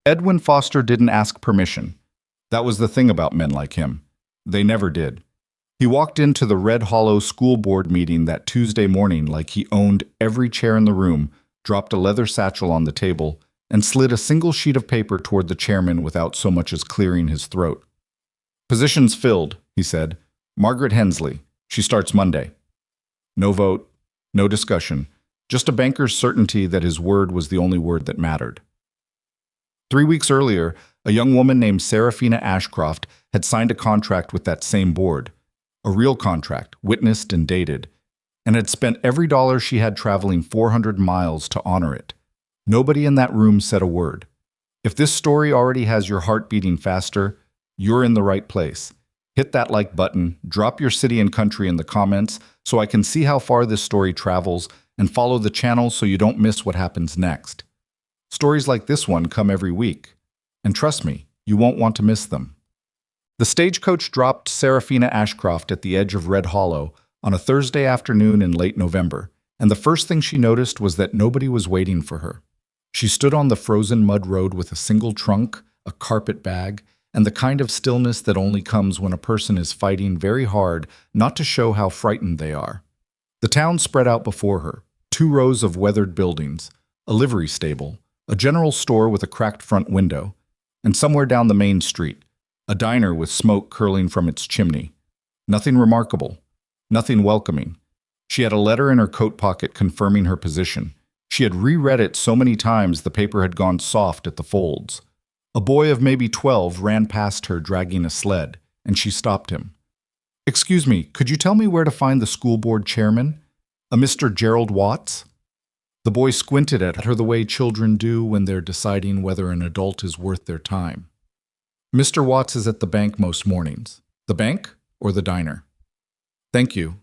Edwin Foster didn't ask permission. That was the thing about men like him. They never did. He walked into the Red Hollow school board meeting that Tuesday morning like he owned every chair in the room, dropped a leather satchel on the table, and slid a single sheet of paper toward the chairman without so much as clearing his throat. "Positions filled," he said. "Margaret Hensley. She starts Monday." No vote, no discussion, just a banker's certainty that his word was the only word that mattered. 3 weeks earlier, a young woman named Serafina Ashcroft had signed a contract with that same board, a real contract, witnessed and dated, and had spent every dollar she had traveling 400 miles to honor it. Nobody in that room said a word. If this story already has your heart beating faster, you're in the right place. Hit that like button, drop your city and country in the comments so I can see how far this story travels, and follow the channel so you don't miss what happens next. Stories like this one come every week, and trust me, you won't want to miss them. The stagecoach dropped Serafina Ashcroft at the edge of Red Hollow on a Thursday afternoon in late November, and the first thing she noticed was that nobody was waiting for her. She stood on the frozen mud road with a single trunk, a carpet bag, and the kind of stillness that only comes when a person is fighting very hard not to show how frightened they are. The town spread out before her, 2 rows of weathered buildings, a livery stable, a general store with a cracked front window, and somewhere down the main street, a diner with smoke curling from its chimney. Nothing remarkable, nothing welcoming. She had a letter in her coat pocket confirming her position. She had reread it so many times the paper had gone soft at the folds. A boy of maybe 12 ran past her dragging a sled, and she stopped him. "Excuse me, could you tell me where to find the school board chairman? A Mr. Gerald Watts?" The boy squinted at her the way children do when they're deciding whether an adult is worth their time. "Mr. Watts is at the bank most mornings." "The bank or the diner?" "Thank you."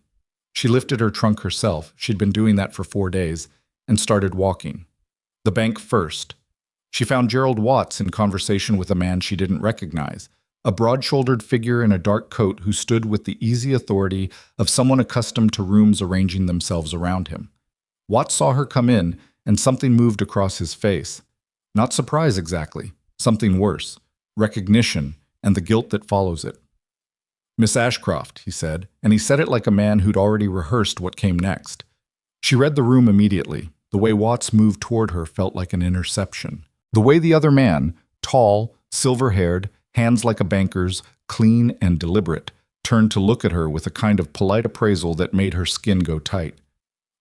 She lifted her trunk herself, she'd been doing that for 4 days, and started walking. The bank first. She found Gerald Watts in conversation with a man she didn't recognize, a broad-shouldered figure in a dark coat who stood with the easy authority of someone accustomed to rooms arranging themselves around him. Watts saw her come in, and something moved across his face. Not surprise exactly, something worse, recognition and the guilt that follows it. "Miss Ashcroft," he said, and he said it like a man who'd already rehearsed what came next. She read the room immediately. The way Watts moved toward her felt like an interception. The way the other man, tall, silver-haired, hands like a banker's, clean and deliberate, turned to look at her with a kind of polite appraisal that made her skin go tight.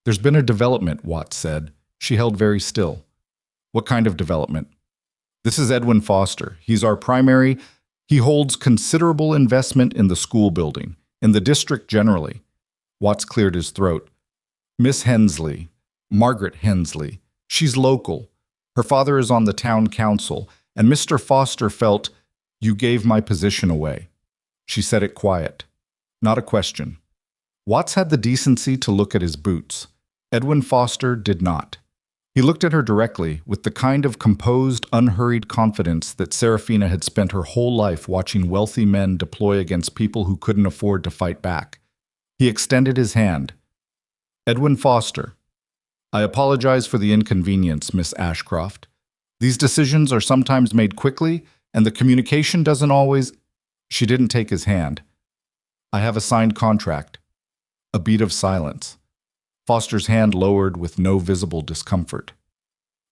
"There's been a development," Watts said. She held very still. "What kind of development?" "This is Edwin Foster. He's our primary. He holds considerable investment in the school building, in the district generally." Watts cleared his throat. "Miss Hensley, Margaret Hensley. She's local. Her father is on the town council, and Mr. Foster felt, you gave my position away." She said it quiet. Not a question. Watts had the decency to look at his boots. Edwin Foster did not. He looked at her directly, with the kind of composed, unhurried confidence that Serafina had spent her whole life watching wealthy men deploy against people who couldn't afford to fight back. He extended his hand. "Edwin Foster. I apologize for the inconvenience, Miss Ashcroft. These decisions are sometimes made quickly, and the communication doesn't always—" She didn't take his hand. "I have a signed contract." A beat of silence. Foster's hand lowered with no visible discomfort.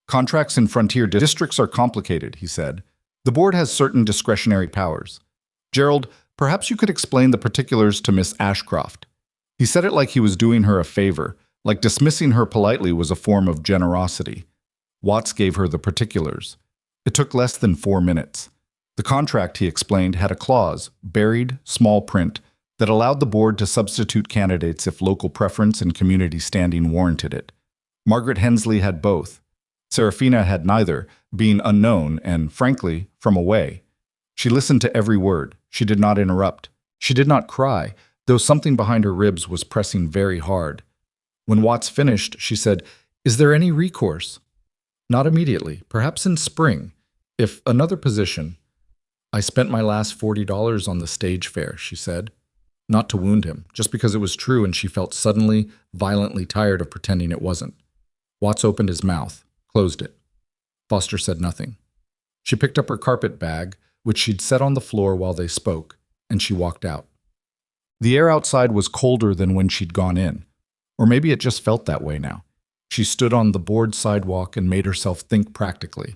"Contracts in frontier districts are complicated," he said. "The board has certain discretionary powers. Gerald, perhaps you could explain the particulars to Miss Ashcroft." He said it like he was doing her a favor, like dismissing her politely was a form of generosity. Watts gave her the particulars. It took less than 4 minutes. The contract, he explained, had a clause, buried, small print, that allowed the board to substitute candidates if local preference and community standing warranted it. Margaret Hensley had both. Serafina had neither, being unknown and, frankly, from away. She listened to every word. She did not interrupt. She did not cry, though something behind her ribs was pressing very hard. When Watts finished, she said, "Is there any recourse?" "Not immediately. Perhaps in spring. If another position—" "I spent my last $40 on the stage fare," she said. Not to wound him, just because it was true and she felt suddenly, violently tired of pretending it wasn't. Watts opened his mouth, closed it. Foster said nothing. She picked up her carpet bag, which she'd set on the floor while they spoke, and she walked out. The air outside was colder than when she'd gone in, or maybe it just felt that way now. She stood on the board sidewalk and made herself think practically.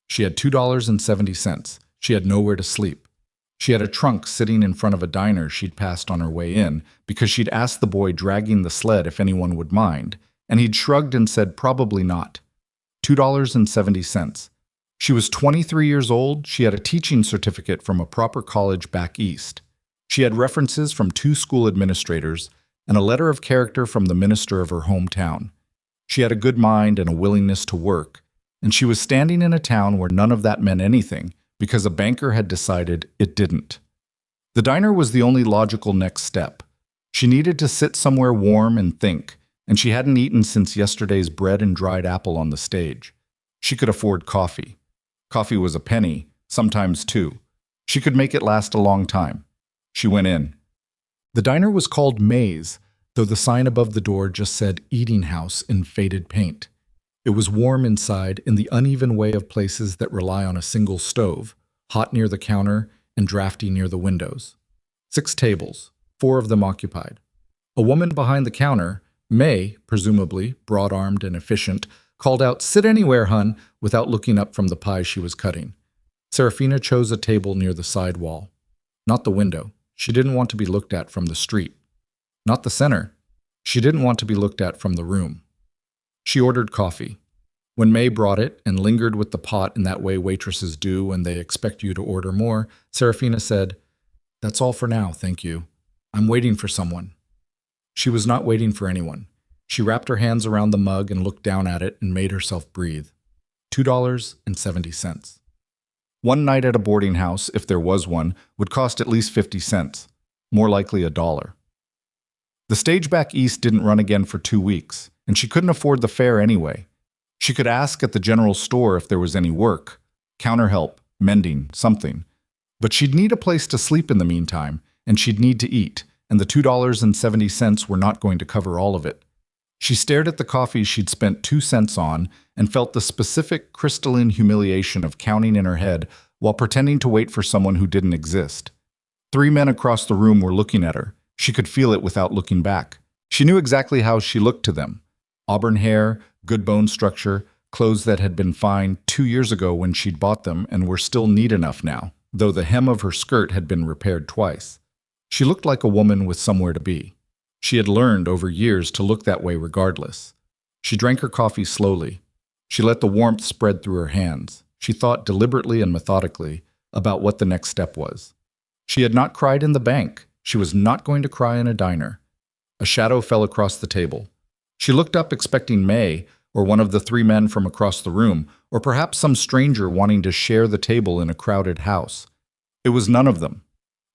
She had $2.70. She had nowhere to sleep. She had a trunk sitting in front of a diner she'd passed on her way in because she'd asked the boy dragging the sled if anyone would mind, and he'd shrugged and said probably not. $2.70. She was 23 years old. She had a teaching certificate from a proper college back east. She had references from 2 school administrators and a letter of character from the minister of her hometown. She had a good mind and a willingness to work, and she was standing in a town where none of that meant anything because a banker had decided it didn't. The diner was the only logical next step. She needed to sit somewhere warm and think, and she hadn't eaten since yesterday's bread and dried apple on the stage. She could afford coffee. Coffee was a penny, sometimes 2. She could make it last a long time. She went in. The diner was called May's, though the sign above the door just said Eating House in faded paint. It was warm inside in the uneven way of places that rely on a single stove, hot near the counter and drafty near the windows. 6 tables, 4 of them occupied. A woman behind the counter, May, presumably broad-armed and efficient, called out, "Sit anywhere, hun," without looking up from the pie she was cutting. Serafina chose a table near the side wall. Not the window. She didn't want to be looked at from the street. Not the center. She didn't want to be looked at from the room. She ordered coffee. When May brought it and lingered with the pot in that way waitresses do when they expect you to order more, Serafina said, "That's all for now, thank you. I'm waiting for someone." She was not waiting for anyone. She wrapped her hands around the mug and looked down at it and made herself breathe. $2.70. One night at a boarding house, if there was one, would cost at least 50 cents, more likely $1. The stage back east didn't run again for 2 weeks, and she couldn't afford the fare anyway. She could ask at the general store if there was any work, counter help, mending, something. But she'd need a place to sleep in the meantime, and she'd need to eat, and the $2.70 were not going to cover all of it. She stared at the coffee she'd spent 2 cents on and felt the specific crystalline humiliation of counting in her head while pretending to wait for someone who didn't exist. 3 men across the room were looking at her. She could feel it without looking back. She knew exactly how she looked to them. Auburn hair, good bone structure, clothes that had been fine 2 years ago when she'd bought them and were still neat enough now, though the hem of her skirt had been repaired twice. She looked like a woman with somewhere to be. She had learned over years to look that way regardless. She drank her coffee slowly. She let the warmth spread through her hands. She thought deliberately and methodically about what the next step was. She had not cried in the bank. She was not going to cry in a diner. A shadow fell across the table. She looked up expecting May, or one of the 3 men from across the room, or perhaps some stranger wanting to share the table in a crowded house. It was none of them.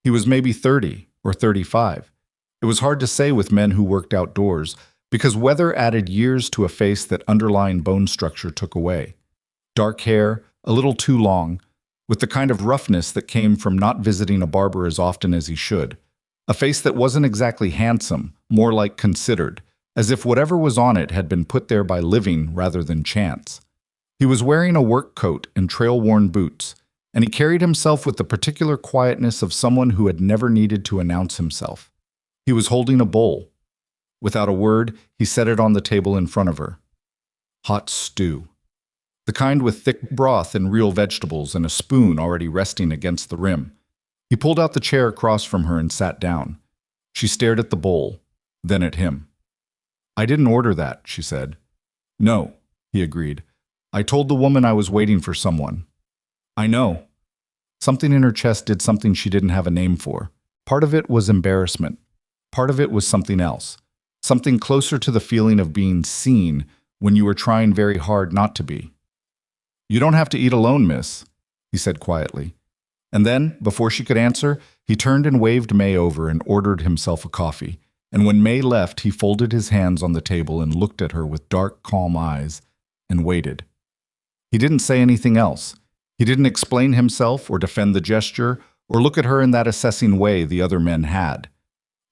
He was maybe 30 or 35. It was hard to say with men who worked outdoors, because weather added years to a face that underlying bone structure took away. Dark hair, a little too long, with the kind of roughness that came from not visiting a barber as often as he should. A face that wasn't exactly handsome, more like considered, as if whatever was on it had been put there by living rather than chance. He was wearing a work coat and trail-worn boots, and he carried himself with the particular quietness of someone who had never needed to announce himself. He was holding a bowl. Without a word, he set it on the table in front of her. Hot stew. The kind with thick broth and real vegetables and a spoon already resting against the rim. He pulled out the chair across from her and sat down. She stared at the bowl, then at him. "I didn't order that," she said. "No," he agreed. "I told the woman I was waiting for someone." "I know." Something in her chest did something she didn't have a name for. Part of it was embarrassment. Part of it was something else. Something closer to the feeling of being seen when you were trying very hard not to be. "You don't have to eat alone, miss," he said quietly. And then, before she could answer, he turned and waved May over and ordered himself a coffee. And when May left, he folded his hands on the table and looked at her with dark, calm eyes and waited. He didn't say anything else. He didn't explain himself or defend the gesture or look at her in that assessing way the other men had.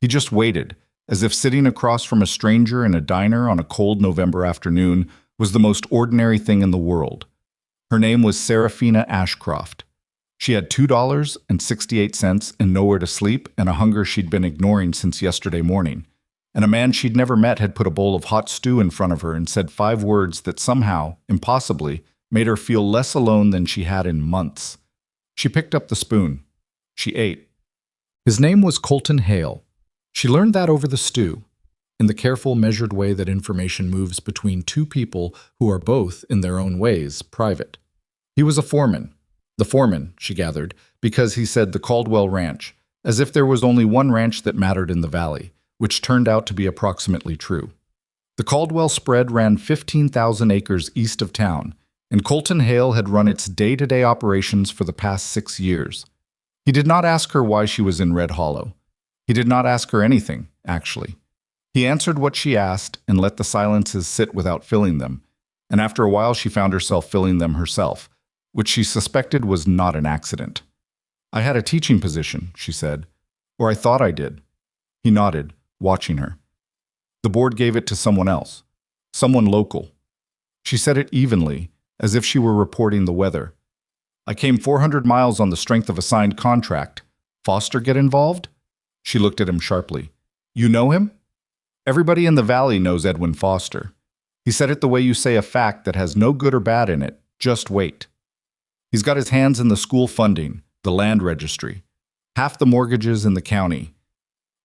He just waited, as if sitting across from a stranger in a diner on a cold November afternoon was the most ordinary thing in the world. Her name was Serafina Ashcroft. She had $2.68 and nowhere to sleep and a hunger she'd been ignoring since yesterday morning. And a man she'd never met had put a bowl of hot stew in front of her and said 5 words that somehow, impossibly, made her feel less alone than she had in months. She picked up the spoon. She ate. His name was Colton Hale. She learned that over the stew, in the careful, measured way that information moves between two people who are both, in their own ways, private. He was a foreman. The foreman, she gathered, because he said the Caldwell Ranch, as if there was only one ranch that mattered in the valley, which turned out to be approximately true. The Caldwell spread ran 15,000 acres east of town, and Colton Hale had run its day-to-day operations for the past 6 years. He did not ask her why she was in Red Hollow. He did not ask her anything, actually. He answered what she asked and let the silences sit without filling them, and after a while she found herself filling them herself, which she suspected was not an accident. "I had a teaching position," she said. "Or I thought I did." He nodded, watching her. "The board gave it to someone else. Someone local." She said it evenly, as if she were reporting the weather. "I came 400 miles on the strength of a signed contract. Foster get involved?" She looked at him sharply. "You know him?" "Everybody in the valley knows Edwin Foster." He said it the way you say a fact that has no good or bad in it. Just wait. "He's got his hands in the school funding, the land registry, half the mortgages in the county.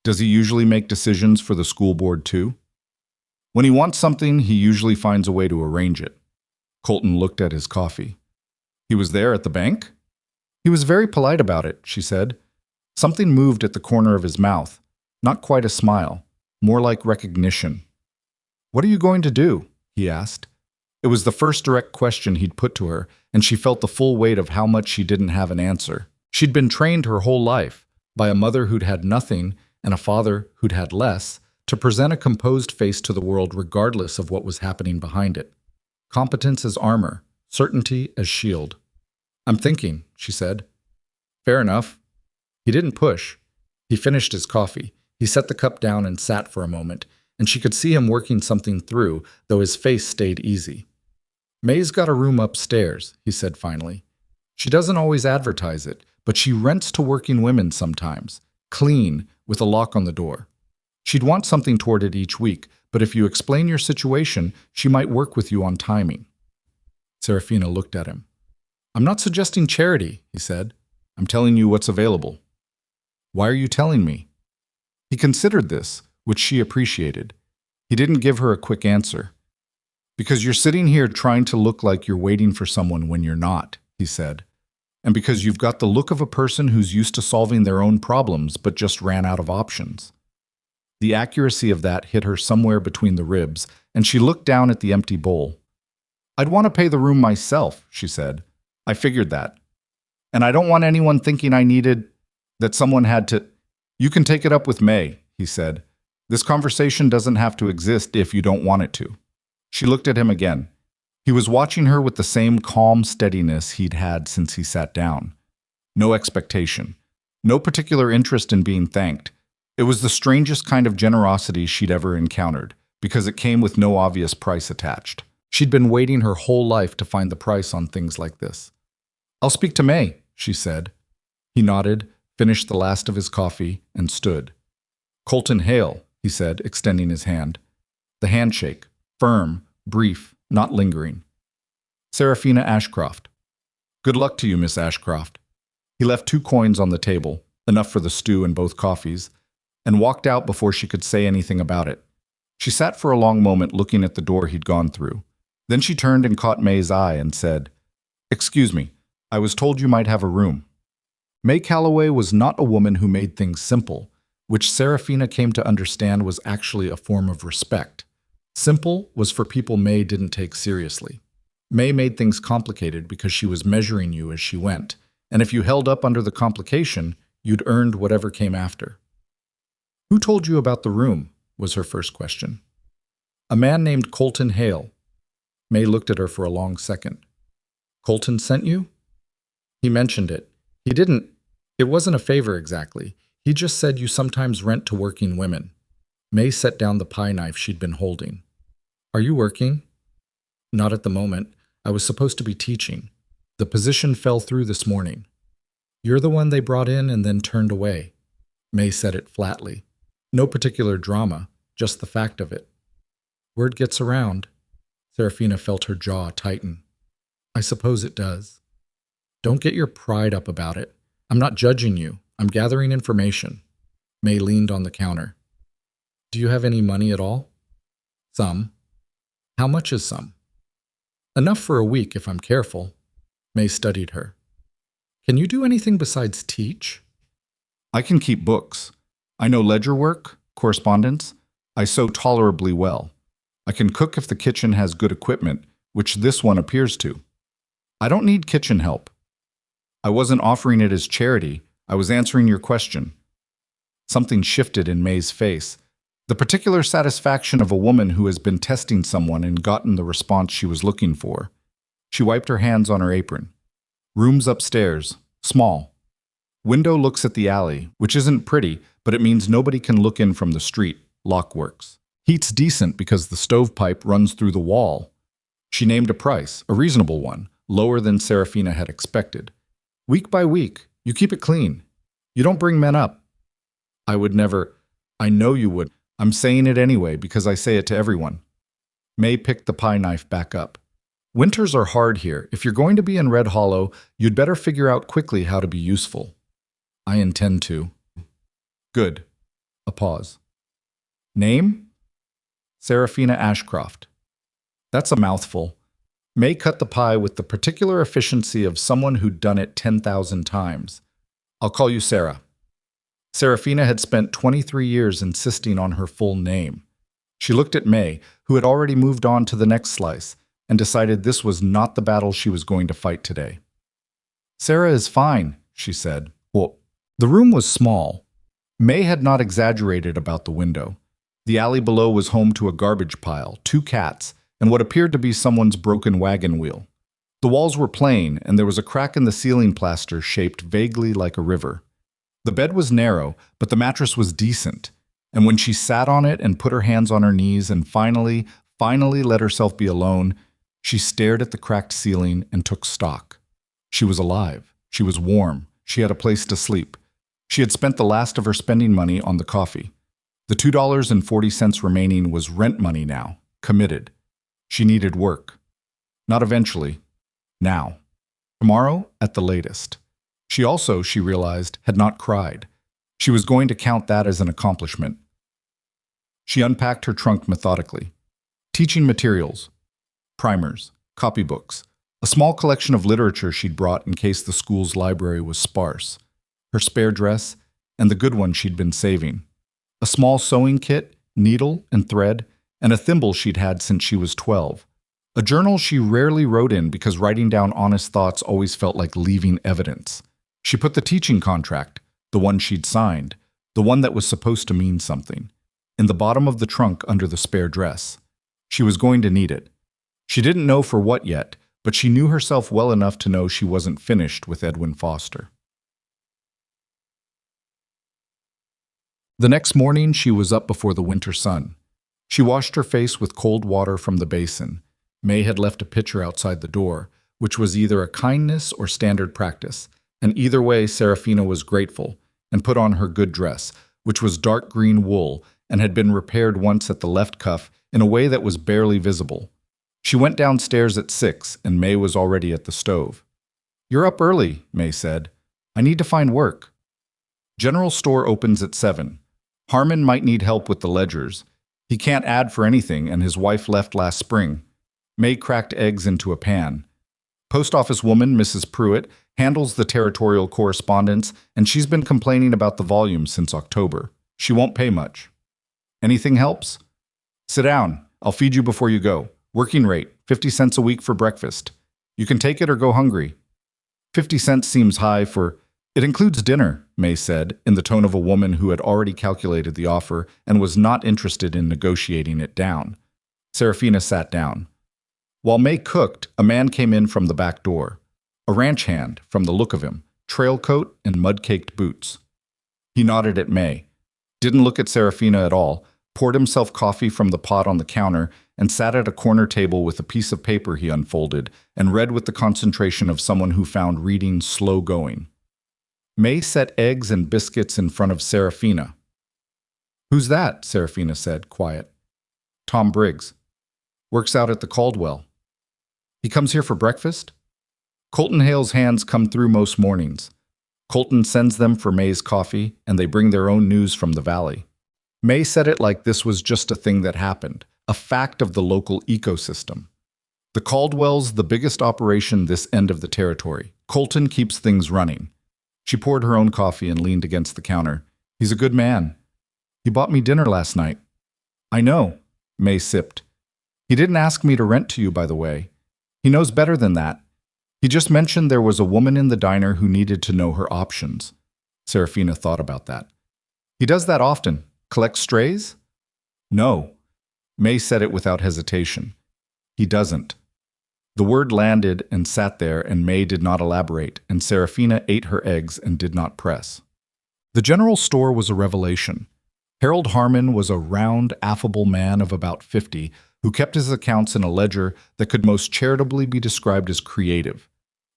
Does he usually make decisions for the school board too?" "When he wants something, he usually finds a way to arrange it." Colton looked at his coffee. "He was there at the bank?" "He was very polite about it," she said. Something moved at the corner of his mouth, not quite a smile, more like recognition. "What are you going to do?" he asked. It was the first direct question he'd put to her, and she felt the full weight of how much she didn't have an answer. She'd been trained her whole life, by a mother who'd had nothing and a father who'd had less, to present a composed face to the world regardless of what was happening behind it. Competence as armor, certainty as shield. "I'm thinking," she said. "Fair enough." He didn't push. He finished his coffee. He set the cup down and sat for a moment, and she could see him working something through, though his face stayed easy. "May's got a room upstairs," he said finally. "She doesn't always advertise it, but she rents to working women sometimes, clean, with a lock on the door. She'd want something toward it each week, but if you explain your situation, she might work with you on timing." Serafina looked at him. "I'm not suggesting charity," he said. "I'm telling you what's available." "Why are you telling me?" He considered this, which she appreciated. He didn't give her a quick answer. "Because you're sitting here trying to look like you're waiting for someone when you're not," he said. "And because you've got the look of a person who's used to solving their own problems but just ran out of options." The accuracy of that hit her somewhere between the ribs, and she looked down at the empty bowl. "I'd want to pay the room myself," she said. "I figured that. And I don't want anyone thinking I needed, that someone had to—" "You can take it up with May," he said. "This conversation doesn't have to exist if you don't want it to." She looked at him again. He was watching her with the same calm steadiness he'd had since he sat down. No expectation. No particular interest in being thanked. It was the strangest kind of generosity she'd ever encountered, because it came with no obvious price attached. She'd been waiting her whole life to find the price on things like this. "I'll speak to May," she said. He nodded, finished the last of his coffee, and stood. "Colton Hale," he said, extending his hand. The handshake, firm, brief, not lingering. "Serafina Ashcroft." "Good luck to you, Miss Ashcroft." He left 2 coins on the table, enough for the stew and both coffees, and walked out before she could say anything about it. She sat for a long moment looking at the door he'd gone through. Then she turned and caught May's eye and said, "Excuse me, I was told you might have a room." May Calloway was not a woman who made things simple, which Serafina came to understand was actually a form of respect. Simple was for people May didn't take seriously. May made things complicated because she was measuring you as she went, and if you held up under the complication, you'd earned whatever came after. "Who told you about the room?" was her first question. "A man named Colton Hale." May looked at her for a long second. "Colton sent you?" "He mentioned it. He didn't. It wasn't a favor exactly. He just said you sometimes rent to working women." May set down the pie knife she'd been holding. "Are you working?" "Not at the moment. I was supposed to be teaching. The position fell through this morning. You're the one they brought in and then turned away. May said it flatly. No particular drama, just the fact of it. Word gets around. Serafina felt her jaw tighten. I suppose it does. Don't get your pride up about it. I'm not judging you. I'm gathering information. May leaned on the counter. Do you have any money at all? Some. How much is some? Enough for a week if I'm careful. May studied her. Can you do anything besides teach? I can keep books. I know ledger work, correspondence. I sew tolerably well. I can cook if the kitchen has good equipment, which this one appears to. I don't need kitchen help. I wasn't offering it as charity. I was answering your question. Something shifted in May's face. The particular satisfaction of a woman who has been testing someone and gotten the response she was looking for. She wiped her hands on her apron. Rooms upstairs, small. Window looks at the alley, which isn't pretty, but it means nobody can look in from the street. Lock works. Heat's decent because the stovepipe runs through the wall. She named a price, a reasonable one, lower than Serafina had expected. Week by week, you keep it clean. You don't bring men up. I would never. I know you would. I'm saying it anyway because I say it to everyone. May picked the pie knife back up. Winters are hard here. If you're going to be in Red Hollow, you'd better figure out quickly how to be useful. I intend to. Good. A pause. Name? Serafina Ashcroft. That's a mouthful. May cut the pie with the particular efficiency of someone who'd done it 10,000 times. I'll call you Sarah. Serafina had spent 23 years insisting on her full name. She looked at May, who had already moved on to the next slice, and decided this was not the battle she was going to fight today. Sarah is fine, she said. Well, the room was small. May had not exaggerated about the window. The alley below was home to a garbage pile, 2 cats, and what appeared to be someone's broken wagon wheel. The walls were plain, and there was a crack in the ceiling plaster shaped vaguely like a river. The bed was narrow, but the mattress was decent, and when she sat on it and put her hands on her knees and finally let herself be alone, she stared at the cracked ceiling and took stock. She was alive. She was warm. She had a place to sleep. She had spent the last of her spending money on the coffee. The $2.40 remaining was rent money now, committed. She needed work. Not eventually. Now. Tomorrow at the latest. She also, she realized, had not cried. She was going to count that as an accomplishment. She unpacked her trunk methodically. Teaching materials, primers, copybooks, a small collection of literature she'd brought in case the school's library was sparse, her spare dress, and the good one she'd been saving, a small sewing kit, needle and thread, and a thimble she'd had since she was 12. A journal she rarely wrote in because writing down honest thoughts always felt like leaving evidence. She put the teaching contract, the one she'd signed, the one that was supposed to mean something, in the bottom of the trunk under the spare dress. She was going to need it. She didn't know for what yet, but she knew herself well enough to know she wasn't finished with Edwin Foster. The next morning, she was up before the winter sun. She washed her face with cold water from the basin. May had left a pitcher outside the door, which was either a kindness or standard practice, and either way Serafina was grateful, and put on her good dress, which was dark green wool and had been repaired once at the left cuff in a way that was barely visible. She went downstairs at 6, and May was already at the stove. "You're up early," May said. "I need to find work." General store opens at 7. Harmon might need help with the ledgers. He can't add for anything, and his wife left last spring. May cracked eggs into a pan. Post office woman, Mrs. Pruitt, handles the territorial correspondence, and she's been complaining about the volume since October. She won't pay much. Anything helps? Sit down. I'll feed you before you go. Working rate, 50 cents a week for breakfast. You can take it or go hungry. 50 cents seems high for... It includes dinner, May said, in the tone of a woman who had already calculated the offer and was not interested in negotiating it down. Serafina sat down. While May cooked, a man came in from the back door. A ranch hand, from the look of him, trail coat and mud-caked boots. He nodded at May. Didn't look at Serafina at all, poured himself coffee from the pot on the counter, and sat at a corner table with a piece of paper he unfolded and read with the concentration of someone who found reading slow going. May set eggs and biscuits in front of Serafina. "Who's that?" Serafina said, quiet. "Tom Briggs. Works out at the Caldwell. He comes here for breakfast?" Colton Hale's hands come through most mornings. Colton sends them for May's coffee, and they bring their own news from the valley. May said it like this was just a thing that happened, a fact of the local ecosystem. The Caldwell's the biggest operation this end of the territory. Colton keeps things running. She poured her own coffee and leaned against the counter. "He's a good man. He bought me dinner last night." "I know," May sipped. "He didn't ask me to rent to you, by the way. He knows better than that. He just mentioned there was a woman in the diner who needed to know her options." Serafina thought about that. "He does that often. Collects strays?" "No." May said it without hesitation. "He doesn't." The word landed and sat there, and May did not elaborate, and Serafina ate her eggs and did not press. The general store was a revelation. Harold Harmon was a round, affable man of about 50 who kept his accounts in a ledger that could most charitably be described as creative.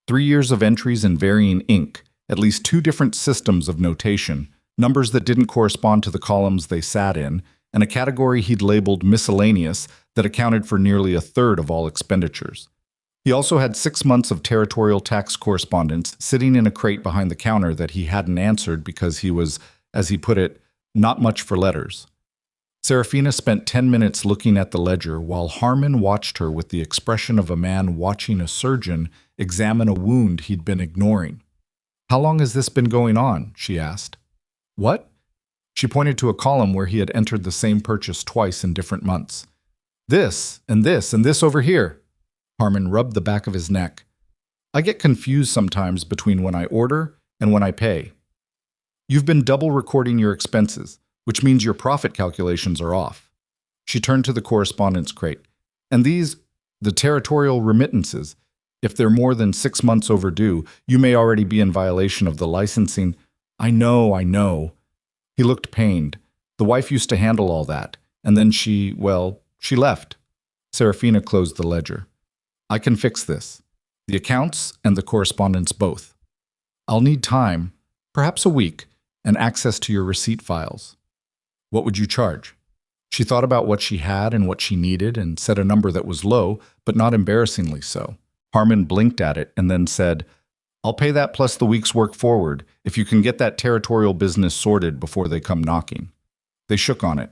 3 years of entries in varying ink, at least 2 different systems of notation, numbers that didn't correspond to the columns they sat in, and a category he'd labeled miscellaneous that accounted for nearly a third of all expenditures. He also had 6 months of territorial tax correspondence sitting in a crate behind the counter that he hadn't answered because he was, as he put it, not much for letters. Serafina spent 10 minutes looking at the ledger while Harmon watched her with the expression of a man watching a surgeon examine a wound he'd been ignoring. "How long has this been going on?" she asked. "What?" She pointed to a column where he had entered the same purchase twice in different months. "This, and this, and this over here." Harmon rubbed the back of his neck. "I get confused sometimes between when I order and when I pay. You've been double recording your expenses, which means your profit calculations are off." She turned to the correspondence crate. "And these, the territorial remittances, if they're more than 6 months overdue, you may already be in violation of the licensing." I know. He looked pained. "The wife used to handle all that, and then she left." Serafina closed the ledger. "I can fix this. The accounts and the correspondence both. I'll need time, perhaps a week, and access to your receipt files." "What would you charge?" She thought about what she had and what she needed and said a number that was low, but not embarrassingly so. Harmon blinked at it and then said, "I'll pay that plus the week's work forward if you can get that territorial business sorted before they come knocking." They shook on it.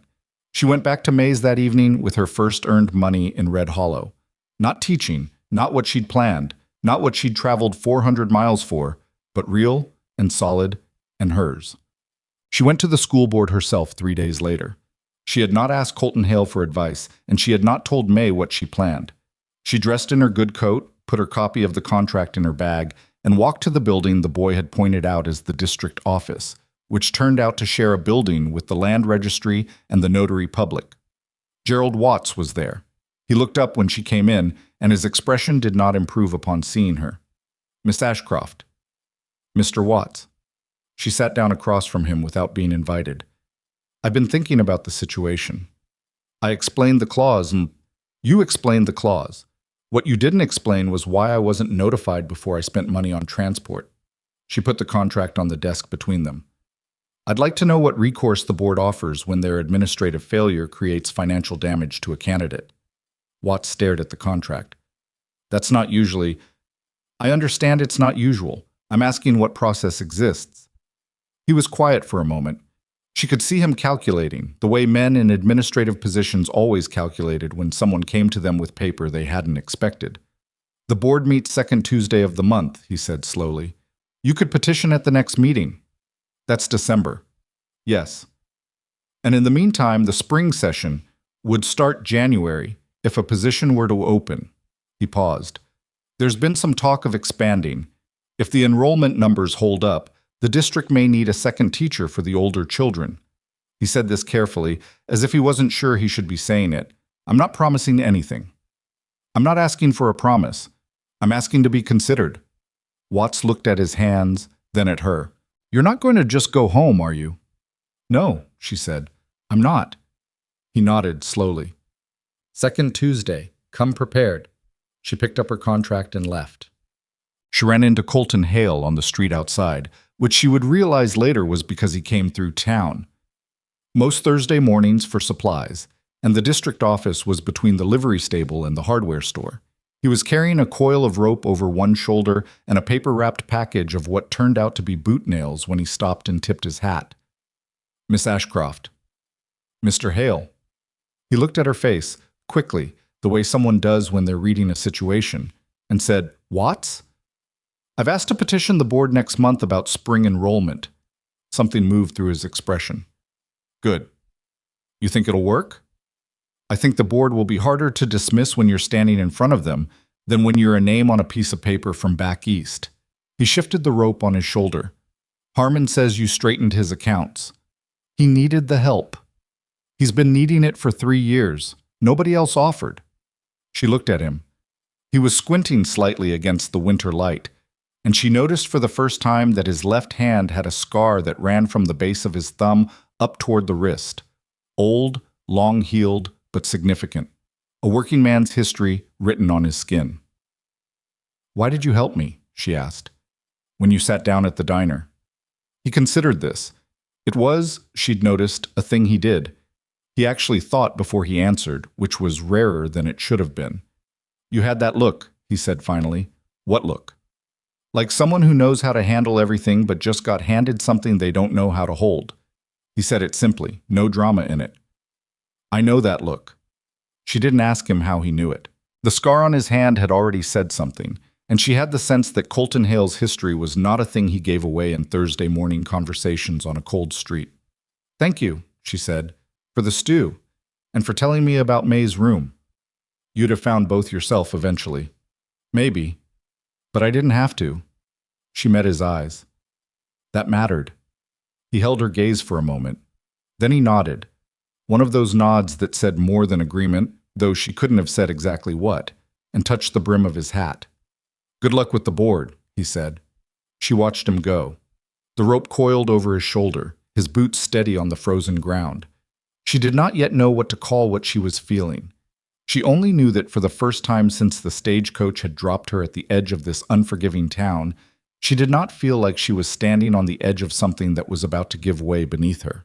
She went back to May's that evening with her first earned money in Red Hollow. Not teaching, not what she'd planned, not what she'd traveled 400 miles for, but real and solid and hers. She went to the school board herself 3 days later. She had not asked Colton Hale for advice, and she had not told May what she planned. She dressed in her good coat, put her copy of the contract in her bag, and walked to the building the boy had pointed out as the district office, which turned out to share a building with the land registry and the notary public. Gerald Watts was there. He looked up when she came in, and his expression did not improve upon seeing her. "Miss Ashcroft." "Mr. Watts." She sat down across from him without being invited. "I've been thinking about the situation. I explained the clause, and you explained the clause. What you didn't explain was why I wasn't notified before I spent money on transport." She put the contract on the desk between them. "I'd like to know what recourse the board offers when their administrative failure creates financial damage to a candidate." Watts stared at the contract. "That's not usually—" "I understand it's not usual. I'm asking what process exists." He was quiet for a moment. She could see him calculating, the way men in administrative positions always calculated when someone came to them with paper they hadn't expected. "The board meets second Tuesday of the month," he said slowly. "You could petition at the next meeting." "That's December." "Yes." "And in the meantime, the spring session would start January if a position were to open." He paused. "There's been some talk of expanding. If the enrollment numbers hold up, the district may need a second teacher for the older children." He said this carefully, as if he wasn't sure he should be saying it. "I'm not promising anything. I'm not asking for a promise. I'm asking to be considered." Watts looked at his hands, then at her. "You're not going to just go home, are you?" "No," she said. "I'm not." He nodded slowly. "Second Tuesday. Come prepared." She picked up her contract and left. She ran into Colton Hale on the street outside, which she would realize later was because he came through town. Most Thursday mornings for supplies, and the district office was between the livery stable and the hardware store. He was carrying a coil of rope over one shoulder and a paper-wrapped package of what turned out to be boot nails when he stopped and tipped his hat. "Miss Ashcroft." "Mr. Hale." He looked at her face, quickly, the way someone does when they're reading a situation, and said, "Watts?" "I've asked to petition the board next month about spring enrollment." Something moved through his expression. "Good. You think it'll work?" "I think the board will be harder to dismiss when you're standing in front of them than when you're a name on a piece of paper from back east." He shifted the rope on his shoulder. "Harmon says you straightened his accounts. He needed the help. He's been needing it for 3 years. Nobody else offered." She looked at him. He was squinting slightly against the winter light, and she noticed for the first time that his left hand had a scar that ran from the base of his thumb up toward the wrist. Old, long-healed, but significant. A working man's history written on his skin. "Why did you help me?" she asked, "when you sat down at the diner?" He considered this. It was, she'd noticed, a thing he did. He actually thought before he answered, which was rarer than it should have been. "You had that look," he said finally. "What look?" "Like someone who knows how to handle everything but just got handed something they don't know how to hold." He said it simply, no drama in it. "I know that look." She didn't ask him how he knew it. The scar on his hand had already said something, and she had the sense that Colton Hale's history was not a thing he gave away in Thursday morning conversations on a cold street. "Thank you," she said, "for the stew, and for telling me about May's room. You'd have found both yourself eventually." "Maybe. But I didn't have to." She met his eyes. That mattered. He held her gaze for a moment. Then he nodded. One of those nods that said more than agreement, though she couldn't have said exactly what, and touched the brim of his hat. "Good luck with the board," he said. She watched him go. The rope coiled over his shoulder, his boots steady on the frozen ground. She did not yet know what to call what she was feeling. She only knew that for the first time since the stagecoach had dropped her at the edge of this unforgiving town, she did not feel like she was standing on the edge of something that was about to give way beneath her.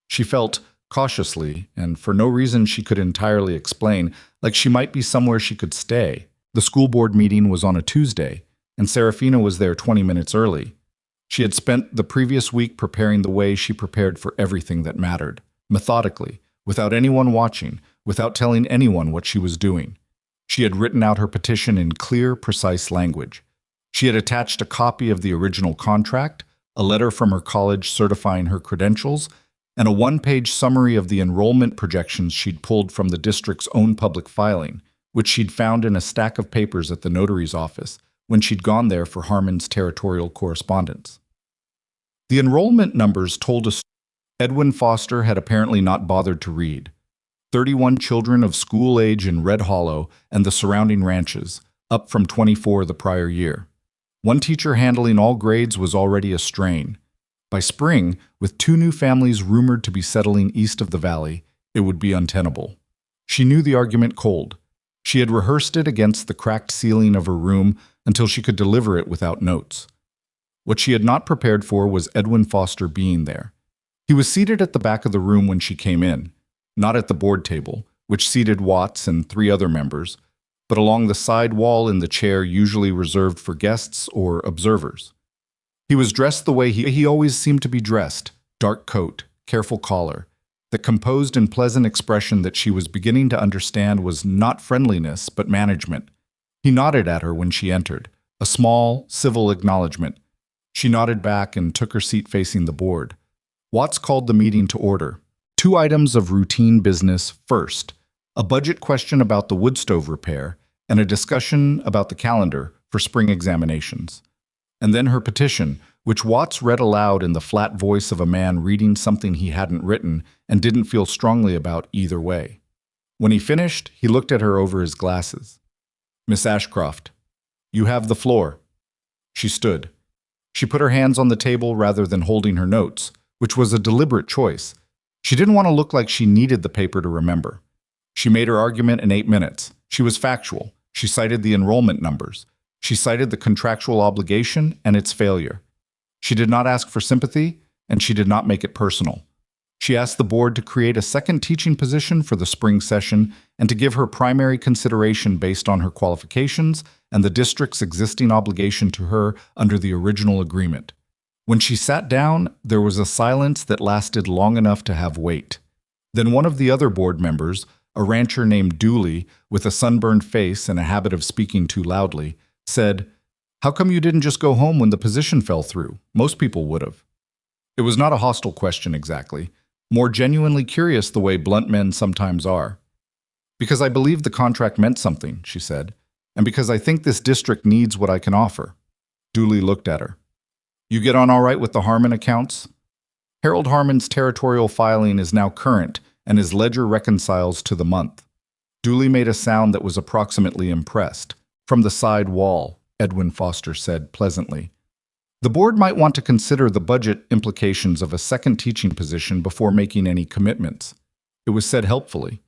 She felt, cautiously, and for no reason she could entirely explain, like she might be somewhere she could stay. The school board meeting was on a Tuesday, and Serafina was there 20 minutes early. She had spent the previous week preparing the way she prepared for everything that mattered, methodically, without anyone watching, without telling anyone what she was doing. She had written out her petition in clear, precise language. She had attached a copy of the original contract, a letter from her college certifying her credentials, and a one-page summary of the enrollment projections she'd pulled from the district's own public filing, which she'd found in a stack of papers at the notary's office when she'd gone there for Harmon's territorial correspondence. The enrollment numbers told us Edwin Foster had apparently not bothered to read. 31 children of school age in Red Hollow and the surrounding ranches, up from 24 the prior year. One teacher handling all grades was already a strain. By spring, with 2 new families rumored to be settling east of the valley, it would be untenable. She knew the argument cold. She had rehearsed it against the cracked ceiling of her room until she could deliver it without notes. What she had not prepared for was Edwin Foster being there. He was seated at the back of the room when she came in, not at the board table, which seated Watts and 3 other members, but along the side wall in the chair usually reserved for guests or observers. He was dressed the way he always seemed to be dressed, dark coat, careful collar, the composed and pleasant expression that she was beginning to understand was not friendliness but management. He nodded at her when she entered, a small, civil acknowledgement. She nodded back and took her seat facing the board. Watts called the meeting to order. 2 items of routine business first, a budget question about the wood stove repair, and a discussion about the calendar for spring examinations. And then her petition, which Watts read aloud in the flat voice of a man reading something he hadn't written and didn't feel strongly about either way. When he finished, he looked at her over his glasses. "Miss Ashcroft, you have the floor." She stood. She put her hands on the table rather than holding her notes, which was a deliberate choice. She didn't want to look like she needed the paper to remember. She made her argument in 8 minutes. She was factual. She cited the enrollment numbers. She cited the contractual obligation and its failure. She did not ask for sympathy, and she did not make it personal. She asked the board to create a second teaching position for the spring session and to give her primary consideration based on her qualifications and the district's existing obligation to her under the original agreement. When she sat down, there was a silence that lasted long enough to have weight. Then one of the other board members, a rancher named Dooley, with a sunburned face and a habit of speaking too loudly, said, "How come you didn't just go home when the position fell through? Most people would have." It was not a hostile question exactly, more genuinely curious the way blunt men sometimes are. "Because I believe the contract meant something," she said, "and because I think this district needs what I can offer." Dooley looked at her. "You get on all right with the Harmon accounts?" Harold Harmon's territorial filing is now current, and his ledger reconciles to the month. Dooley made a sound that was approximately impressed. "From the side wall," Edwin Foster said pleasantly. "The board might want to consider the budget implications of a second teaching position before making any commitments." It was said helpfully.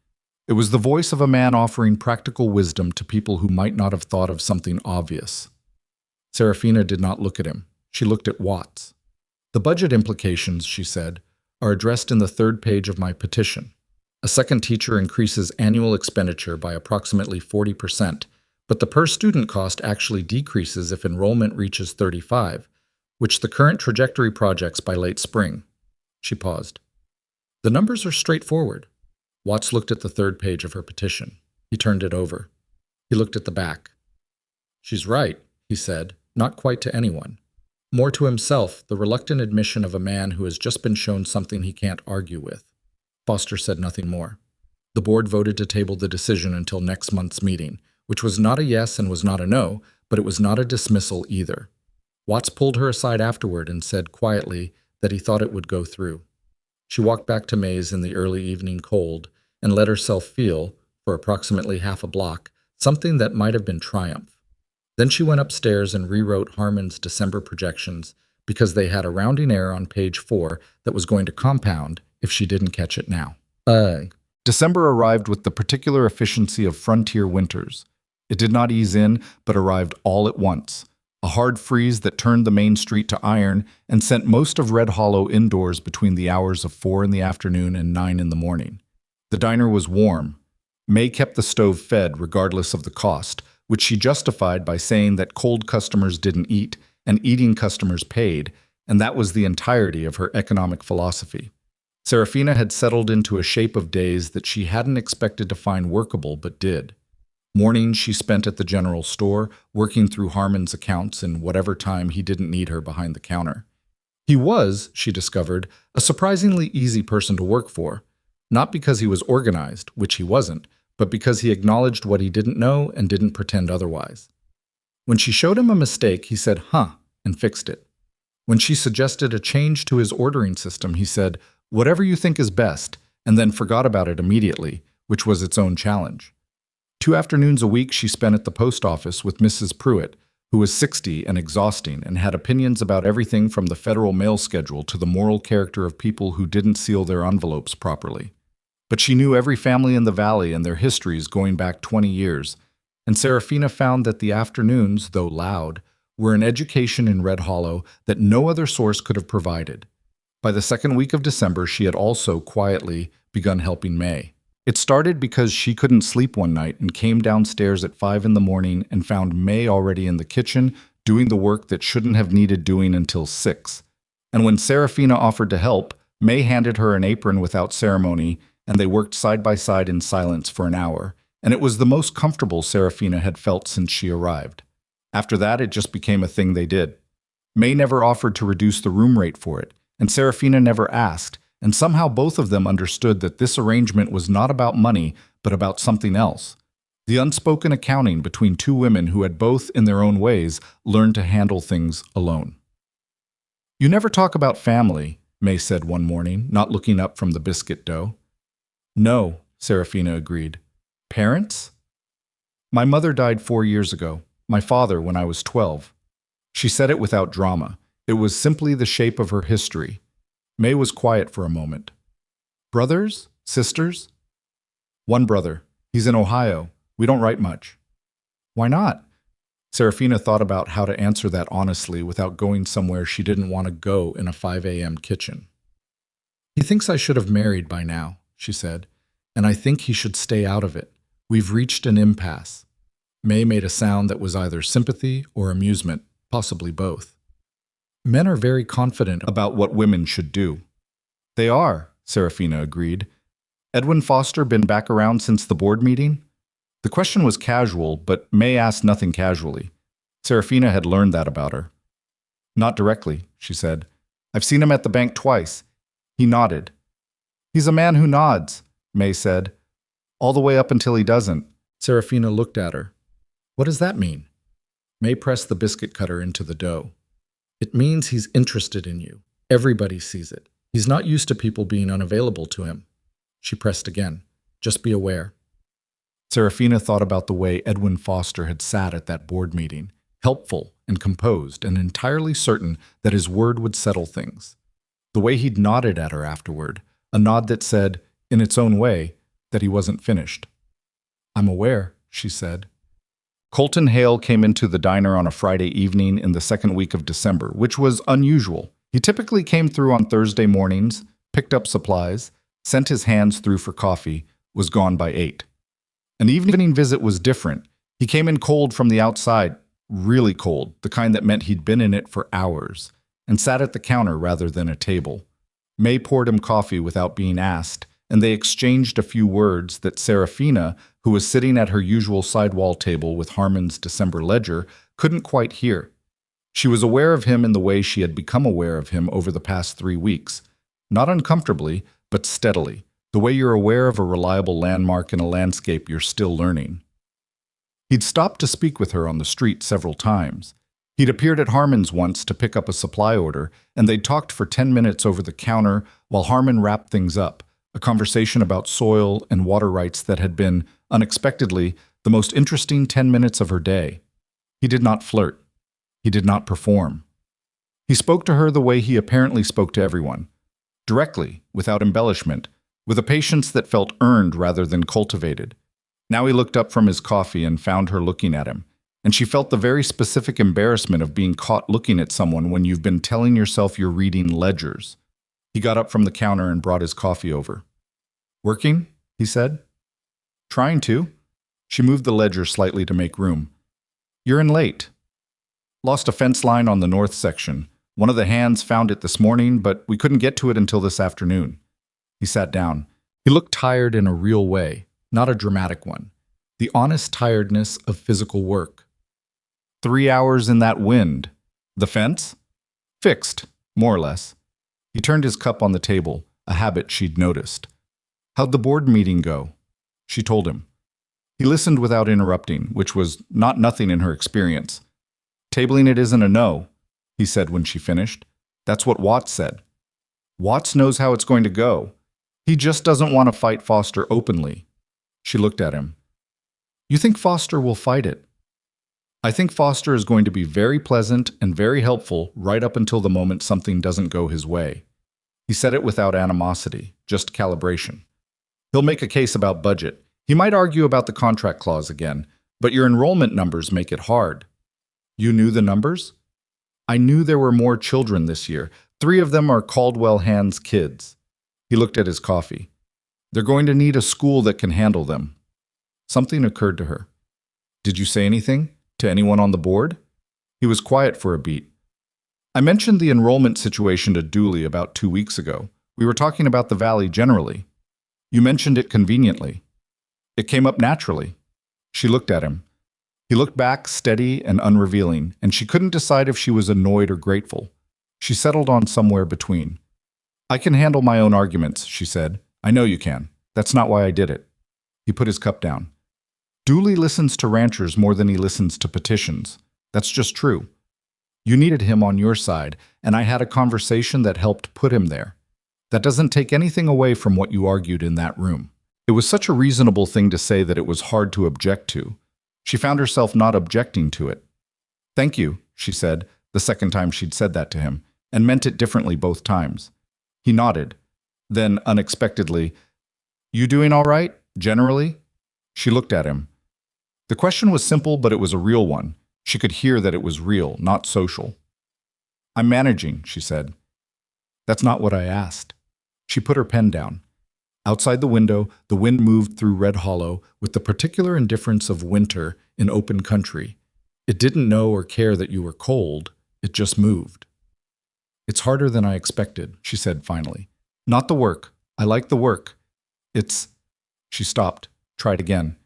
It was the voice of a man offering practical wisdom to people who might not have thought of something obvious. Serafina did not look at him. She looked at Watts. "The budget implications," she said, "are addressed in the 3rd page of my petition. A second teacher increases annual expenditure by approximately 40%, but the per-student cost actually decreases if enrollment reaches 35, which the current trajectory projects by late spring." She paused. "The numbers are straightforward." Watts looked at the 3rd page of her petition. He turned it over. He looked at the back. "She's right," he said, not quite to anyone. More to himself, the reluctant admission of a man who has just been shown something he can't argue with. Foster said nothing more. The board voted to table the decision until next month's meeting, which was not a yes and was not a no, but it was not a dismissal either. Watts pulled her aside afterward and said quietly that he thought it would go through. She walked back to May's in the early evening cold and let herself feel, for approximately half a block, something that might have been triumph. Then she went upstairs and rewrote Harmon's December projections because they had a rounding error on page 4 that was going to compound if she didn't catch it now. December arrived with the particular efficiency of frontier winters. It did not ease in, but arrived all at once. A hard freeze that turned the main street to iron and sent most of Red Hollow indoors between the hours of 4 in the afternoon and 9 in the morning. The diner was warm. May kept the stove fed regardless of the cost, which she justified by saying that cold customers didn't eat and eating customers paid, and that was the entirety of her economic philosophy. Serafina had settled into a shape of days that she hadn't expected to find workable but did. Mornings she spent at the general store, working through Harmon's accounts in whatever time he didn't need her behind the counter. He was, she discovered, a surprisingly easy person to work for, not because he was organized, which he wasn't, but because he acknowledged what he didn't know and didn't pretend otherwise. When she showed him a mistake, he said, "Huh," and fixed it. When she suggested a change to his ordering system, he said, "Whatever you think is best," and then forgot about it immediately, which was its own challenge. 2 afternoons a week she spent at the post office with Mrs. Pruitt, who was 60 and exhausting and had opinions about everything from the federal mail schedule to the moral character of people who didn't seal their envelopes properly. But she knew every family in the valley and their histories going back 20 years, and Serafina found that the afternoons, though loud, were an education in Red Hollow that no other source could have provided. By the 2nd week of December, she had also quietly begun helping May. It started because she couldn't sleep one night and came downstairs at 5 in the morning and found May already in the kitchen doing the work that shouldn't have needed doing until 6. And when Serafina offered to help, May handed her an apron without ceremony, and they worked side by side in silence for an hour, and it was the most comfortable Serafina had felt since she arrived. After that, it just became a thing they did. May never offered to reduce the room rate for it, and Serafina never asked, and somehow both of them understood that this arrangement was not about money, but about something else. The unspoken accounting between 2 women who had both, in their own ways, learned to handle things alone. "You never talk about family," May said one morning, not looking up from the biscuit dough. "No," Serafina agreed. "Parents?" "My mother died 4 years ago. My father when I was 12. She said it without drama. It was simply the shape of her history. May was quiet for a moment. Brothers? Sisters? One brother. He's in Ohio. We don't write much. Why not? Serafina thought about how to answer that honestly without going somewhere she didn't want to go in a 5 a.m. kitchen. He thinks I should have married by now, she said, and I think he should stay out of it. We've reached an impasse. May made a sound that was either sympathy or amusement, possibly both. Men are very confident about what women should do. They are, Serafina agreed. Edwin Foster been back around since the board meeting? The question was casual, but May asked nothing casually. Serafina had learned that about her. Not directly, she said. I've seen him at the bank twice. He nodded. He's a man who nods, May said. All the way up until he doesn't. Serafina looked at her. What does that mean? May pressed the biscuit cutter into the dough. It means he's interested in you. Everybody sees it. He's not used to people being unavailable to him. She pressed again. Just be aware. Serafina thought about the way Edwin Foster had sat at that board meeting, helpful and composed and entirely certain that his word would settle things. The way he'd nodded at her afterward, a nod that said, in its own way, that he wasn't finished. I'm aware, she said. Colton Hale came into the diner on a Friday evening in the second week of December, which was unusual. He typically came through on Thursday mornings, picked up supplies, sent his hands through for coffee, was gone by 8. An evening visit was different. He came in cold from the outside, really cold, the kind that meant he'd been in it for hours, and sat at the counter rather than a table. May poured him coffee without being asked, and they exchanged a few words that Serafina, who was sitting at her usual sidewall table with Harmon's December ledger, couldn't quite hear. She was aware of him in the way she had become aware of him over the past 3 weeks. Not uncomfortably, but steadily, the way you're aware of a reliable landmark in a landscape you're still learning. He'd stopped to speak with her on the street several times. He'd appeared at Harmon's once to pick up a supply order, and they'd talked for 10 minutes over the counter while Harmon wrapped things up, a conversation about soil and water rights that had been, unexpectedly, the most interesting 10 minutes of her day. He did not flirt. He did not perform. He spoke to her the way he apparently spoke to everyone, directly, without embellishment, with a patience that felt earned rather than cultivated. Now he looked up from his coffee and found her looking at him, and she felt the very specific embarrassment of being caught looking at someone when you've been telling yourself you're reading ledgers. He got up from the counter and brought his coffee over. Working? He said. Trying to. She moved the ledger slightly to make room. You're in late. Lost a fence line on the north section. One of the hands found it this morning, but we couldn't get to it until this afternoon. He sat down. He looked tired in a real way, not a dramatic one. The honest tiredness of physical work. 3 hours in that wind. The fence? Fixed, more or less. He turned his cup on the table, a habit she'd noticed. How'd the board meeting go? She told him. He listened without interrupting, which was not nothing in her experience. Tabling it isn't a no, he said when she finished. That's what Watts said. Watts knows how it's going to go. He just doesn't want to fight Foster openly. She looked at him. You think Foster will fight it? I think Foster is going to be very pleasant and very helpful right up until the moment something doesn't go his way. He said it without animosity, just calibration. He'll make a case about budget. He might argue about the contract clause again, but your enrollment numbers make it hard. You knew the numbers? I knew there were more children this year. 3 of them are Caldwell Hand's kids. He looked at his coffee. They're going to need a school that can handle them. Something occurred to her. Did you say anything? To anyone on the board? He was quiet for a beat. I mentioned the enrollment situation to Dooley about 2 weeks ago. We were talking about the valley generally. You mentioned it conveniently. It came up naturally. She looked at him. He looked back, steady and unrevealing, and she couldn't decide if she was annoyed or grateful. She settled on somewhere between. I can handle my own arguments, she said. I know you can. That's not why I did it. He put his cup down. Dooley listens to ranchers more than he listens to petitions. That's just true. You needed him on your side, and I had a conversation that helped put him there. That doesn't take anything away from what you argued in that room. It was such a reasonable thing to say that it was hard to object to. She found herself not objecting to it. Thank you, she said, the second time she'd said that to him, and meant it differently both times. He nodded. Then, unexpectedly, "You doing all right, generally?" She looked at him. The question was simple, but it was a real one. She could hear that it was real, not social. "I'm managing," she said. "That's not what I asked." She put her pen down. Outside the window, the wind moved through Red Hollow with the particular indifference of winter in open country. It didn't know or care that you were cold, it just moved. "It's harder than I expected," she said finally. "Not the work. I like the work. It's—" She stopped, tried again.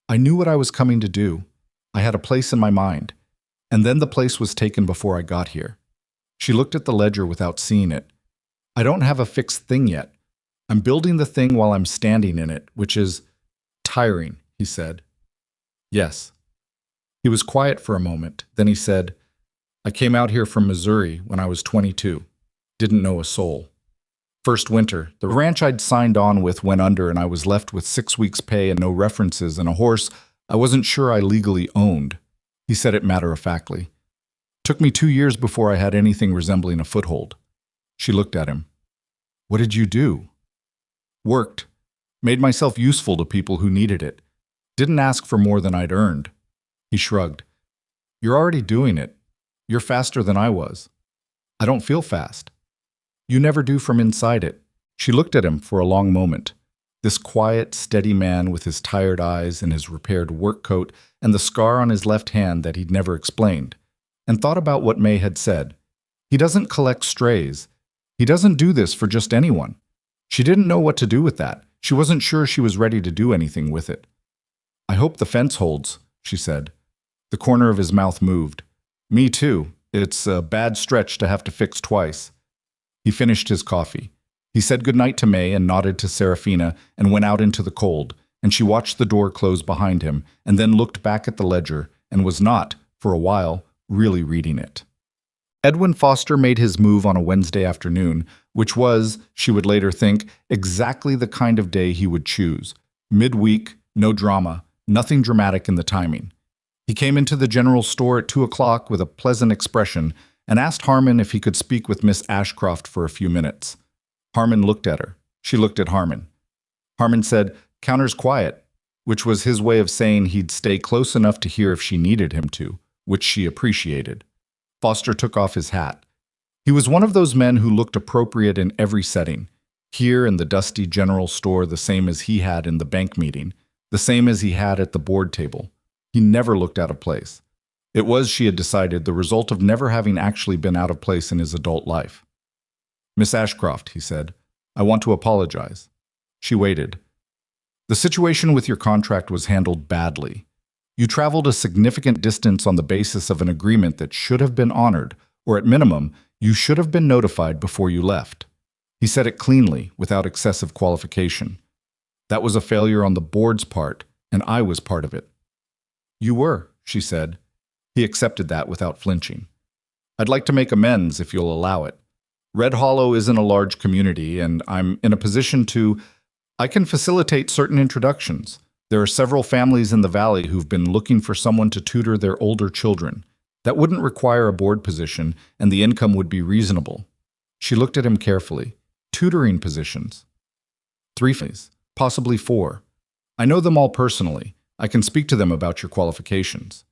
"I knew what I was coming to do. I had a place in my mind. And then the place was taken before I got here." She looked at the ledger without seeing it. "I don't have a fixed thing yet. I'm building the thing while I'm standing in it, which is tiring," he said. "Yes." He was quiet for a moment. Then he said, "I came out here from Missouri when I was 22. Didn't know a soul. First winter, the ranch I'd signed on with went under and I was left with 6 weeks' pay and no references and a horse I wasn't sure I legally owned." He said it matter-of-factly. "Took me 2 years before I had anything resembling a foothold." She looked at him. "What did you do?" "Worked. Made myself useful to people who needed it. Didn't ask for more than I'd earned." He shrugged. "You're already doing it. You're faster than I was." "I don't feel fast." "You never do from inside it." She looked at him for a long moment. This quiet, steady man with his tired eyes and his repaired work coat and the scar on his left hand that he'd never explained, and thought about what May had said. He doesn't collect strays. He doesn't do this for just anyone. She didn't know what to do with that. She wasn't sure she was ready to do anything with it. "I hope the fence holds," she said. The corner of his mouth moved. "Me too. It's a bad stretch to have to fix twice." He finished his coffee. He said goodnight to May and nodded to Serafina and went out into the cold, and she watched the door close behind him and then looked back at the ledger and was not, for a while, really reading it. Edwin Foster made his move on a Wednesday afternoon, which was, she would later think, exactly the kind of day he would choose. Midweek, no drama, nothing dramatic in the timing. He came into the general store at 2 o'clock with a pleasant expression and asked Harmon if he could speak with Miss Ashcroft for a few minutes. Harmon looked at her. She looked at Harmon. Harmon said, "Counter's quiet," which was his way of saying he'd stay close enough to hear if she needed him to, which she appreciated. Foster took off his hat. He was one of those men who looked appropriate in every setting. Here in the dusty general store, the same as he had in the bank meeting, the same as he had at the board table. He never looked out of place. It was, she had decided, the result of never having actually been out of place in his adult life. "Miss Ashcroft," he said, "I want to apologize." She waited. "The situation with your contract was handled badly. You traveled a significant distance on the basis of an agreement that should have been honored, or at minimum, you should have been notified before you left." He said it cleanly, without excessive qualification. "That was a failure on the board's part, and I was part of it." "You were," she said. He accepted that without flinching. "I'd like to make amends if you'll allow it. Red Hollow isn't a large community, and I'm in a position to— I can facilitate certain introductions. There are several families in the valley who've been looking for someone to tutor their older children. That wouldn't require a board position, and the income would be reasonable." She looked at him carefully. "Tutoring positions." 3 families, possibly 4. "I know them all personally. I can speak to them about your qualifications."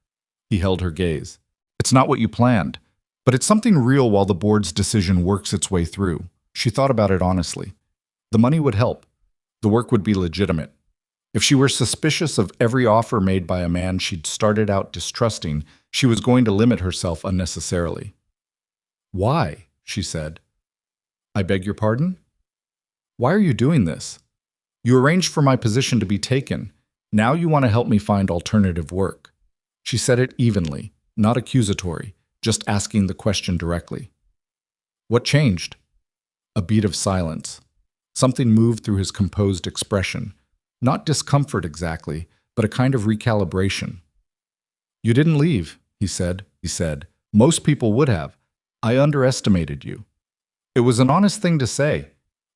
He held her gaze. "It's not what you planned, but it's something real while the board's decision works its way through." She thought about it honestly. The money would help. The work would be legitimate. If she were suspicious of every offer made by a man she'd started out distrusting, she was going to limit herself unnecessarily. "Why?" she said. "I beg your pardon?" "Why are you doing this? You arranged for my position to be taken. Now you want to help me find alternative work." She said it evenly, not accusatory, just asking the question directly. "What changed?" A beat of silence. Something moved through his composed expression. Not discomfort exactly, but a kind of recalibration. "You didn't leave," he said. "Most people would have. I underestimated you." It was an honest thing to say.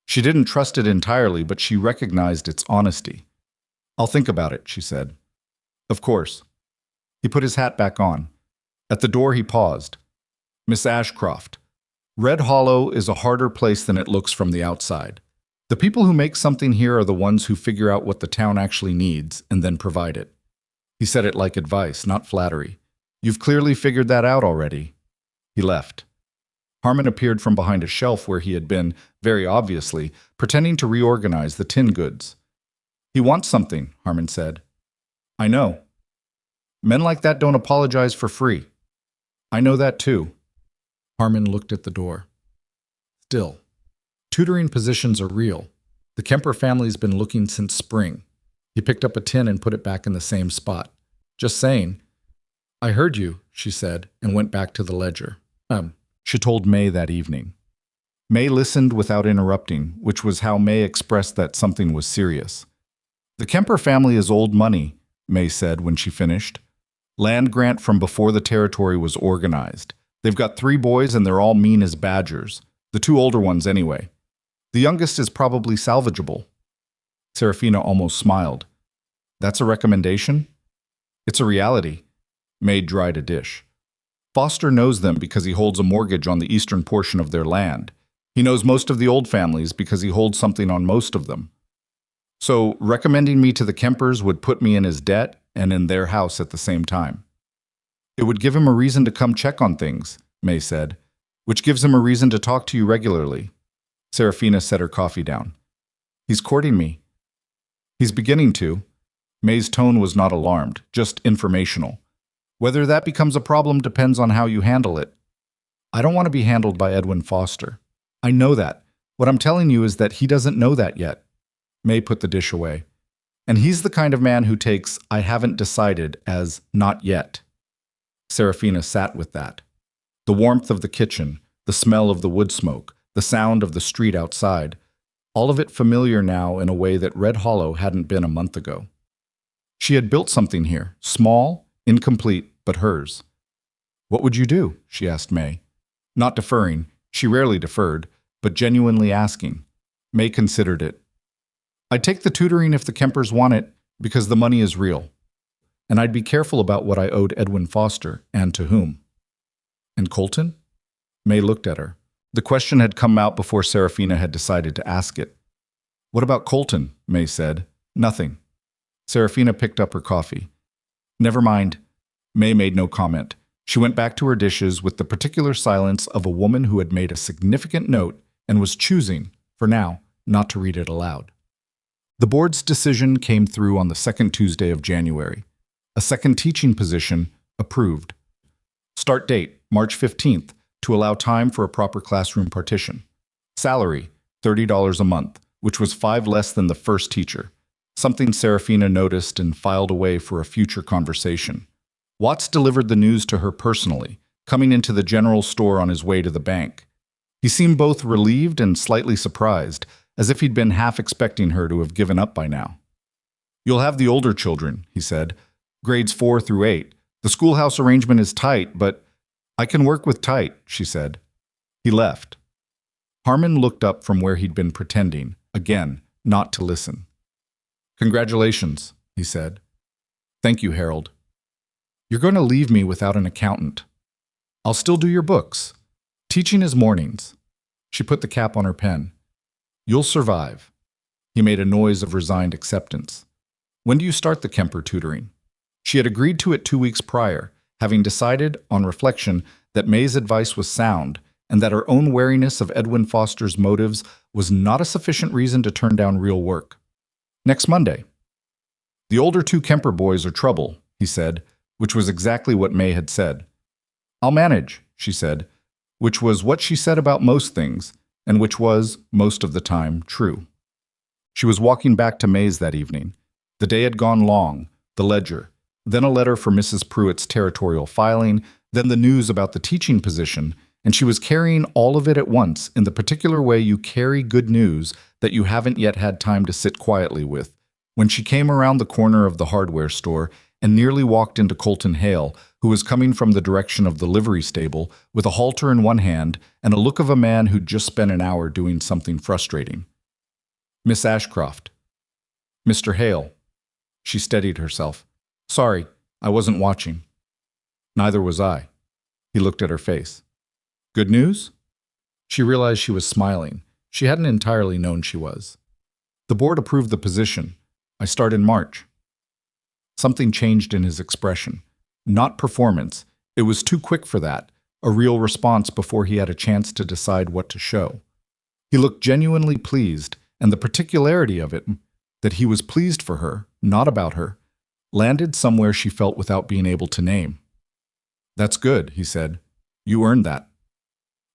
She didn't trust it entirely, but she recognized its honesty. "I'll think about it," she said. "Of course." He put his hat back on. At the door he paused. "Miss Ashcroft, Red Hollow is a harder place than it looks from the outside. The people who make something here are the ones who figure out what the town actually needs and then provide it. He said it like advice, not flattery. You've clearly figured that out already. He left. Harmon appeared from behind a shelf where he had been, very obviously, pretending to reorganize the tin goods. He wants something, Harmon said. I know. Men like that don't apologize for free. I know that too. Harmon looked at the door. Still, tutoring positions are real. The Kemper family's been looking since spring. He picked up a tin and put it back in the same spot. Just saying. I heard you, she said, and went back to the ledger. She told May that evening. May listened without interrupting, which was how May expressed that something was serious. The Kemper family is old money, May said when she finished. Land grant from before the territory was organized. They've got 3 boys and they're all mean as badgers. The 2 older ones anyway. The youngest is probably salvageable. Serafina almost smiled. That's a recommendation? It's a reality. May dried a dish. Foster knows them because he holds a mortgage on the eastern portion of their land. He knows most of the old families because he holds something on most of them. So recommending me to the Kempers would put me in his debt and in their house at the same time. It would give him a reason to come check on things, May said, which gives him a reason to talk to you regularly. Serafina set her coffee down. He's courting me. He's beginning to. May's tone was not alarmed, just informational. Whether that becomes a problem depends on how you handle it. I don't want to be handled by Edwin Foster. I know that. What I'm telling you is that he doesn't know that yet. May put the dish away. And he's the kind of man who takes "I haven't decided" as "not yet." Serafina sat with that. The warmth of the kitchen, the smell of the wood smoke, the sound of the street outside, all of it familiar now in a way that Red Hollow hadn't been a month ago. She had built something here, small, incomplete, but hers. What would you do? She asked May. Not deferring, she rarely deferred, but genuinely asking. May considered it. I'd take the tutoring if the Kempers want it, because the money is real. And I'd be careful about what I owed Edwin Foster, and to whom. And Colton? May looked at her. The question had come out before Serafina had decided to ask it. What about Colton? May said. Nothing. Serafina picked up her coffee. Never mind. May made no comment. She went back to her dishes with the particular silence of a woman who had made a significant note and was choosing, for now, not to read it aloud. The board's decision came through on the second Tuesday of January. A second teaching position approved. Start date, March 15th, to allow time for a proper classroom partition. Salary, $30 a month, which was 5 less than the first teacher. Something Serafina noticed and filed away for a future conversation. Watts delivered the news to her personally, coming into the general store on his way to the bank. He seemed both relieved and slightly surprised, as if he'd been half expecting her to have given up by now. You'll have the older children, he said, grades 4 through 8. The schoolhouse arrangement is tight, but I can work with tight, she said. He left. Harmon looked up from where he'd been pretending, again, not to listen. Congratulations, he said. Thank you, Harold. You're going to leave me without an accountant. I'll still do your books. Teaching is mornings. She put the cap on her pen. You'll survive. He made a noise of resigned acceptance. When do you start the Kemper tutoring? She had agreed to it 2 weeks prior, having decided, on reflection, that May's advice was sound and that her own wariness of Edwin Foster's motives was not a sufficient reason to turn down real work. Next Monday. The older 2 Kemper boys are trouble, he said, which was exactly what May had said. I'll manage, she said, which was what she said about most things, and which was, most of the time, true. She was walking back to May's that evening. The day had gone long, the ledger, then a letter for Mrs. Pruitt's territorial filing, then the news about the teaching position, and she was carrying all of it at once in the particular way you carry good news that you haven't yet had time to sit quietly with, when she came around the corner of the hardware store and nearly walked into Colton Hale, who was coming from the direction of the livery stable with a halter in one hand and a look of a man who'd just spent an hour doing something frustrating. Miss Ashcroft. Mr. Hale. She steadied herself. Sorry, I wasn't watching. Neither was I. He looked at her face. Good news? She realized she was smiling. She hadn't entirely known she was. The board approved the position. I start in March. Something changed in his expression. Not performance. It was too quick for that. A real response before he had a chance to decide what to show. He looked genuinely pleased, and the particularity of it, that he was pleased for her, not about her, landed somewhere she felt without being able to name. "That's good," he said. "You earned that."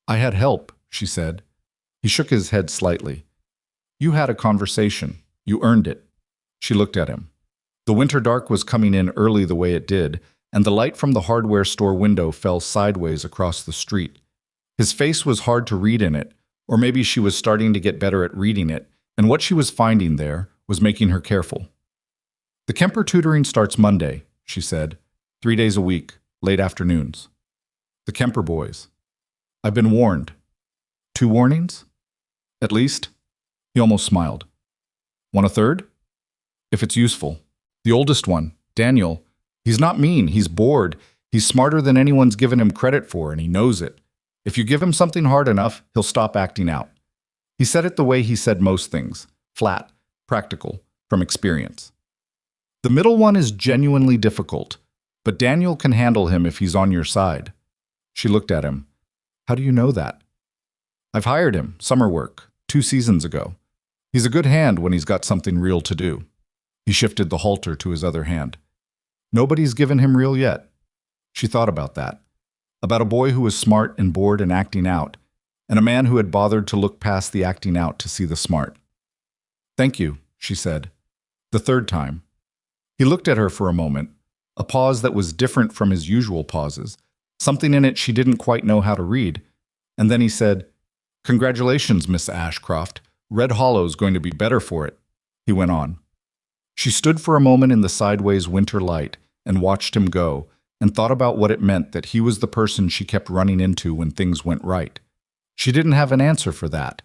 "I had help," she said. He shook his head slightly. "You had a conversation. You earned it." She looked at him. The winter dark was coming in early the way it did, and the light from the hardware store window fell sideways across the street. His face was hard to read in it, or maybe she was starting to get better at reading it, and what she was finding there was making her careful. "The Kemper tutoring starts Monday," she said. 3 days a week, late afternoons. "The Kemper boys. I've been warned." "2 warnings?" "At least." He almost smiled. "Want a third?" "If it's useful." "The oldest one, Daniel. He's not mean, he's bored. He's smarter than anyone's given him credit for, and he knows it. If you give him something hard enough, he'll stop acting out." He said it the way he said most things, flat, practical, from experience. "The middle one is genuinely difficult, but Daniel can handle him if he's on your side." She looked at him. "How do you know that?" "I've hired him, summer work, 2 seasons ago. He's a good hand when he's got something real to do." He shifted the halter to his other hand. "Nobody's given him real yet." She thought about that. About a boy who was smart and bored and acting out, and a man who had bothered to look past the acting out to see the smart. "Thank you," she said. The third time. He looked at her for a moment, a pause that was different from his usual pauses, something in it she didn't quite know how to read, and then he said, "Congratulations, Miss Ashcroft. Red Hollow's going to be better for it," he went on. She stood for a moment in the sideways winter light and watched him go, and thought about what it meant that he was the person she kept running into when things went right. She didn't have an answer for that,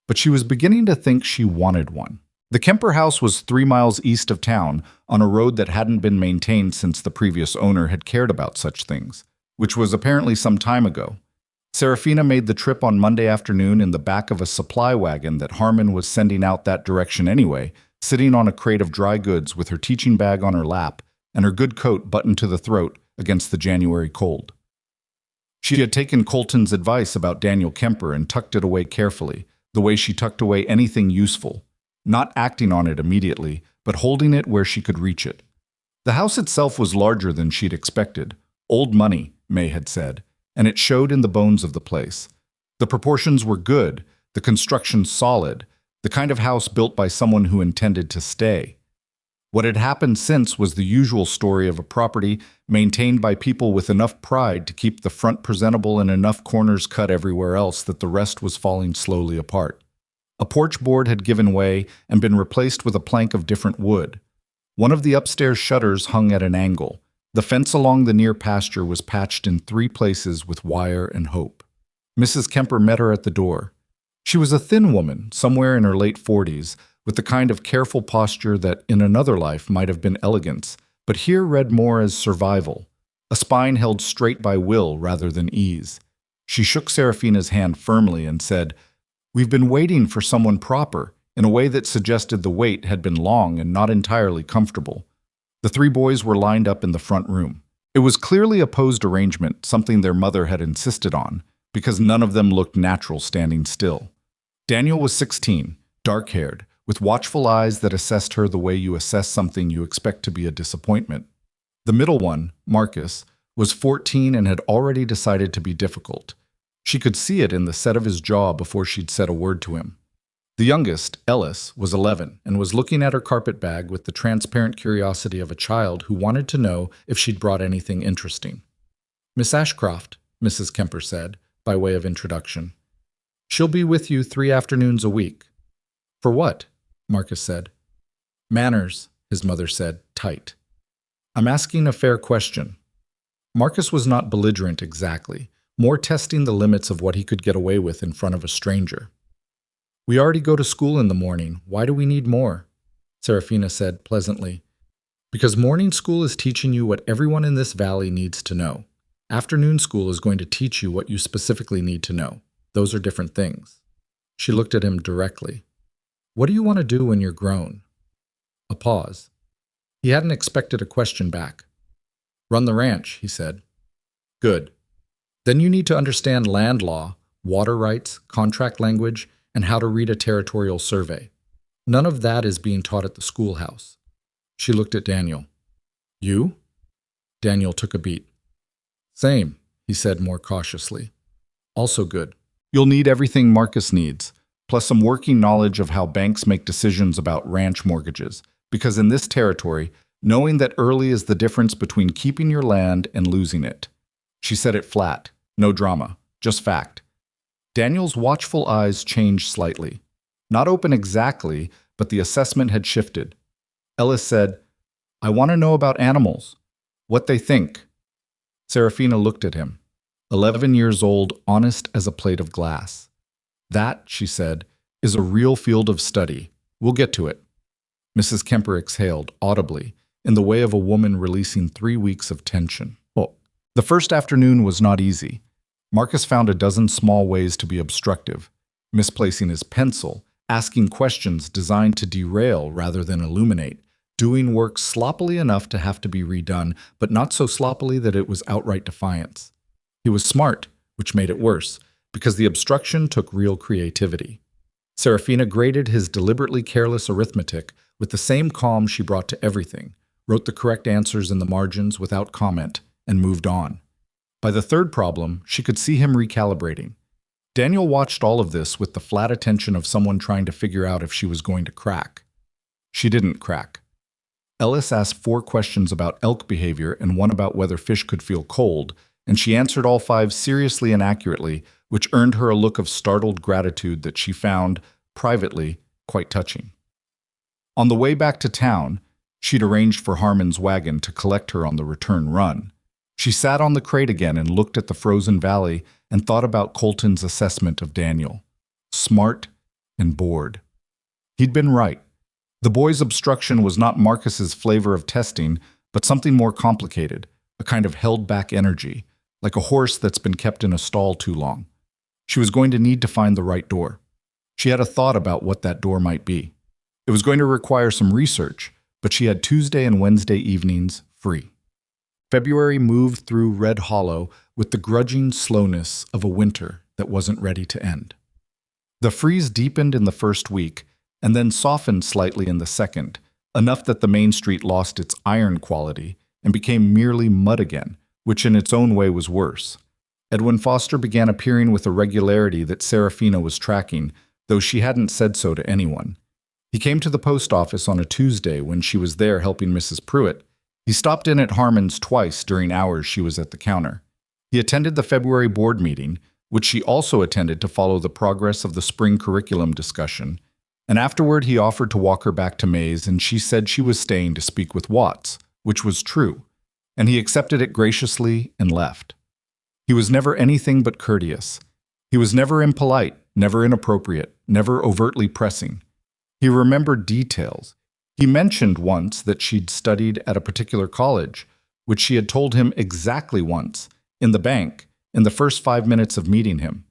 but she was beginning to think she wanted one. The Kemper house was 3 miles east of town, on a road that hadn't been maintained since the previous owner had cared about such things, which was apparently some time ago. Serafina made the trip on Monday afternoon in the back of a supply wagon that Harmon was sending out that direction anyway, sitting on a crate of dry goods with her teaching bag on her lap and her good coat buttoned to the throat against the January cold. She had taken Colton's advice about Daniel Kemper and tucked it away carefully, the way she tucked away anything useful, not acting on it immediately, but holding it where she could reach it. The house itself was larger than she'd expected. Old money, May had said, and it showed in the bones of the place. The proportions were good, the construction solid, the kind of house built by someone who intended to stay. What had happened since was the usual story of a property maintained by people with enough pride to keep the front presentable and enough corners cut everywhere else that the rest was falling slowly apart. A porch board had given way and been replaced with a plank of different wood. One of the upstairs shutters hung at an angle. The fence along the near pasture was patched in 3 places with wire and hope. Mrs. Kemper met her at the door. She was a thin woman, somewhere in her late 40s, with the kind of careful posture that in another life might have been elegance, but here read more as survival, a spine held straight by will rather than ease. She shook Serafina's hand firmly and said, "We've been waiting for someone proper," in a way that suggested the wait had been long and not entirely comfortable. The 3 boys were lined up in the front room. It was clearly a posed arrangement, something their mother had insisted on, because none of them looked natural standing still. Daniel was 16, dark-haired, with watchful eyes that assessed her the way you assess something you expect to be a disappointment. The middle one, Marcus, was 14 and had already decided to be difficult. She could see it in the set of his jaw before she'd said a word to him. The youngest, Ellis, was 11 and was looking at her carpet bag with the transparent curiosity of a child who wanted to know if she'd brought anything interesting. "Miss Ashcroft," Mrs. Kemper said, by way of introduction. "She'll be with you 3 afternoons a week." "For what?" Marcus said. "Manners," his mother said, tight. "I'm asking a fair question." Marcus was not belligerent exactly, more testing the limits of what he could get away with in front of a stranger. "We already go to school in the morning. Why do we need more?" Serafina said pleasantly. "Because morning school is teaching you what everyone in this valley needs to know. Afternoon school is going to teach you what you specifically need to know. Those are different things." She looked at him directly. What do you want to do when you're grown? A pause. He hadn't expected a question back. Run the ranch, he said. Good. Then you need to understand land law, water rights, contract language, and how to read a territorial survey. None of that is being taught at the schoolhouse. She looked at Daniel. You? Daniel took a beat. Same, he said more cautiously. Also good. You'll need everything Marcus needs, plus some working knowledge of how banks make decisions about ranch mortgages, because in this territory, knowing that early is the difference between keeping your land and losing it. She said it flat, no drama, just fact. Daniel's watchful eyes changed slightly. Not open exactly, but the assessment had shifted. Ellis said, I want to know about animals, what they think. Serafina looked at him, 11 years old, honest as a plate of glass. That, she said, is a real field of study. We'll get to it. Mrs. Kemper exhaled, audibly, in the way of a woman releasing 3 weeks of tension. The first afternoon was not easy. Marcus found a dozen small ways to be obstructive, misplacing his pencil, asking questions designed to derail rather than illuminate, doing work sloppily enough to have to be redone, but not so sloppily that it was outright defiance. He was smart, which made it worse, because the obstruction took real creativity. Serafina graded his deliberately careless arithmetic with the same calm she brought to everything, wrote the correct answers in the margins without comment, and moved on. By the third problem, she could see him recalibrating. Daniel watched all of this with the flat attention of someone trying to figure out if she was going to crack. She didn't crack. Ellis asked 4 questions about elk behavior and 1 about whether fish could feel cold, and she answered all 5 seriously and accurately, which earned her a look of startled gratitude that she found, privately, quite touching. On the way back to town, she'd arranged for Harmon's wagon to collect her on the return run. She sat on the crate again and looked at the frozen valley and thought about Colton's assessment of Daniel. Smart and bored. He'd been right. The boy's obstruction was not Marcus's flavor of testing, but something more complicated, a kind of held-back energy, like a horse that's been kept in a stall too long. She was going to need to find the right door. She had a thought about what that door might be. It was going to require some research, but she had Tuesday and Wednesday evenings free. February moved through Red Hollow with the grudging slowness of a winter that wasn't ready to end. The freeze deepened in the first week and then softened slightly in the second, enough that the main street lost its iron quality and became merely mud again, which in its own way was worse. Edwin Foster began appearing with a regularity that Serafina was tracking, though she hadn't said so to anyone. He came to the post office on a Tuesday when she was there helping Mrs. Pruitt. He stopped in at Harmon's twice during hours she was at the counter. He attended the February board meeting, which she also attended to follow the progress of the spring curriculum discussion, and afterward he offered to walk her back to Mays, and she said she was staying to speak with Watts, which was true, and he accepted it graciously and left. He was never anything but courteous. He was never impolite, never inappropriate, never overtly pressing. He remembered details. He mentioned once that she'd studied at a particular college, which she had told him exactly once, in the bank, in the first 5 minutes of meeting him.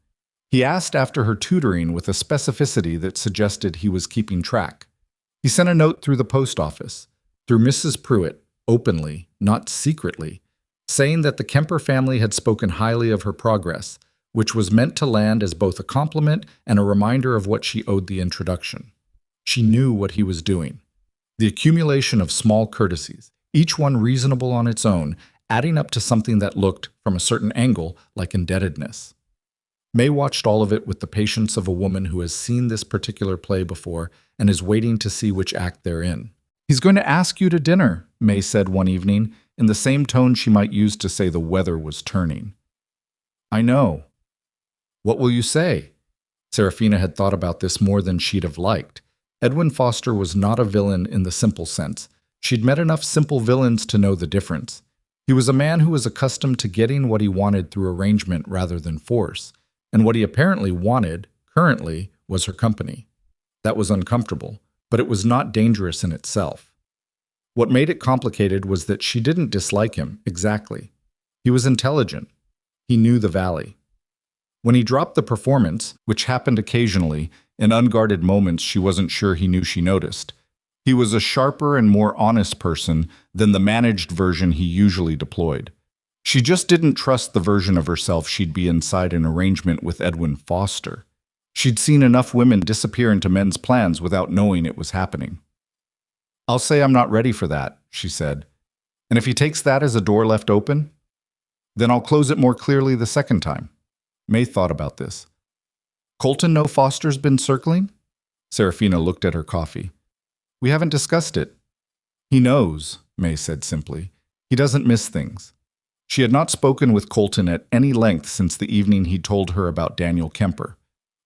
He asked after her tutoring with a specificity that suggested he was keeping track. He sent a note through the post office, through Mrs. Pruitt, openly, not secretly, saying that the Kemper family had spoken highly of her progress, which was meant to land as both a compliment and a reminder of what she owed the introduction. She knew what he was doing. The accumulation of small courtesies, each one reasonable on its own, adding up to something that looked, from a certain angle, like indebtedness. May watched all of it with the patience of a woman who has seen this particular play before and is waiting to see which act they're in. "He's going to ask you to dinner," May said one evening, in the same tone she might use to say the weather was turning. "I know." "What will you say?" Serafina had thought about this more than she'd have liked. Edwin Foster was not a villain in the simple sense. She'd met enough simple villains to know the difference. He was a man who was accustomed to getting what he wanted through arrangement rather than force, and what he apparently wanted, currently, was her company. That was uncomfortable, but it was not dangerous in itself. What made it complicated was that she didn't dislike him, exactly. He was intelligent. He knew the valley. When he dropped the performance, which happened occasionally, in unguarded moments she wasn't sure he knew she noticed, he was a sharper and more honest person than the managed version he usually deployed. She just didn't trust the version of herself she'd be inside an arrangement with Edwin Foster. She'd seen enough women disappear into men's plans without knowing it was happening. "I'll say I'm not ready for that," she said. "And if he takes that as a door left open, then I'll close it more clearly the second time." May thought about this. "Colton know Foster's been circling?" Serafina looked at her coffee. "We haven't discussed it." "He knows," May said simply. "He doesn't miss things." She had not spoken with Colton at any length since the evening he told her about Daniel Kemper.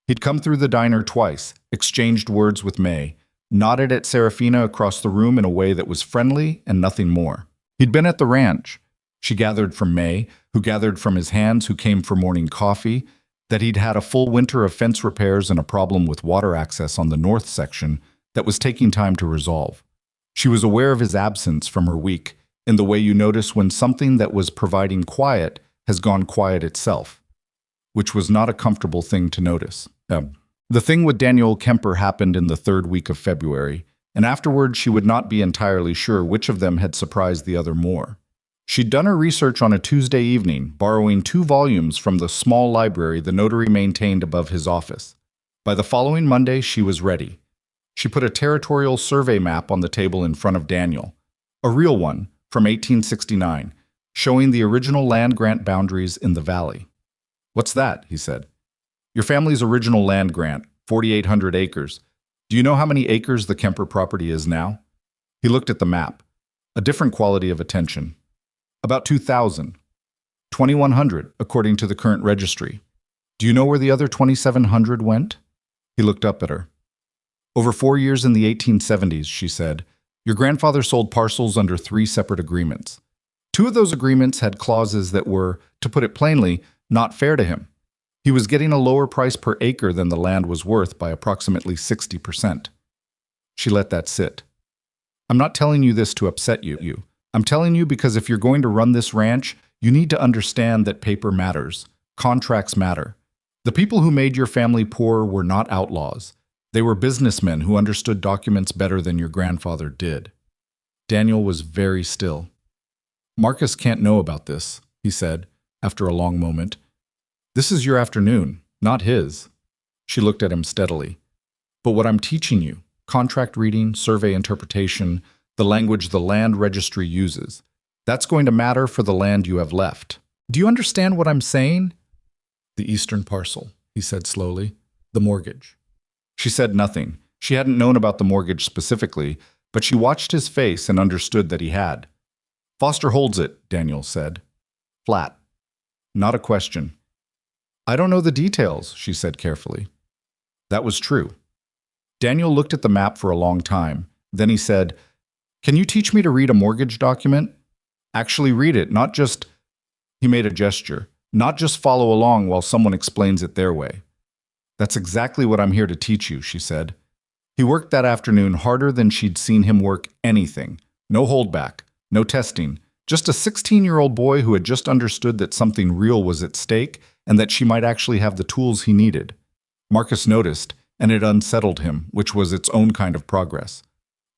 He'd come through the diner twice, exchanged words with May, nodded at Serafina across the room in a way that was friendly and nothing more. He'd been at the ranch. She gathered from May, who gathered from his hands, who came for morning coffee, that he'd had a full winter of fence repairs and a problem with water access on the north section that was taking time to resolve. She was aware of his absence from her week, in the way you notice when something that was providing quiet has gone quiet itself, which was not a comfortable thing to notice. The thing with Daniel Kemper happened in the third week of February, and afterward she would not be entirely sure which of them had surprised the other more. She'd done her research on a Tuesday evening, borrowing 2 volumes from the small library the notary maintained above his office. By the following Monday, she was ready. She put a territorial survey map on the table in front of Daniel, a real one from 1869, showing the original land grant boundaries in the valley. "What's that?" he said. "Your family's original land grant, 4,800 acres. Do you know how many acres the Kemper property is now?" He looked at the map, a different quality of attention. "About 2,000. 2,100, according to the current registry. Do you know where the other 2,700 went?" He looked up at her. "Over 4 years in the 1870s, she said, your grandfather sold parcels under 3 separate agreements. 2 of those agreements had clauses that were, to put it plainly, not fair to him. He was getting a lower price per acre than the land was worth by approximately 60%. She let that sit. "I'm not telling you this to upset you. I'm telling you because if you're going to run this ranch, you need to understand that paper matters. Contracts matter. The people who made your family poor were not outlaws. They were businessmen who understood documents better than your grandfather did." Daniel was very still. "Marcus can't know about this," he said, after a long moment. "This is your afternoon, not his." She looked at him steadily. "But what I'm teaching you, contract reading, survey interpretation, the language the land registry uses, that's going to matter for the land you have left. Do you understand what I'm saying?" "The eastern parcel," he said slowly. "The mortgage." She said nothing. She hadn't known about the mortgage specifically, but she watched his face and understood that he had. "Foster holds it," Daniel said. Flat. Not a question. "I don't know the details," she said carefully. That was true. Daniel looked at the map for a long time. Then he said, "Can you teach me to read a mortgage document? Actually read it, not just—" He made a gesture. "Not just follow along while someone explains it their way." "That's exactly what I'm here to teach you," she said. He worked that afternoon harder than she'd seen him work anything. No holdback, no testing, just a 16-year-old boy who had just understood that something real was at stake and that she might actually have the tools he needed. Marcus noticed, and it unsettled him, which was its own kind of progress.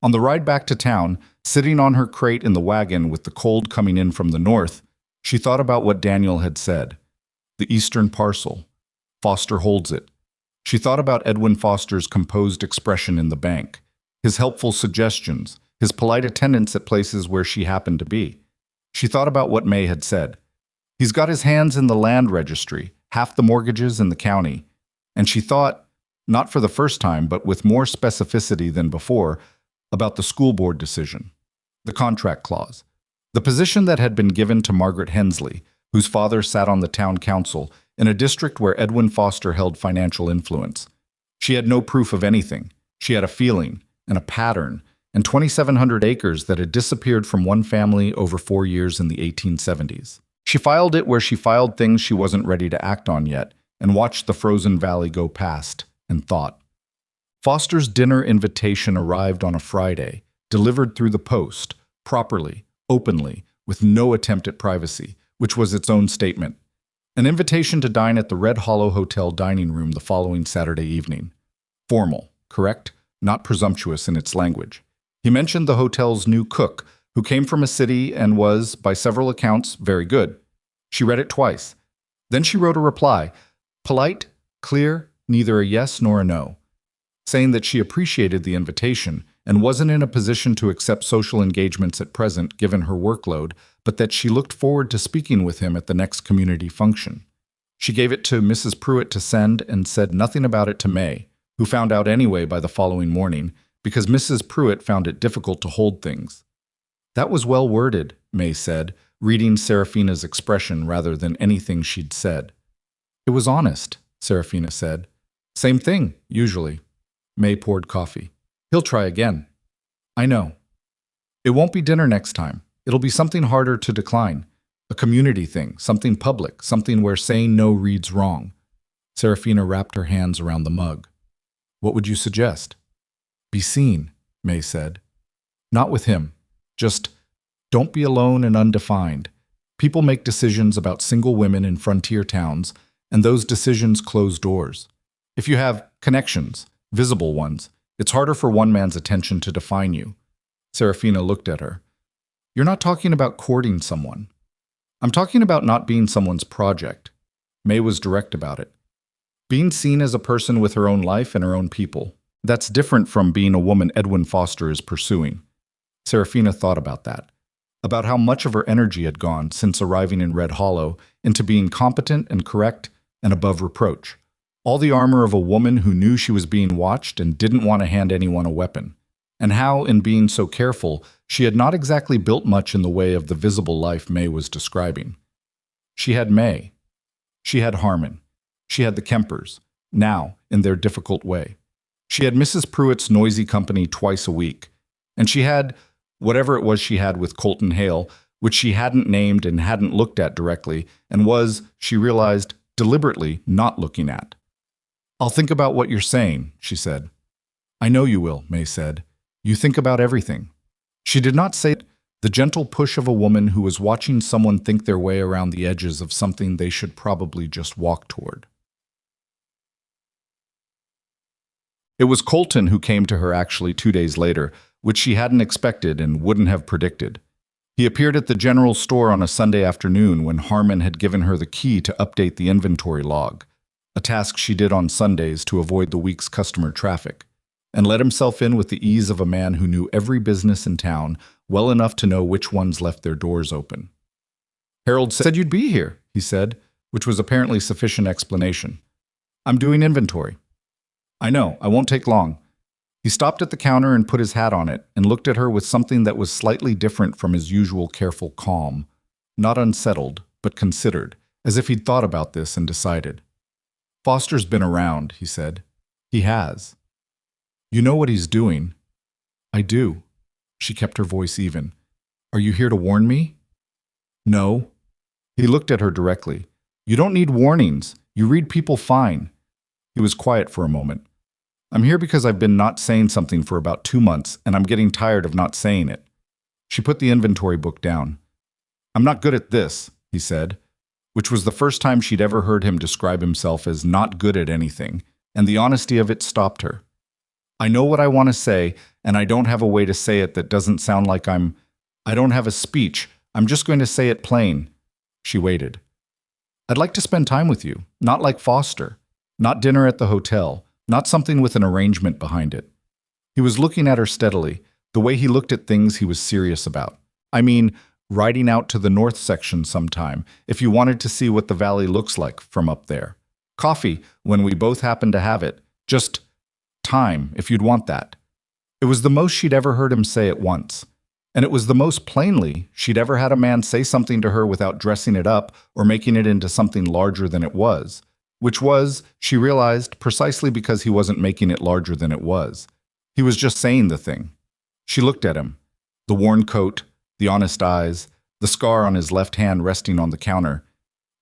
On the ride back to town, sitting on her crate in the wagon with the cold coming in from the north, she thought about what Daniel had said. The eastern parcel. Foster holds it. She thought about Edwin Foster's composed expression in the bank, his helpful suggestions, his polite attendance at places where she happened to be. She thought about what May had said. He's got his hands in the land registry, half the mortgages in the county. And she thought, not for the first time, but with more specificity than before, about the school board decision, the contract clause, the position that had been given to Margaret Hensley, whose father sat on the town council in a district where Edwin Foster held financial influence. She had no proof of anything. She had a feeling and a pattern and 2,700 acres that had disappeared from one family over 4 years in the 1870s. She filed it where she filed things she wasn't ready to act on yet and watched the frozen valley go past and thought. Foster's dinner invitation arrived on a Friday, delivered through the post, properly, openly, with no attempt at privacy, which was its own statement. An invitation to dine at the Red Hollow Hotel dining room the following Saturday evening. Formal, correct, not presumptuous in its language. He mentioned the hotel's new cook, who came from a city and was, by several accounts, very good. She read it twice. Then she wrote a reply, polite, clear, neither a yes nor a no, saying that she appreciated the invitation and wasn't in a position to accept social engagements at present given her workload, but that she looked forward to speaking with him at the next community function. She gave it to Mrs. Pruitt to send and said nothing about it to May, who found out anyway by the following morning, because Mrs. Pruitt found it difficult to hold things. That was well worded, May said, reading Seraphina's expression rather than anything she'd said. It was honest, Seraphina said. Same thing, usually. May poured coffee. He'll try again. I know. It won't be dinner next time. It'll be something harder to decline. A community thing, something public, something where saying no reads wrong. Seraphina wrapped her hands around the mug. What would you suggest? Be seen, May said. Not with him. Just don't be alone and undefined. People make decisions about single women in frontier towns, and those decisions close doors. If you have connections, visible ones, it's harder for one man's attention to define you. Seraphina looked at her. You're not talking about courting someone. I'm talking about not being someone's project. May was direct about it. Being seen as a person with her own life and her own people. That's different from being a woman Edwin Foster is pursuing. Seraphina thought about that, about how much of her energy had gone since arriving in Red Hollow into being competent and correct and above reproach. All the armor of a woman who knew she was being watched and didn't want to hand anyone a weapon. And how, in being so careful, she had not exactly built much in the way of the visible life May was describing. She had May. She had Harmon. She had the Kempers, now, in their difficult way. She had Mrs. Pruitt's noisy company twice a week. And she had whatever it was she had with Colton Hale, which she hadn't named and hadn't looked at directly, and was, she realized, deliberately not looking at. I'll think about what you're saying, she said. I know you will, May said. You think about everything. She did not say it, the gentle push of a woman who was watching someone think their way around the edges of something they should probably just walk toward. It was Colton who came to her actually 2 days later, which she hadn't expected and wouldn't have predicted. He appeared at the general store on a Sunday afternoon when Harmon had given her the key to update the inventory log, a task she did on Sundays to avoid the week's customer traffic, and let himself in with the ease of a man who knew every business in town well enough to know which ones left their doors open. Harold said you'd be here, he said, which was apparently sufficient explanation. I'm doing inventory. I know, I won't take long. He stopped at the counter and put his hat on it and looked at her with something that was slightly different from his usual careful calm, not unsettled, but considered, as if he'd thought about this and decided. Foster's been around, he said. He has. You know what he's doing. I do. She kept her voice even. Are you here to warn me? No. He looked at her directly. You don't need warnings. You read people fine. He was quiet for a moment. I'm here because I've been not saying something for about 2 months, and I'm getting tired of not saying it. She put the inventory book down. I'm not good at this, he said, which was the first time she'd ever heard him describe himself as not good at anything, and the honesty of it stopped her. I know what I want to say, and I don't have a way to say it that doesn't sound like I don't have a speech. I'm just going to say it plain. She waited. I'd like to spend time with you, not like Foster, not dinner at the hotel, not something with an arrangement behind it. He was looking at her steadily, the way he looked at things he was serious about. I mean, riding out to the north section sometime, if you wanted to see what the valley looks like from up there. Coffee, when we both happen to have it. Just time, if you'd want that. It was the most she'd ever heard him say at once. And it was the most plainly she'd ever had a man say something to her without dressing it up or making it into something larger than it was. Which was, she realized, precisely because he wasn't making it larger than it was. He was just saying the thing. She looked at him. The worn coat, the honest eyes, the scar on his left hand resting on the counter,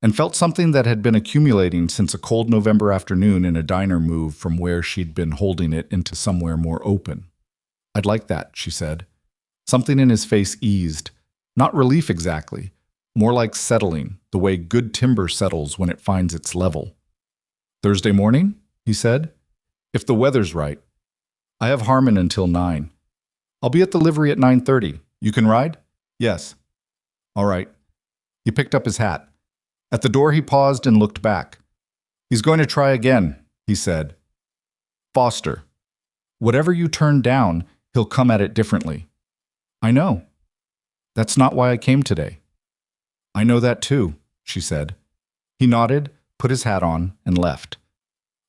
and felt something that had been accumulating since a cold November afternoon in a diner move from where she'd been holding it into somewhere more open. I'd like that, she said. Something in his face eased. Not relief exactly, More like settling, the way good timber settles when it finds its level. Thursday morning, he said. If the weather's right. I have Harmon until 9. I'll be at the livery at 9:30. You can ride? Yes. All right. He picked up his hat. At the door he paused and looked back. He's going to try again, he said. Foster. Whatever you turn down, he'll come at it differently. I know. That's not why I came today. I know that too, she said. He nodded, put his hat on, and left.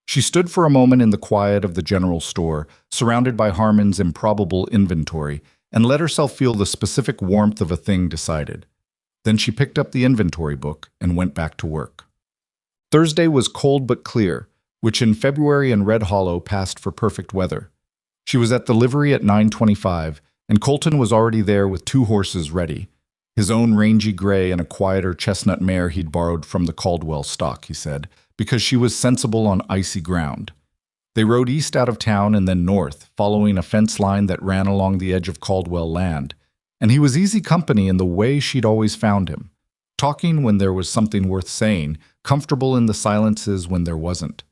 She stood for a moment in the quiet of the general store, surrounded by Harmon's improbable inventory, and let herself feel the specific warmth of a thing decided. Then she picked up the inventory book and went back to work. Thursday was cold but clear, which in February in Red Hollow passed for perfect weather. She was at the livery at 9:25, and Colton was already there with 2 horses ready, his own rangy gray and a quieter chestnut mare he'd borrowed from the Caldwell stock, he said, because she was sensible on icy ground. They rode east out of town and then north, following a fence line that ran along the edge of Caldwell land, and he was easy company in the way she'd always found him, talking when there was something worth saying, comfortable in the silences when there wasn't.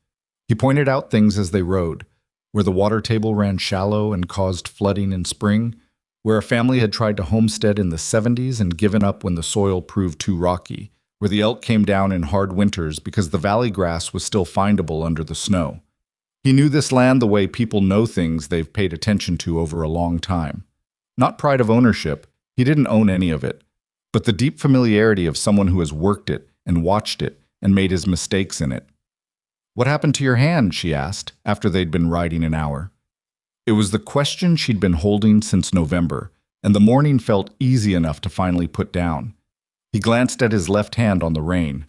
He pointed out things as they rode, where the water table ran shallow and caused flooding in spring, where a family had tried to homestead in the 70s and given up when the soil proved too rocky, where the elk came down in hard winters because the valley grass was still findable under the snow. He knew this land the way people know things they've paid attention to over a long time. Not pride of ownership, he didn't own any of it, but the deep familiarity of someone who has worked it and watched it and made his mistakes in it. What happened to your hand? She asked, after they'd been riding an hour. It was the question she'd been holding since November, and the morning felt easy enough to finally put down. He glanced at his left hand on the rein.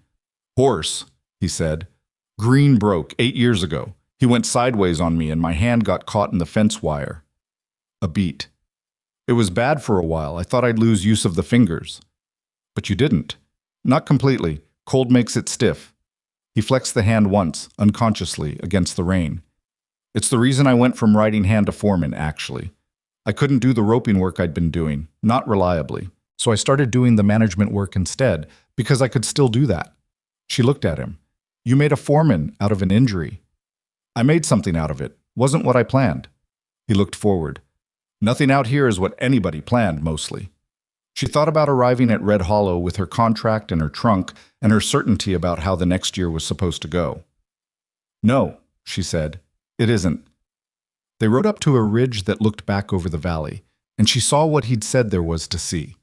Horse, he said. Green broke 8 years ago. He went sideways on me and my hand got caught in the fence wire. A beat. It was bad for a while. I thought I'd lose use of the fingers. But you didn't. Not completely. Cold makes it stiff. He flexed the hand once, unconsciously, against the rein. It's the reason I went from riding hand to foreman, actually. I couldn't do the roping work I'd been doing, not reliably. So I started doing the management work instead, because I could still do that. She looked at him. You made a foreman out of an injury. I made something out of it. Wasn't what I planned. He looked forward. Nothing out here is what anybody planned, mostly. She thought about arriving at Red Hollow with her contract and her trunk and her certainty about how the next year was supposed to go. No, she said. It isn't. They rode up to a ridge that looked back over the valley, and she saw what he'd said there was to see.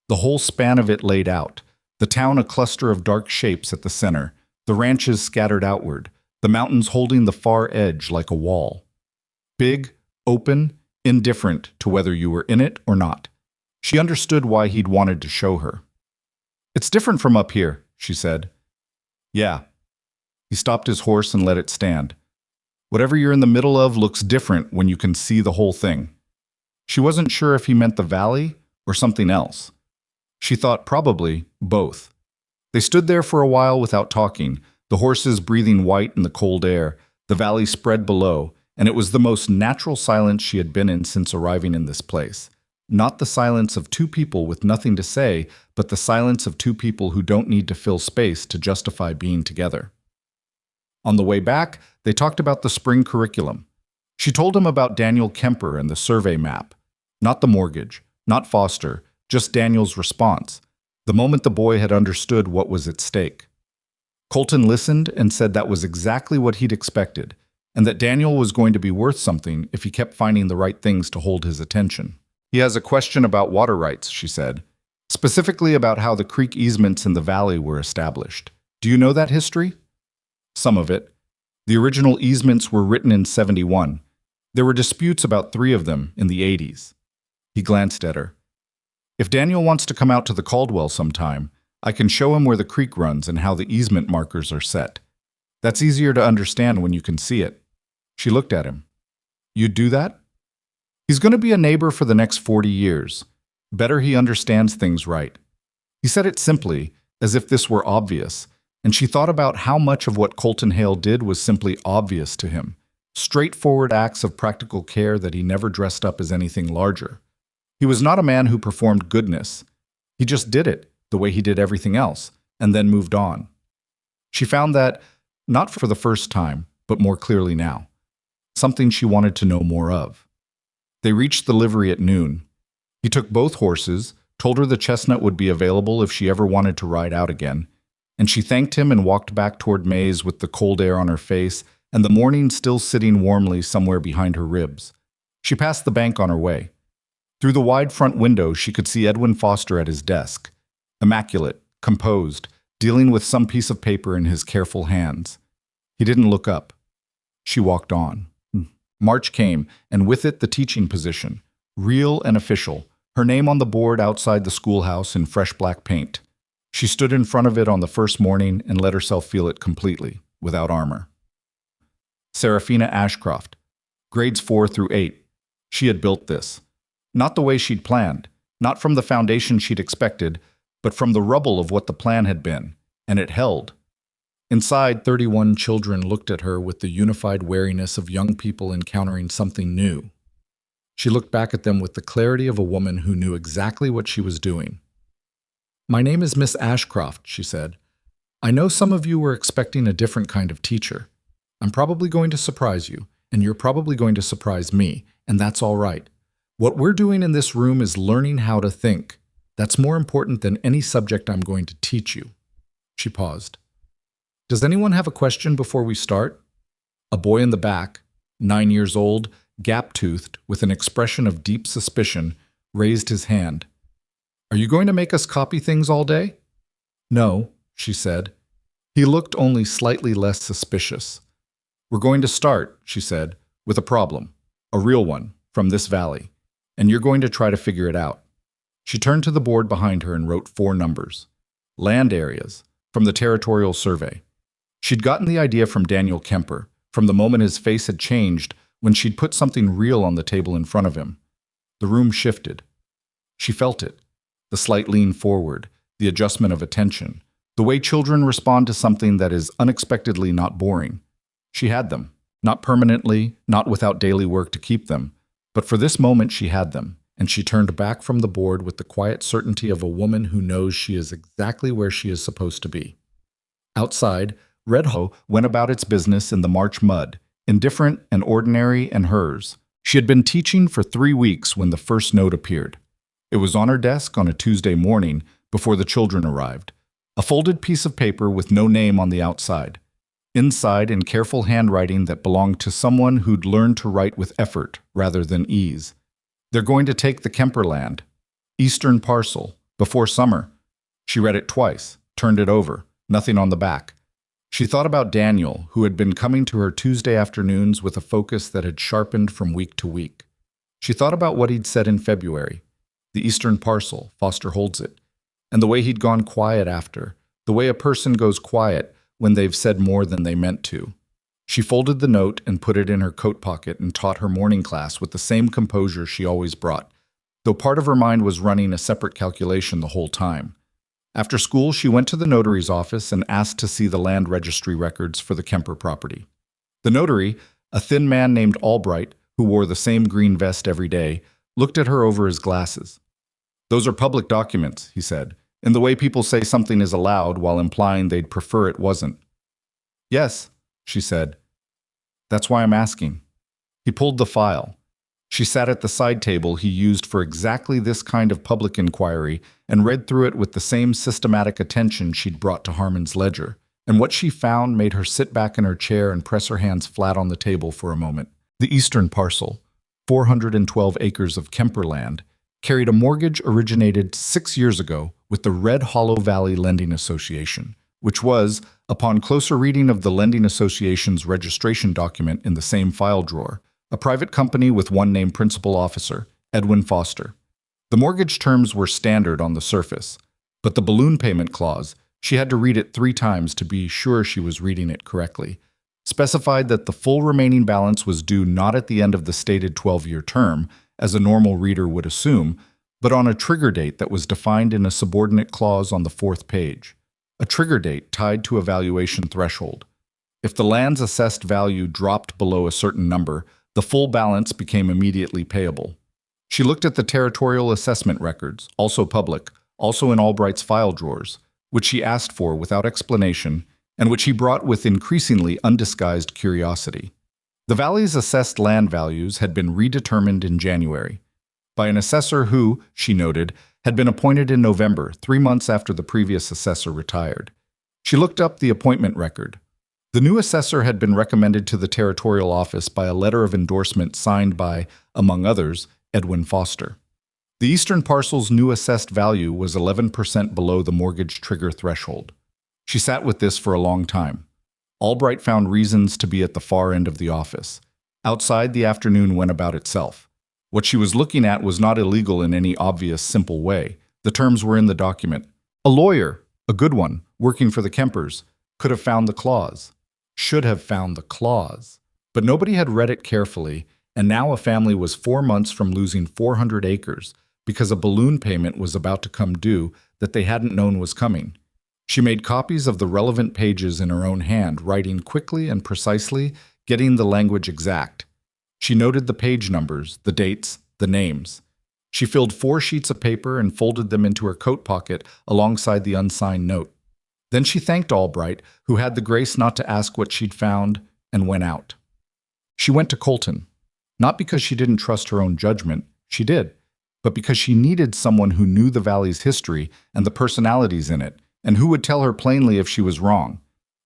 The whole span of it laid out, the town a cluster of dark shapes at the center, the ranches scattered outward, the mountains holding the far edge like a wall. Big, open, indifferent to whether you were in it or not. She understood why he'd wanted to show her. It's different from up here, she said. Yeah. He stopped his horse and let it stand. Whatever you're in the middle of looks different when you can see the whole thing. She wasn't sure if he meant the valley or something else. She thought probably both. They stood there for a while without talking, the horses breathing white in the cold air, the valley spread below, and it was the most natural silence she had been in since arriving in this place. Not the silence of 2 people with nothing to say, but the silence of 2 people who don't need to fill space to justify being together. On the way back, they talked about the spring curriculum. She told him about Daniel Kemper and the survey map. Not the mortgage, not Foster, just Daniel's response, the moment the boy had understood what was at stake. Colton listened and said that was exactly what he'd expected, and that Daniel was going to be worth something if he kept finding the right things to hold his attention. He has a question about water rights, she said, specifically about how the creek easements in the valley were established. Do you know that history? Some of it. The original easements were written in 71. There were disputes about 3 of them in the 80s. He glanced at her. If Daniel wants to come out to the Caldwell sometime, I can show him where the creek runs and how the easement markers are set. That's easier to understand when you can see it. She looked at him. You'd do that? He's going to be a neighbor for the next 40 years. Better he understands things right. He said it simply, as if this were obvious, and she thought about how much of what Colton Hale did was simply obvious to him. Straightforward acts of practical care that he never dressed up as anything larger. He was not a man who performed goodness. He just did it, the way he did everything else, and then moved on. She found that, not for the first time, but more clearly now, something she wanted to know more of. They reached the livery at noon. He took both horses, told her the chestnut would be available if she ever wanted to ride out again, and she thanked him and walked back toward Maze with the cold air on her face and the morning still sitting warmly somewhere behind her ribs. She passed the bank on her way. Through the wide front window, she could see Edwin Foster at his desk, immaculate, composed, dealing with some piece of paper in his careful hands. He didn't look up. She walked on. March came, and with it the teaching position, real and official, her name on the board outside the schoolhouse in fresh black paint. She stood in front of it on the first morning and let herself feel it completely, without armor. Serafina Ashcroft, grades 4 through 8. She had built this. Not the way she'd planned, not from the foundation she'd expected, but from the rubble of what the plan had been, and it held. Inside, 31 children looked at her with the unified wariness of young people encountering something new. She looked back at them with the clarity of a woman who knew exactly what she was doing. "My name is Miss Ashcroft," she said. "I know some of you were expecting a different kind of teacher. I'm probably going to surprise you, and you're probably going to surprise me, and that's all right. What we're doing in this room is learning how to think. That's more important than any subject I'm going to teach you." She paused. "Does anyone have a question before we start?" A boy in the back, 9 years old, gap-toothed, with an expression of deep suspicion, raised his hand. "Are you going to make us copy things all day?" "No," she said. He looked only slightly less suspicious. "We're going to start," she said, "with a problem, a real one, from this valley, and you're going to try to figure it out." She turned to the board behind her and wrote 4 numbers. Land areas, from the territorial survey. She'd gotten the idea from Daniel Kemper, from the moment his face had changed when she'd put something real on the table in front of him. The room shifted. She felt it. The slight lean forward, the adjustment of attention, the way children respond to something that is unexpectedly not boring. She had them. Not permanently, not without daily work to keep them, but for this moment she had them, and she turned back from the board with the quiet certainty of a woman who knows she is exactly where she is supposed to be. Outside, Red Ho went about its business in the March mud, indifferent and ordinary and hers. She had been teaching for 3 weeks when the first note appeared. It was on her desk on a Tuesday morning before the children arrived, a folded piece of paper with no name on the outside. Inside, in careful handwriting that belonged to someone who'd learned to write with effort rather than ease. "They're going to take the Kemper land. Eastern parcel. Before summer." She read it twice, turned it over, nothing on the back. She thought about Daniel, who had been coming to her Tuesday afternoons with a focus that had sharpened from week to week. She thought about what he'd said in February, the Eastern parcel, Foster holds it, and the way he'd gone quiet after, the way a person goes quiet when they've said more than they meant to. She folded the note and put it in her coat pocket and taught her morning class with the same composure she always brought, though part of her mind was running a separate calculation the whole time. After school, she went to the notary's office and asked to see the land registry records for the Kemper property. The notary, a thin man named Albright, who wore the same green vest every day, looked at her over his glasses. "Those are public documents," he said, in the way people say something is allowed while implying they'd prefer it wasn't. "Yes," she said. "That's why I'm asking." He pulled the file. She sat at the side table he used for exactly this kind of public inquiry and read through it with the same systematic attention she'd brought to Harmon's ledger, and what she found made her sit back in her chair and press her hands flat on the table for a moment. The Eastern parcel, 412 acres of Kemper land, carried a mortgage originated 6 years ago with the Red Hollow Valley Lending Association, which was, upon closer reading of the Lending Association's registration document in the same file drawer, a private company with one named principal officer, Edwin Foster. The mortgage terms were standard on the surface, but the balloon payment clause, she had to read it 3 times to be sure she was reading it correctly, specified that the full remaining balance was due not at the end of the stated 12-year term, as a normal reader would assume, but on a trigger date that was defined in a subordinate clause on the 4th page, a trigger date tied to a valuation threshold. If the land's assessed value dropped below a certain number, the full balance became immediately payable. She looked at the territorial assessment records, also public, also in Albright's file drawers, which she asked for without explanation and which he brought with increasingly undisguised curiosity. The valley's assessed land values had been redetermined in January by an assessor who, she noted, had been appointed in November, 3 months after the previous assessor retired. She looked up the appointment record. The new assessor had been recommended to the territorial office by a letter of endorsement signed by, among others, Edwin Foster. The eastern parcel's new assessed value was 11% below the mortgage trigger threshold. She sat with this for a long time. Albright found reasons to be at the far end of the office. Outside, the afternoon went about itself. What she was looking at was not illegal in any obvious, simple way. The terms were in the document. A lawyer, a good one, working for the Kempers, could have found the clause. Should have found the clause. But nobody had read it carefully, and now a family was 4 months from losing 400 acres because a balloon payment was about to come due that they hadn't known was coming. She made copies of the relevant pages in her own hand, writing quickly and precisely, getting the language exact. She noted the page numbers, the dates, the names. She filled 4 sheets of paper and folded them into her coat pocket alongside the unsigned note. Then she thanked Albright, who had the grace not to ask what she'd found, and went out. She went to Colton, not because she didn't trust her own judgment, she did, but because she needed someone who knew the valley's history and the personalities in it, and who would tell her plainly if she was wrong.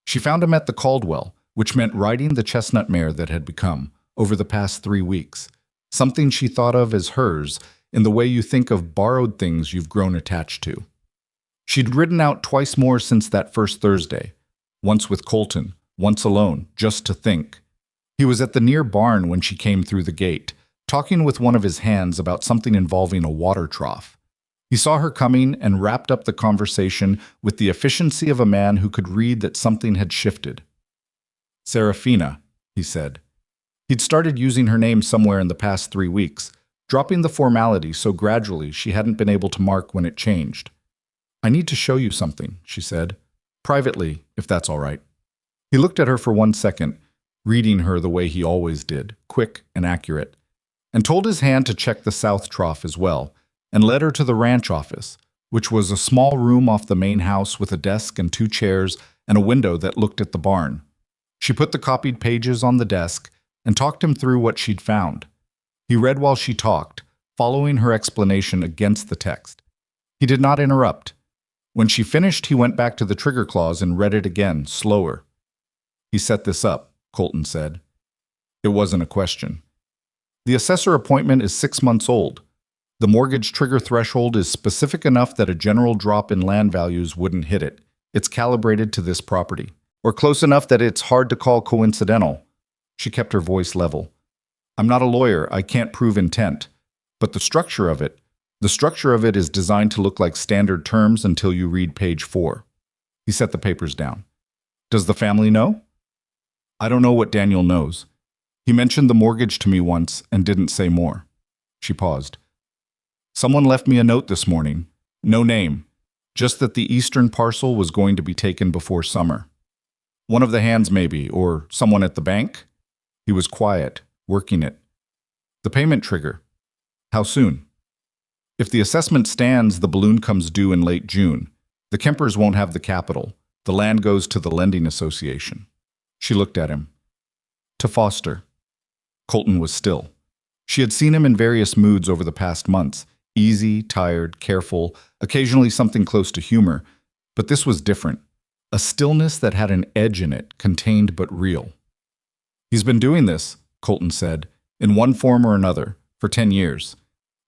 She found him at the Caldwell, which meant riding the chestnut mare that had become, over the past 3 weeks, something she thought of as hers in the way you think of borrowed things you've grown attached to. She'd ridden out twice more since that first Thursday, once with Colton, once alone, just to think. He was at the near barn when she came through the gate, talking with one of his hands about something involving a water trough. He saw her coming and wrapped up the conversation with the efficiency of a man who could read that something had shifted. Serafina, he said. He'd started using her name somewhere in the past 3 weeks, dropping the formality so gradually she hadn't been able to mark when it changed. I need to show you something, she said. Privately, if that's all right. He looked at her for 1 second, reading her the way he always did, quick and accurate, and told his hand to check the south trough as well, and led her to the ranch office, which was a small room off the main house with a desk and 2 chairs and a window that looked at the barn. She put the copied pages on the desk and talked him through what she'd found. He read while she talked, following her explanation against the text. He did not interrupt. When she finished, he went back to the trigger clause and read it again, slower. He set this up, Colton said. It wasn't a question. The assessor appointment is 6 months old. The mortgage trigger threshold is specific enough that a general drop in land values wouldn't hit it. It's calibrated to this property, or close enough that it's hard to call coincidental. She kept her voice level. I'm not a lawyer, I can't prove intent, but the structure of it is designed to look like standard terms until you read page 4. He set the papers down. Does the family know? I don't know what Daniel knows. He mentioned the mortgage to me once and didn't say more. She paused. Someone left me a note this morning. No name. Just that the eastern parcel was going to be taken before summer. One of the hands maybe, or someone at the bank? He was quiet, working it. The payment trigger. How soon? If the assessment stands, the balloon comes due in late June. The Kempers won't have the capital. The land goes to the lending association. She looked at him. To Foster. Colton was still. She had seen him in various moods over the past months. Easy, tired, careful, occasionally something close to humor. But this was different. A stillness that had an edge in it, contained but real. He's been doing this, Colton said, in one form or another, for 10 years.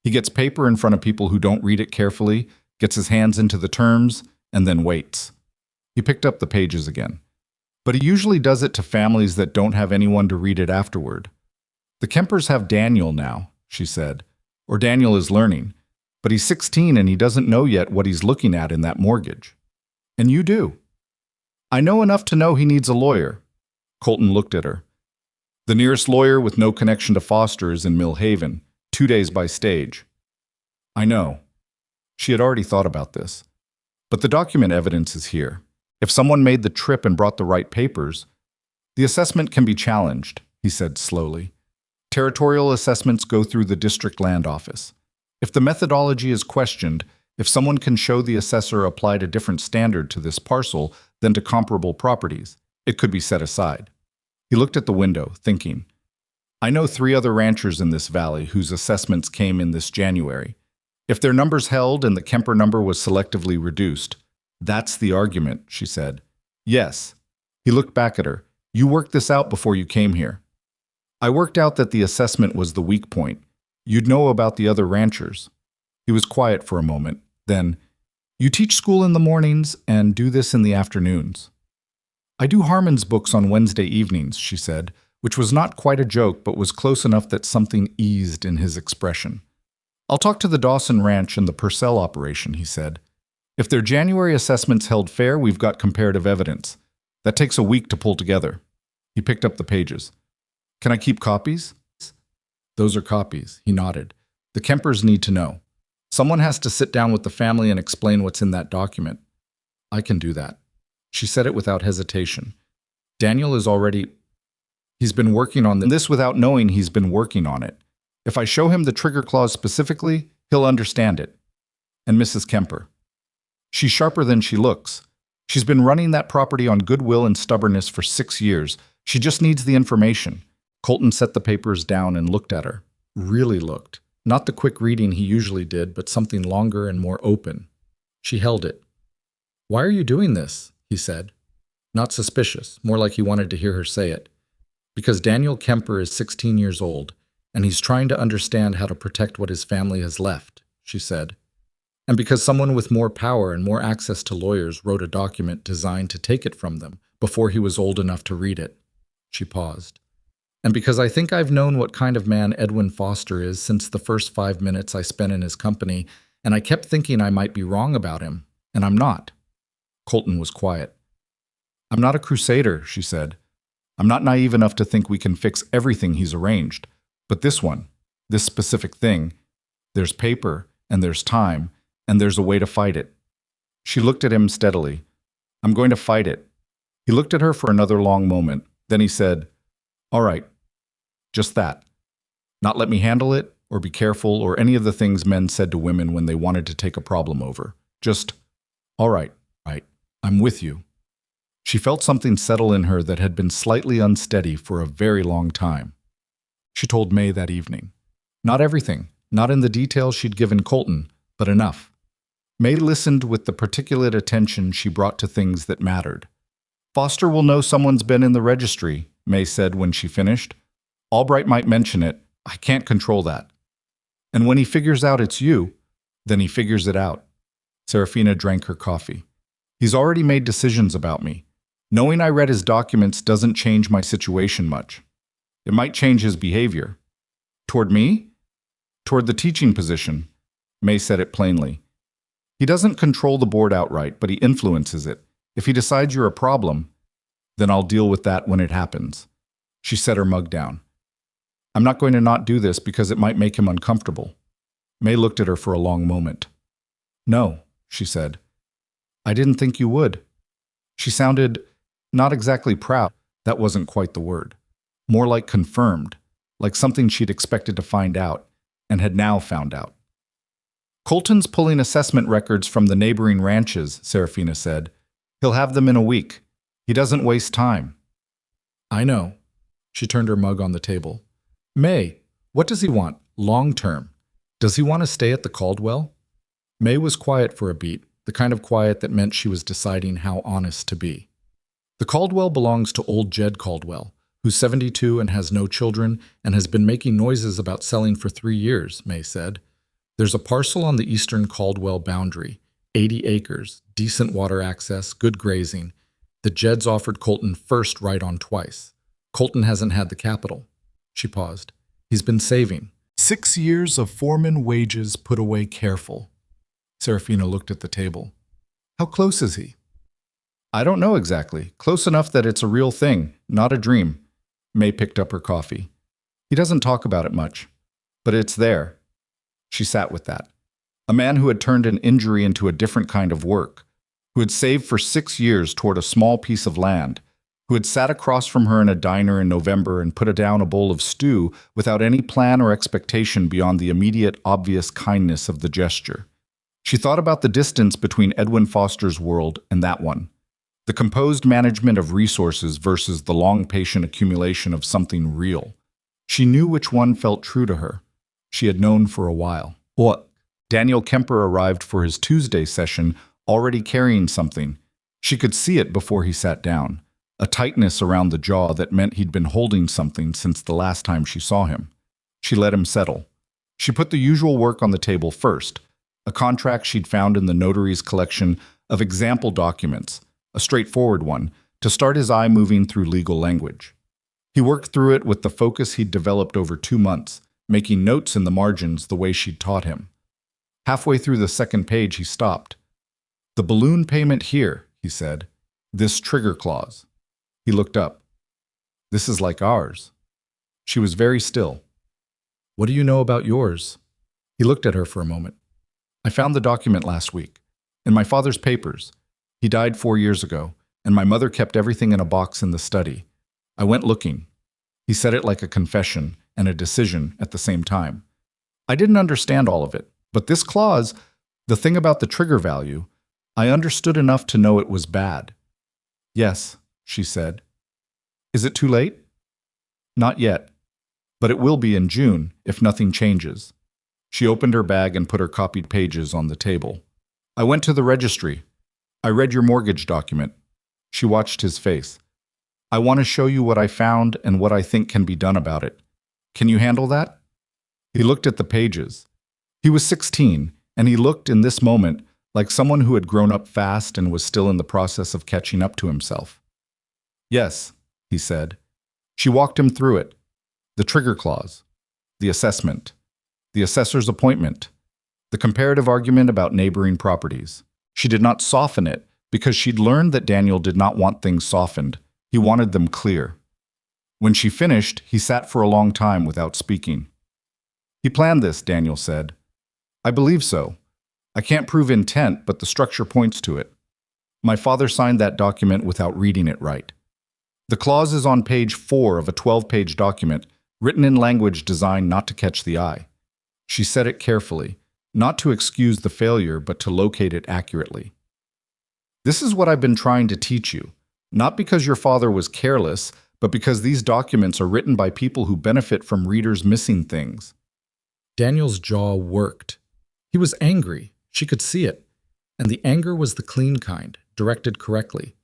He gets paper in front of people who don't read it carefully, gets his hands into the terms, and then waits. He picked up the pages again. But he usually does it to families that don't have anyone to read it afterward. The Kempers have Daniel now, she said, or Daniel is learning, but he's 16 and he doesn't know yet what he's looking at in that mortgage. And you do. I know enough to know he needs a lawyer. Colton looked at her. The nearest lawyer with no connection to Foster is in Mill Haven, 2 days by stage. I know. She had already thought about this. But the document evidence is here. If someone made the trip and brought the right papers, the assessment can be challenged, he said slowly. Territorial assessments go through the district land office. If the methodology is questioned, If someone can show the assessor applied a different standard to this parcel than to comparable properties, it could be set aside. He looked at the window, thinking, I know 3 other ranchers in this valley whose assessments came in this January. If their numbers held and the Kemper number was selectively reduced, that's the argument, she said. Yes. He looked back at her. You worked this out before you came here. I worked out that the assessment was the weak point. You'd know about the other ranchers. He was quiet for a moment. Then, you teach school in the mornings and do this in the afternoons. I do Harmon's books on Wednesday evenings, she said, which was not quite a joke but was close enough that something eased in his expression. I'll talk to the Dawson Ranch and the Purcell operation, he said. If their January assessments held fair, we've got comparative evidence. That takes a week to pull together. He picked up the pages. Can I keep copies? Those are copies, he nodded. The Kempers need to know. Someone has to sit down with the family and explain what's in that document. I can do that. She said it without hesitation. Daniel is already... He's been working on this without knowing he's been working on it. If I show him the trigger clause specifically, he'll understand it. And Mrs. Kemper. She's sharper than she looks. She's been running that property on goodwill and stubbornness for 6 years. She just needs the information. Colton set the papers down and looked at her. Really looked. Not the quick reading he usually did, but something longer and more open. She held it. Why are you doing this? He said. Not suspicious, more like he wanted to hear her say it. Because Daniel Kemper is 16 years old, and he's trying to understand how to protect what his family has left, she said. And because someone with more power and more access to lawyers wrote a document designed to take it from them before he was old enough to read it. She paused. And because I think I've known what kind of man Edwin Foster is since the first 5 minutes I spent in his company, and I kept thinking I might be wrong about him, and I'm not. Colton was quiet. I'm not a crusader, she said. I'm not naive enough to think we can fix everything he's arranged. But this one, this specific thing, there's paper, and there's time, and there's a way to fight it. She looked at him steadily. I'm going to fight it. He looked at her for another long moment. Then he said, all right, just that. Not let me handle it, or be careful, or any of the things men said to women when they wanted to take a problem over. Just, all right, I'm with you. She felt something settle in her that had been slightly unsteady for a very long time. She told May that evening. Not everything, not in the details she'd given Colton, but enough. May listened with the particular attention she brought to things that mattered. Foster will know someone's been in the registry, May said when she finished. Albright might mention it. I can't control that. And when he figures out it's you, then he figures it out. Serafina drank her coffee. He's already made decisions about me. Knowing I read his documents doesn't change my situation much. It might change his behavior. Toward me? Toward the teaching position. May said it plainly. He doesn't control the board outright, but he influences it. If he decides you're a problem, then I'll deal with that when it happens. She set her mug down. I'm not going to not do this because it might make him uncomfortable. May looked at her for a long moment. No, she said. I didn't think you would. She sounded not exactly proud. That wasn't quite the word. More like confirmed, like something she'd expected to find out and had now found out. Colton's pulling assessment records from the neighboring ranches, Serafina said. He'll have them in a week. He doesn't waste time. I know. She turned her mug on the table. May, what does he want, long term? Does he want to stay at the Caldwell? May was quiet for a beat, the kind of quiet that meant she was deciding how honest to be. The Caldwell belongs to old Jed Caldwell, who's 72 and has no children and has been making noises about selling for 3 years, May said. There's a parcel on the eastern Caldwell boundary, 80 acres, decent water access, good grazing. The Jeds offered Colton first right on twice. Colton hasn't had the capital. She paused. He's been saving. 6 years of foreman wages put away careful. Serafina looked at the table. How close is he? I don't know exactly. Close enough that it's a real thing, not a dream. May picked up her coffee. He doesn't talk about it much, but it's there. She sat with that. A man who had turned an injury into a different kind of work, who had saved for 6 years toward a small piece of land, who had sat across from her in a diner in November and put down a bowl of stew without any plan or expectation beyond the immediate, obvious kindness of the gesture. She thought about the distance between Edwin Foster's world and that one. The composed management of resources versus the long, patient accumulation of something real. She knew which one felt true to her. She had known for a while. What? Daniel Kemper arrived for his Tuesday session, already carrying something. She could see it before he sat down. A tightness around the jaw that meant he'd been holding something since the last time she saw him. She let him settle. She put the usual work on the table first, a contract she'd found in the notary's collection of example documents, a straightforward one, to start his eye moving through legal language. He worked through it with the focus he'd developed over 2 months, making notes in the margins the way she'd taught him. Halfway through the second page, he stopped. "The balloon payment here," he said. "This trigger clause." He looked up. "This is like ours." She was very still. "What do you know about yours?" He looked at her for a moment. "I found the document last week, in my father's papers. He died 4 years ago, and my mother kept everything in a box in the study. I went looking." He said it like a confession and a decision at the same time. "I didn't understand all of it, but this clause, the thing about the trigger value, I understood enough to know it was bad." "Yes," she said. "Is it too late?" "Not yet, but it will be in June if nothing changes." She opened her bag and put her copied pages on the table. "I went to the registry. I read your mortgage document." She watched his face. "I want to show you what I found and what I think can be done about it. Can you handle that?" He looked at the pages. He was 16, and he looked in this moment like someone who had grown up fast and was still in the process of catching up to himself. "Yes," he said. She walked him through it. The trigger clause, the assessment, the assessor's appointment, the comparative argument about neighboring properties. She did not soften it because she'd learned that Daniel did not want things softened. He wanted them clear. When she finished, he sat for a long time without speaking. "He planned this," Daniel said. "I believe so. I can't prove intent, but the structure points to it. My father signed that document without reading it right. The clause is on page 4 of a 12-page document, written in language designed not to catch the eye." She said it carefully, not to excuse the failure, but to locate it accurately. "This is what I've been trying to teach you, not because your father was careless, but because these documents are written by people who benefit from readers missing things." Daniel's jaw worked. He was angry. She could see it. And the anger was the clean kind, directed correctly.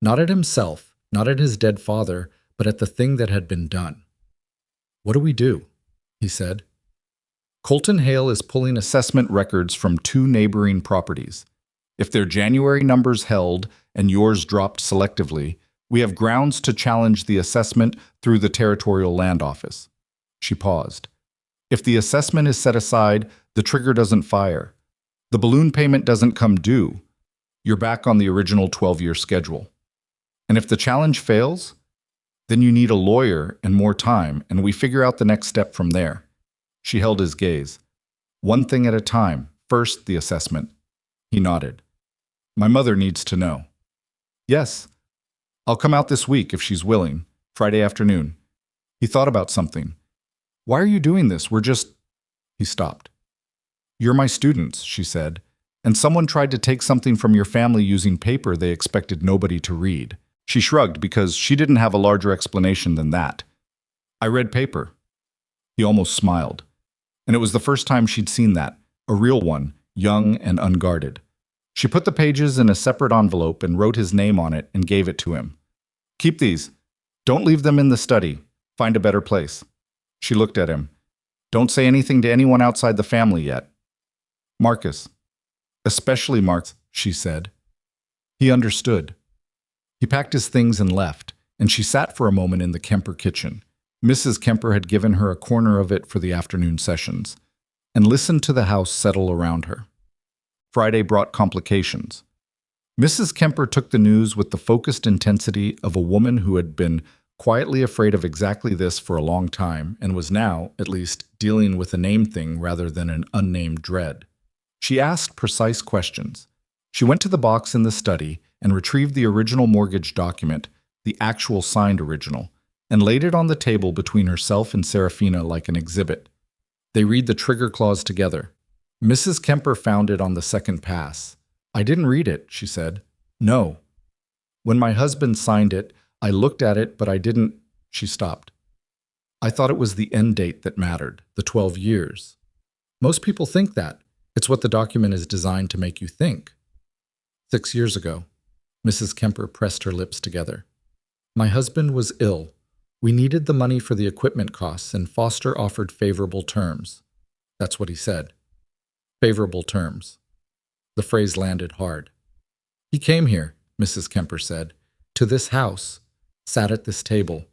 Not at himself, not at his dead father, but at the thing that had been done. "What do we do?" he said. "Colton Hale is pulling assessment records from 2 neighboring properties. If their January numbers held and yours dropped selectively, we have grounds to challenge the assessment through the Territorial Land Office." She paused. "If the assessment is set aside, the trigger doesn't fire. The balloon payment doesn't come due. You're back on the original 12-year schedule. And if the challenge fails, then you need a lawyer and more time, and we figure out the next step from there." She held his gaze. "One thing at a time. First, the assessment." He nodded. "My mother needs to know." "Yes. I'll come out this week if she's willing, Friday afternoon." He thought about something. "Why are you doing this? We're just—" He stopped. "You're my students," she said, "and someone tried to take something from your family using paper they expected nobody to read." She shrugged because she didn't have a larger explanation than that. "I read paper." He almost smiled. And it was the first time she'd seen that, a real one, young and unguarded. She put the pages in a separate envelope and wrote his name on it and gave it to him. "Keep these. Don't leave them in the study. Find a better place." She looked at him. "Don't say anything to anyone outside the family yet." "Marcus." "Especially Marcus," she said. He understood. He packed his things and left, and she sat for a moment in the Kemper kitchen. Mrs. Kemper had given her a corner of it for the afternoon sessions, and listened to the house settle around her. Friday brought complications. Mrs. Kemper took the news with the focused intensity of a woman who had been quietly afraid of exactly this for a long time and was now, at least, dealing with a named thing rather than an unnamed dread. She asked precise questions. She went to the box in the study and retrieved the original mortgage document, the actual signed original, and laid it on the table between herself and Serafina like an exhibit. They read the trigger clause together. Mrs. Kemper found it on the second pass. I didn't read it, she said. No. When my husband signed it, I looked at it, but I didn't. She stopped. I thought it was the end date that mattered, the 12 years. Most people think that. It's what the document is designed to make you think. 6 years ago, Mrs. Kemper pressed her lips together. My husband was ill. We needed the money for the equipment costs, and Foster offered favorable terms. That's what he said. Favorable terms. The phrase landed hard. He came here, Mrs. Kemper said, to this house, sat at this table.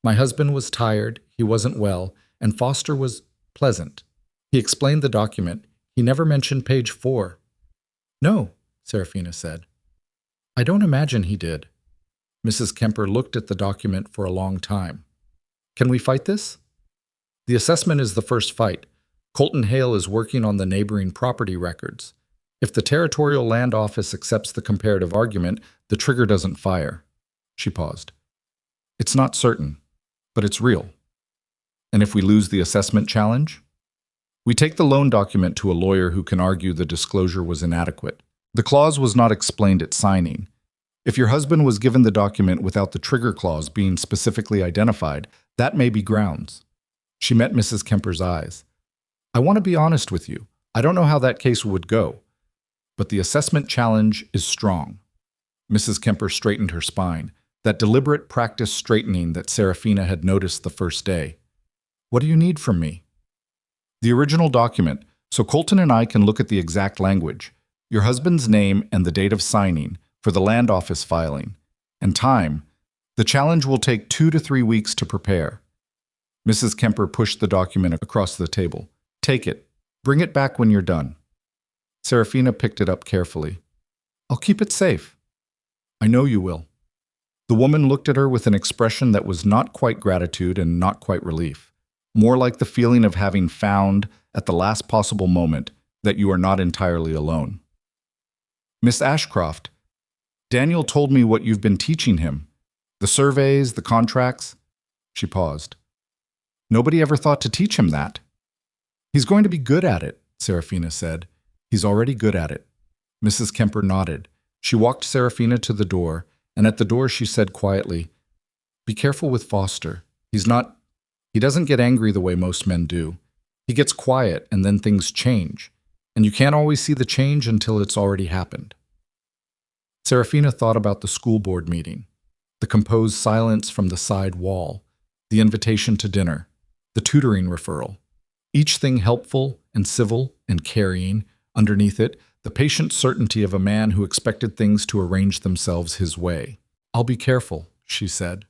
My husband was tired, he wasn't well, and Foster was pleasant. He explained the document. He never mentioned page 4. No, Serafina said. I don't imagine he did. Mrs. Kemper looked at the document for a long time. Can we fight this? The assessment is the first fight. Colton Hale is working on the neighboring property records. If the Territorial Land Office accepts the comparative argument, the trigger doesn't fire. She paused. It's not certain, but it's real. And if we lose the assessment challenge? We take the loan document to a lawyer who can argue the disclosure was inadequate. The clause was not explained at signing. If your husband was given the document without the trigger clause being specifically identified, that may be grounds. She met Mrs. Kemper's eyes. I want to be honest with you. I don't know how that case would go, but the assessment challenge is strong. Mrs. Kemper straightened her spine, that deliberate practice straightening that Serafina had noticed the first day. What do you need from me? The original document, so Colton and I can look at the exact language, your husband's name and the date of signing for the land office filing, and time. The challenge will take 2 to 3 weeks to prepare. Mrs. Kemper pushed the document across the table. Take it. Bring it back when you're done. Serafina picked it up carefully. I'll keep it safe. I know you will. The woman looked at her with an expression that was not quite gratitude and not quite relief, more like the feeling of having found, at the last possible moment, that you are not entirely alone. Miss Ashcroft, Daniel told me what you've been teaching him. The surveys, the contracts. She paused. Nobody ever thought to teach him that. He's going to be good at it, Serafina said. He's already good at it. Mrs. Kemper nodded. She walked Serafina to the door, and at the door she said quietly, Be careful with Foster. He doesn't get angry the way most men do. He gets quiet and then things change, and you can't always see the change until it's already happened. Serafina thought about the school board meeting, the composed silence from the side wall, the invitation to dinner, the tutoring referral. Each thing helpful and civil and carrying, underneath it, the patient certainty of a man who expected things to arrange themselves his way. I'll be careful, she said.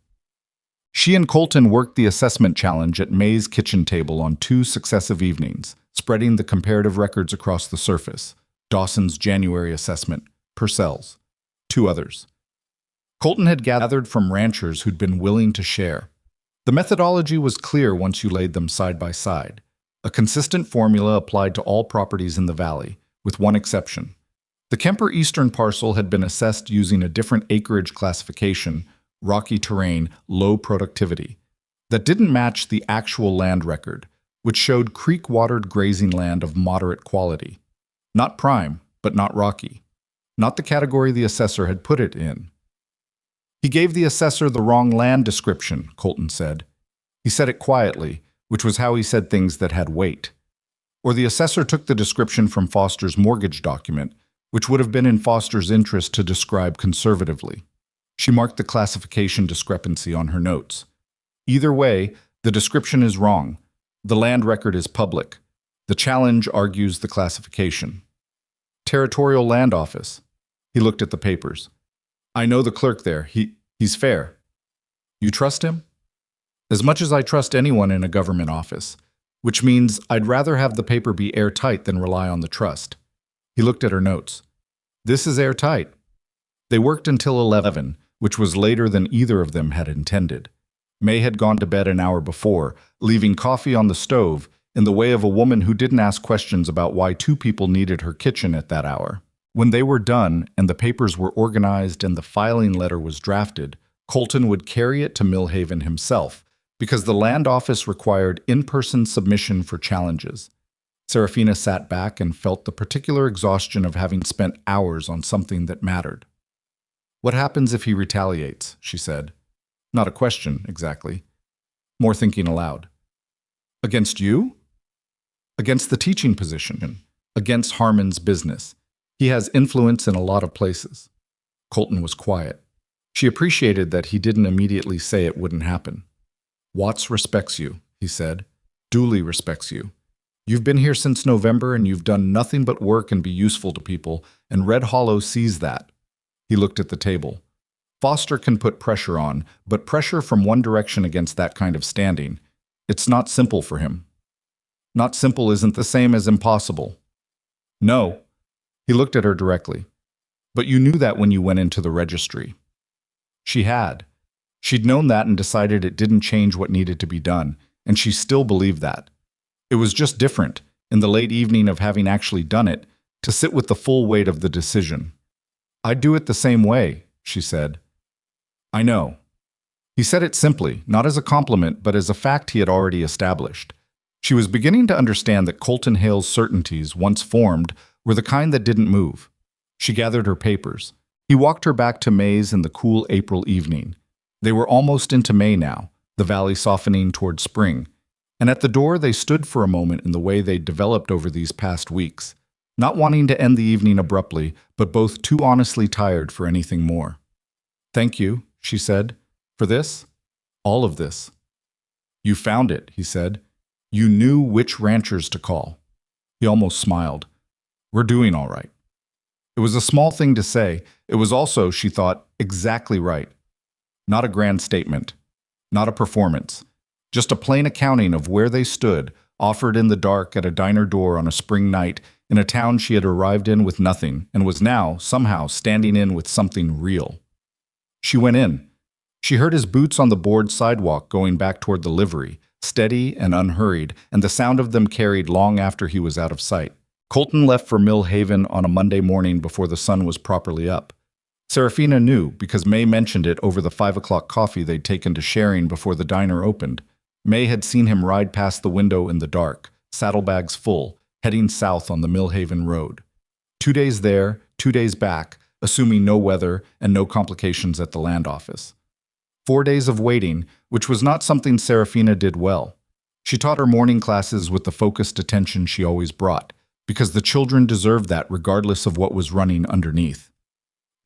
She and Colton worked the assessment challenge at May's kitchen table on 2 successive evenings, spreading the comparative records across the surface. Dawson's January assessment, Purcell's, 2 others. Colton had gathered from ranchers who'd been willing to share. The methodology was clear once you laid them side by side. A consistent formula applied to all properties in the valley, with one exception. The Kemper Eastern parcel had been assessed using a different acreage classification, rocky terrain, low productivity, that didn't match the actual land record, which showed creek-watered grazing land of moderate quality. Not prime, but not rocky. Not the category the assessor had put it in. He gave the assessor the wrong land description, Colton said. He said it quietly, which was how he said things that had weight. Or the assessor took the description from Foster's mortgage document, which would have been in Foster's interest to describe conservatively. She marked the classification discrepancy on her notes. Either way, the description is wrong. The land record is public. The challenge argues the classification. Territorial Land Office. He looked at the papers. I know the clerk there. He's fair. You trust him? As much as I trust anyone in a government office, which means I'd rather have the paper be airtight than rely on the trust. He looked at her notes. This is airtight. They worked until 11, which was later than either of them had intended. May had gone to bed an hour before, leaving coffee on the stove in the way of a woman who didn't ask questions about why 2 people needed her kitchen at that hour. When they were done and the papers were organized and the filing letter was drafted, Colton would carry it to Millhaven himself, because the land office required in-person submission for challenges. Serafina sat back and felt the particular exhaustion of having spent hours on something that mattered. What happens if he retaliates? She said. Not a question, exactly. More thinking aloud. Against you? Against the teaching position. Against Harmon's business. He has influence in a lot of places. Colton was quiet. She appreciated that he didn't immediately say it wouldn't happen. Watts respects you, he said. Duly respects you. You've been here since November and you've done nothing but work and be useful to people, and Red Hollow sees that. He looked at the table. Foster can put pressure on, but pressure from one direction against that kind of standing. It's not simple for him. Not simple isn't the same as impossible. No. He looked at her directly. But you knew that when you went into the registry. She had. She'd known that and decided it didn't change what needed to be done, and she still believed that. It was just different, in the late evening of having actually done it, to sit with the full weight of the decision. I'd do it the same way, she said. I know. He said it simply, not as a compliment, but as a fact he had already established. She was beginning to understand that Colton Hale's certainties, once formed, were the kind that didn't move. She gathered her papers. He walked her back to May's in the cool April evening. They were almost into May now, the valley softening toward spring. And at the door they stood for a moment in the way they'd developed over these past weeks, not wanting to end the evening abruptly, but both too honestly tired for anything more. Thank you, she said, for this, all of this. You found it, he said. You knew which ranchers to call. He almost smiled. We're doing all right. It was a small thing to say. It was also, she thought, exactly right. Not a grand statement. Not a performance. Just a plain accounting of where they stood, offered in the dark at a diner door on a spring night in a town she had arrived in with nothing and was now, somehow, standing in with something real. She went in. She heard his boots on the board sidewalk going back toward the livery, steady and unhurried, and the sound of them carried long after he was out of sight. Colton left for Mill Haven on a Monday morning before the sun was properly up. Serafina knew because May mentioned it over the 5 o'clock coffee they'd taken to sharing before the diner opened. May had seen him ride past the window in the dark, saddlebags full, heading south on the Mill Haven road. 2 days there, 2 days back, assuming no weather and no complications at the land office. 4 days of waiting, which was not something Serafina did well. She taught her morning classes with the focused attention she always brought, because the children deserved that regardless of what was running underneath.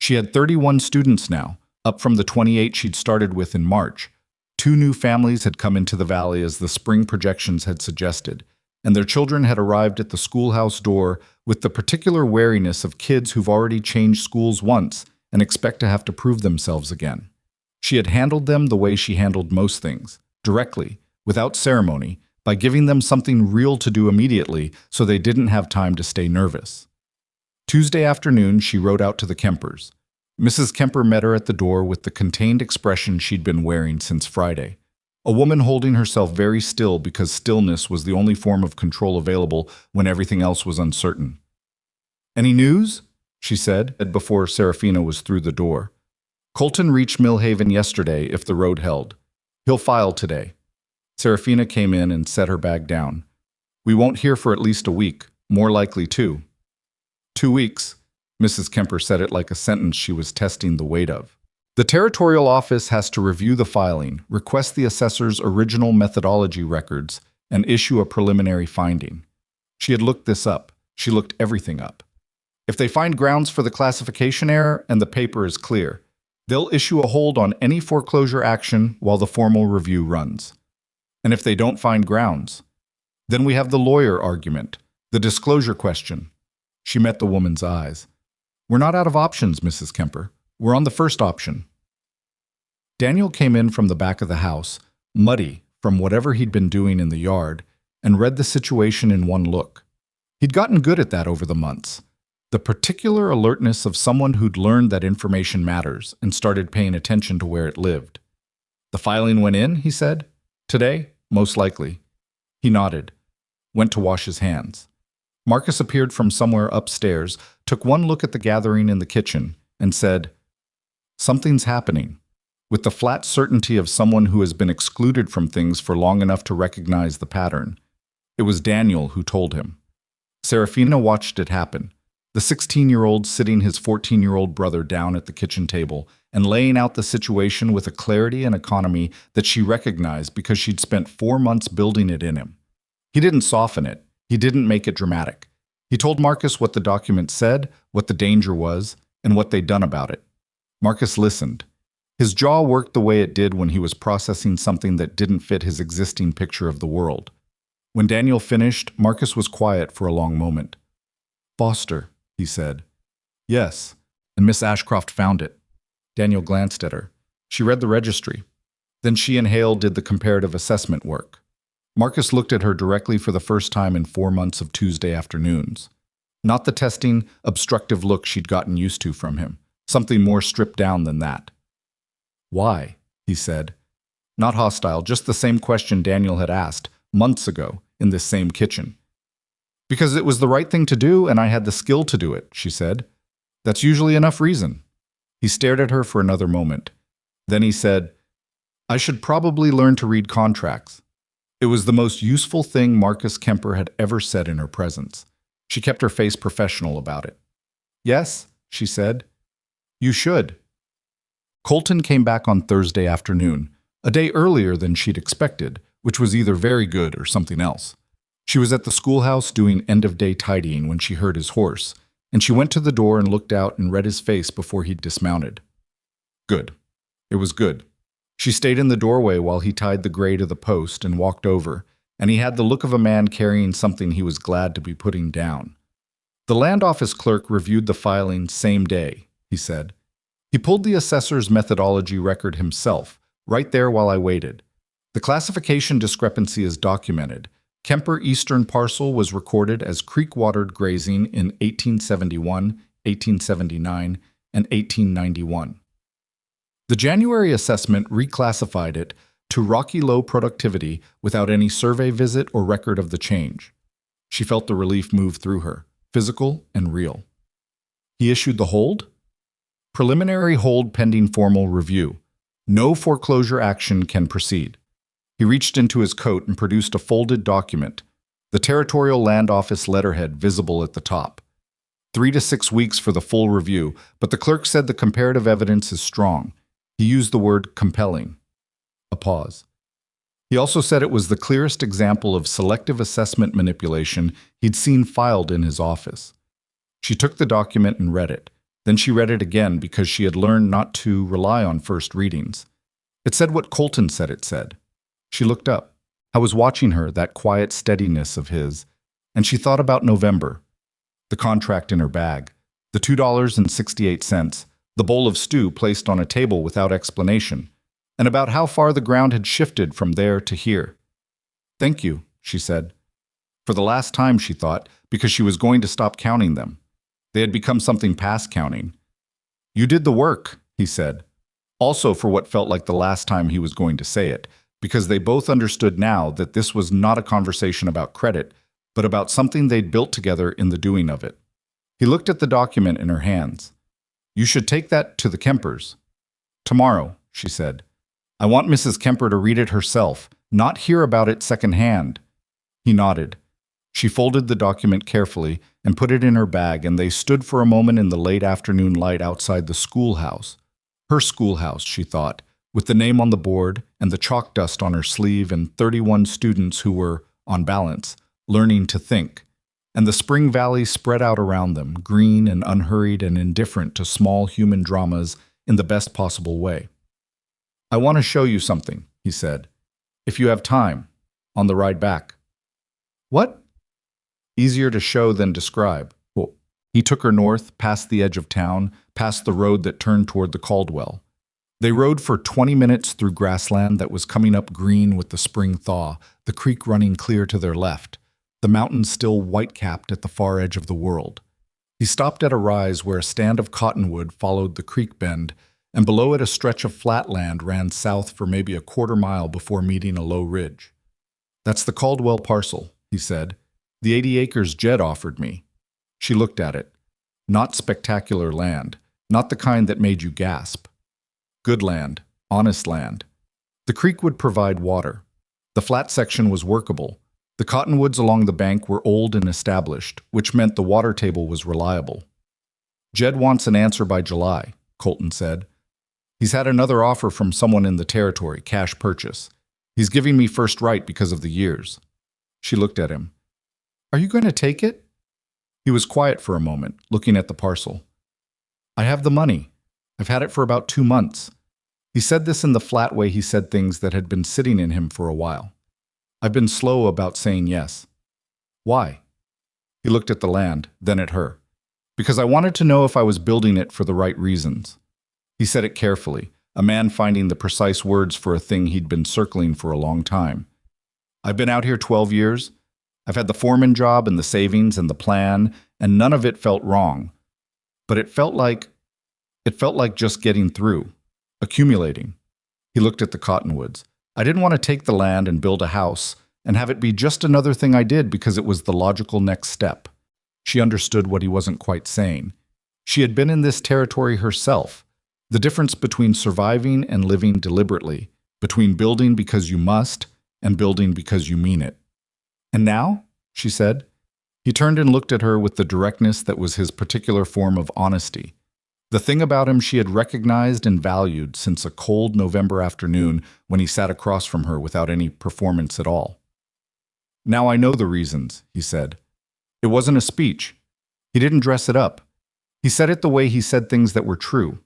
She had 31 students now, up from the 28 she'd started with in March. 2 new families had come into the valley as the spring projections had suggested, and their children had arrived at the schoolhouse door with the particular wariness of kids who've already changed schools once and expect to have to prove themselves again. She had handled them the way she handled most things, directly, without ceremony, by giving them something real to do immediately so they didn't have time to stay nervous. Tuesday afternoon, she rode out to the Kempers. Mrs. Kemper met her at the door with the contained expression she'd been wearing since Friday. A woman holding herself very still because stillness was the only form of control available when everything else was uncertain. "Any news?" she said, before Serafina was through the door. "Colton reached Mill Haven yesterday if the road held. He'll file today." Serafina came in and set her bag down. "We won't hear for at least a week, more likely 2. 2 weeks. Mrs. Kemper said it like a sentence she was testing the weight of. "The territorial office has to review the filing, request the assessor's original methodology records, and issue a preliminary finding." She had looked this up. She looked everything up. "If they find grounds for the classification error and the paper is clear, they'll issue a hold on any foreclosure action while the formal review runs. And if they don't find grounds, then we have the lawyer argument, the disclosure question." She met the woman's eyes. "We're not out of options, Mrs. Kemper. We're on the first option." Daniel came in from the back of the house, muddy from whatever he'd been doing in the yard, and read the situation in one look. He'd gotten good at that over the months. The particular alertness of someone who'd learned that information matters and started paying attention to where it lived. "The filing went in," he said. "Today? Most likely." He nodded, went to wash his hands. Marcus appeared from somewhere upstairs, took one look at the gathering in the kitchen, and said, "Something's happening," with the flat certainty of someone who has been excluded from things for long enough to recognize the pattern. It was Daniel who told him. Serafina watched it happen. The 16-year-old sitting his 14-year-old brother down at the kitchen table and laying out the situation with a clarity and economy that she recognized because she'd spent 4 months building it in him. He didn't soften it. He didn't make it dramatic. He told Marcus what the document said, what the danger was, and what they'd done about it. Marcus listened. His jaw worked the way it did when he was processing something that didn't fit his existing picture of the world. When Daniel finished, Marcus was quiet for a long moment. "Foster," he said. "Yes, and Miss Ashcroft found it." Daniel glanced at her. She read the registry. Then she and Hale did the comparative assessment work. Marcus looked at her directly for the first time in 4 months of Tuesday afternoons. Not the testing, obstructive look she'd gotten used to from him. Something more stripped down than that. "Why?" he said. Not hostile, just the same question Daniel had asked months ago in this same kitchen. "Because it was the right thing to do and I had the skill to do it," she said. "That's usually enough reason." He stared at her for another moment. Then he said, "I should probably learn to read contracts." It was the most useful thing Marcus Kemper had ever said in her presence. She kept her face professional about it. "Yes," she said. "You should." Colton came back on Thursday afternoon, a day earlier than she'd expected, which was either very good or something else. She was at the schoolhouse doing end-of-day tidying when she heard his horse, and she went to the door and looked out and read his face before he dismounted. Good. It was good. She stayed in the doorway while he tied the gray to the post and walked over, and he had the look of a man carrying something he was glad to be putting down. The land office clerk reviewed the filing same day, he said. He pulled the assessor's methodology record himself, right there while I waited. The classification discrepancy is documented. Kemper Eastern Parcel was recorded as creek-watered grazing in 1871, 1879, and 1891. The January assessment reclassified it to rocky low productivity without any survey visit or record of the change. She felt the relief move through her, physical and real. He issued the hold? Preliminary hold pending formal review. No foreclosure action can proceed. He reached into his coat and produced a folded document, the Territorial Land Office letterhead visible at the top. 3 to 6 weeks for the full review, but the clerk said the comparative evidence is strong. He used the word compelling. A pause. He also said it was the clearest example of selective assessment manipulation he'd seen filed in his office. She took the document and read it. Then she read it again because she had learned not to rely on first readings. It said what Colton said it said. She looked up. I was watching her, that quiet steadiness of his, and she thought about November, the contract in her bag, the $2.68, the bowl of stew placed on a table without explanation, and about how far the ground had shifted from there to here. "Thank you," she said. For the last time, she thought, because she was going to stop counting them. They had become something past counting. "You did the work," he said. Also for what felt like the last time he was going to say it, because they both understood now that this was not a conversation about credit, but about something they'd built together in the doing of it. He looked at the document in her hands. "You should take that to the Kempers." "Tomorrow," she said. "I want Mrs. Kemper to read it herself, not hear about it secondhand." He nodded. She folded the document carefully and put it in her bag, and they stood for a moment in the late afternoon light outside the schoolhouse. Her schoolhouse, she thought, with the name on the board and the chalk dust on her sleeve and 31 students who were, on balance, learning to think, and the spring valley spread out around them, green and unhurried and indifferent to small human dramas in the best possible way. "I want to show you something," he said. "If you have time, on the ride back." "What?" "Easier to show than describe." Well, he took her north, past the edge of town, past the road that turned toward the Caldwell. They rode for 20 minutes through grassland that was coming up green with the spring thaw, the creek running clear to their left, the mountains still white-capped at the far edge of the world. He stopped at a rise where a stand of cottonwood followed the creek bend, and below it a stretch of flat land ran south for maybe a quarter mile before meeting a low ridge. "That's the Caldwell parcel," he said. "The 80 acres Jed offered me." She looked at it. Not spectacular land, not the kind that made you gasp. Good land, honest land. The creek would provide water. The flat section was workable. The cottonwoods along the bank were old and established, which meant the water table was reliable. Jed wants an answer by July, Colton said. He's had another offer from someone in the territory, cash purchase. He's giving me first right because of the years. She looked at him. Are you going to take it? He was quiet for a moment, looking at the parcel. I have the money. I've had it for about 2 months. He said this in the flat way he said things that had been sitting in him for a while. I've been slow about saying yes. Why? He looked at the land, then at her. Because I wanted to know if I was building it for the right reasons. He said it carefully, a man finding the precise words for a thing he'd been circling for a long time. I've been out here 12 years. I've had the foreman job and the savings and the plan, and none of it felt wrong. But it felt like just getting through, accumulating. He looked at the cottonwoods. I didn't want to take the land and build a house and have it be just another thing I did because it was the logical next step. She understood what he wasn't quite saying. She had been in this territory herself. The difference between surviving and living deliberately, between building because you must and building because you mean it. And now? She said. He turned and looked at her with the directness that was his particular form of honesty. The thing about him she had recognized and valued since a cold November afternoon when he sat across from her without any performance at all. Now I know the reasons, he said. It wasn't a speech. He didn't dress it up. He said it the way he said things that were true,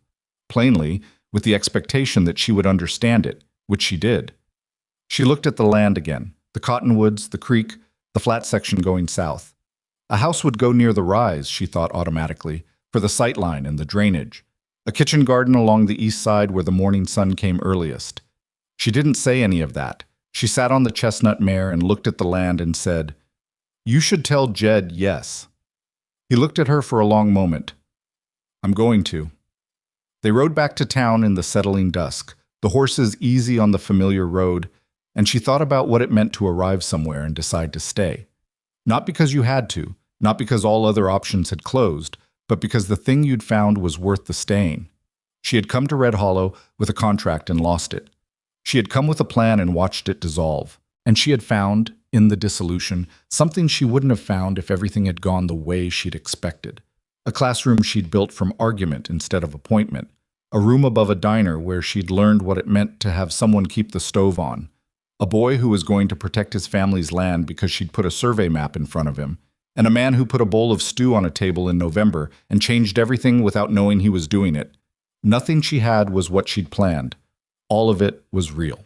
plainly, with the expectation that she would understand it, which she did. She looked at the land again, the cottonwoods, the creek, the flat section going south. A house would go near the rise, she thought automatically, for the sightline and the drainage. A kitchen garden along the east side where the morning sun came earliest. She didn't say any of that. She sat on the chestnut mare and looked at the land and said, You should tell Jed yes. He looked at her for a long moment. I'm going to. They rode back to town in the settling dusk, the horses easy on the familiar road, and she thought about what it meant to arrive somewhere and decide to stay. Not because you had to, not because all other options had closed, but because the thing you'd found was worth the staying. She had come to Red Hollow with a contract and lost it. She had come with a plan and watched it dissolve. And she had found, in the dissolution, something she wouldn't have found if everything had gone the way she'd expected. A classroom she'd built from argument instead of appointment. A room above a diner where she'd learned what it meant to have someone keep the stove on. A boy who was going to protect his family's land because she'd put a survey map in front of him. And a man who put a bowl of stew on a table in November and changed everything without knowing he was doing it. Nothing she had was what she'd planned. All of it was real.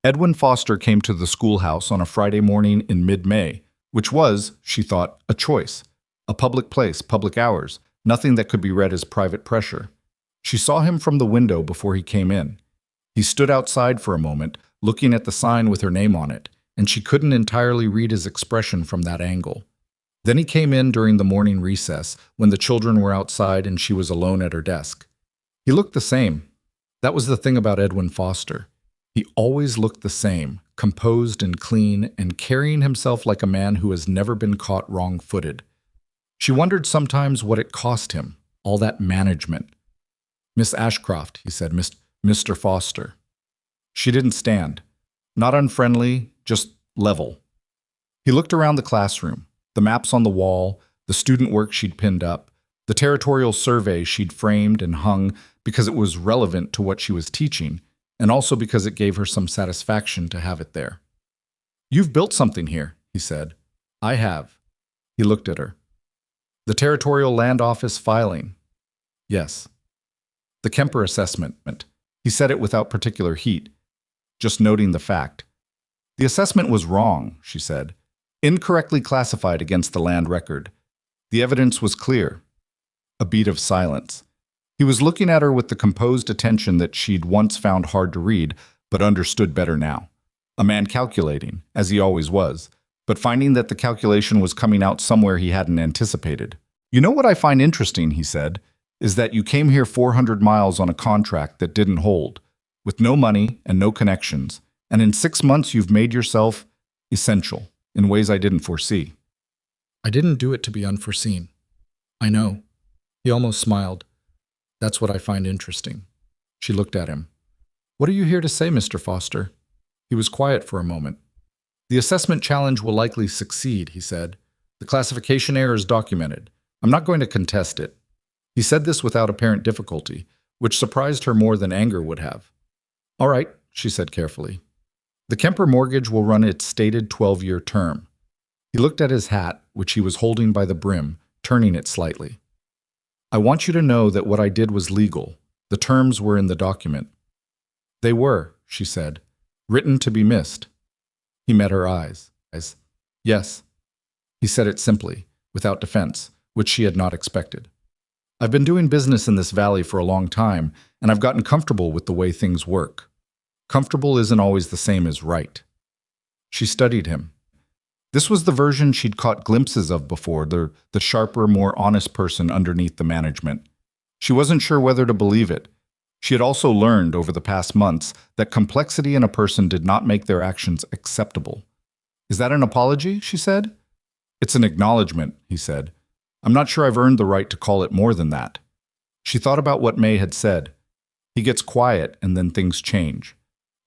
Edwin Foster came to the schoolhouse on a Friday morning in mid-May, which was, she thought, a choice. A public place, public hours, nothing that could be read as private pressure. She saw him from the window before he came in. He stood outside for a moment, looking at the sign with her name on it, and she couldn't entirely read his expression from that angle. Then he came in during the morning recess, when the children were outside and she was alone at her desk. He looked the same. That was the thing about Edwin Foster. He always looked the same, composed and clean, and carrying himself like a man who has never been caught wrong-footed. She wondered sometimes what it cost him, all that management. Miss Ashcroft, he said, Mr. Foster. She didn't stand. Not unfriendly, just level. He looked around the classroom, the maps on the wall, the student work she'd pinned up, the territorial survey she'd framed and hung because it was relevant to what she was teaching, and also because it gave her some satisfaction to have it there. You've built something here, he said. I have. He looked at her. The Territorial Land Office filing. Yes. The Kemper assessment. He said it without particular heat, just noting the fact. The assessment was wrong, she said. Incorrectly classified against the land record. The evidence was clear. A beat of silence. He was looking at her with the composed attention that she'd once found hard to read, but understood better now. A man calculating, as he always was, but finding that the calculation was coming out somewhere he hadn't anticipated. You know what I find interesting, he said, is that you came here 400 miles on a contract that didn't hold, with no money and no connections, and in 6 months you've made yourself essential in ways I didn't foresee. I didn't do it to be unforeseen. I know. He almost smiled. That's what I find interesting. She looked at him. What are you here to say, Mr. Foster? He was quiet for a moment. The assessment challenge will likely succeed, he said. The classification error is documented. I'm not going to contest it. He said this without apparent difficulty, which surprised her more than anger would have. All right, she said carefully. The Kemper mortgage will run its stated 12-year term. He looked at his hat, which he was holding by the brim, turning it slightly. I want you to know that what I did was legal. The terms were in the document. They were, she said, written to be missed. He met her eyes. Yes. He said it simply, without defense, which she had not expected. I've been doing business in this valley for a long time, and I've gotten comfortable with the way things work. Comfortable isn't always the same as right. She studied him. This was the version she'd caught glimpses of before, the sharper, more honest person underneath the management. She wasn't sure whether to believe it. She had also learned over the past months that complexity in a person did not make their actions acceptable. Is that an apology? She said. It's an acknowledgement, he said. I'm not sure I've earned the right to call it more than that. She thought about what May had said. He gets quiet and then things change.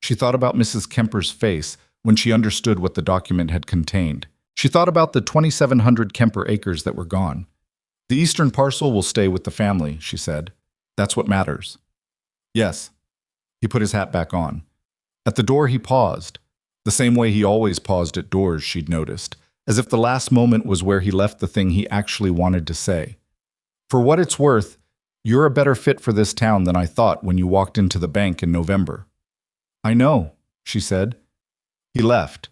She thought about Mrs. Kemper's face when she understood what the document had contained. She thought about the 2,700 Kemper acres that were gone. The eastern parcel will stay with the family, she said. That's what matters. Yes. He put his hat back on. At the door he paused, the same way he always paused at doors, she'd noticed, as if the last moment was where he left the thing he actually wanted to say. For what it's worth, you're a better fit for this town than I thought when you walked into the bank in November. I know, she said. He left.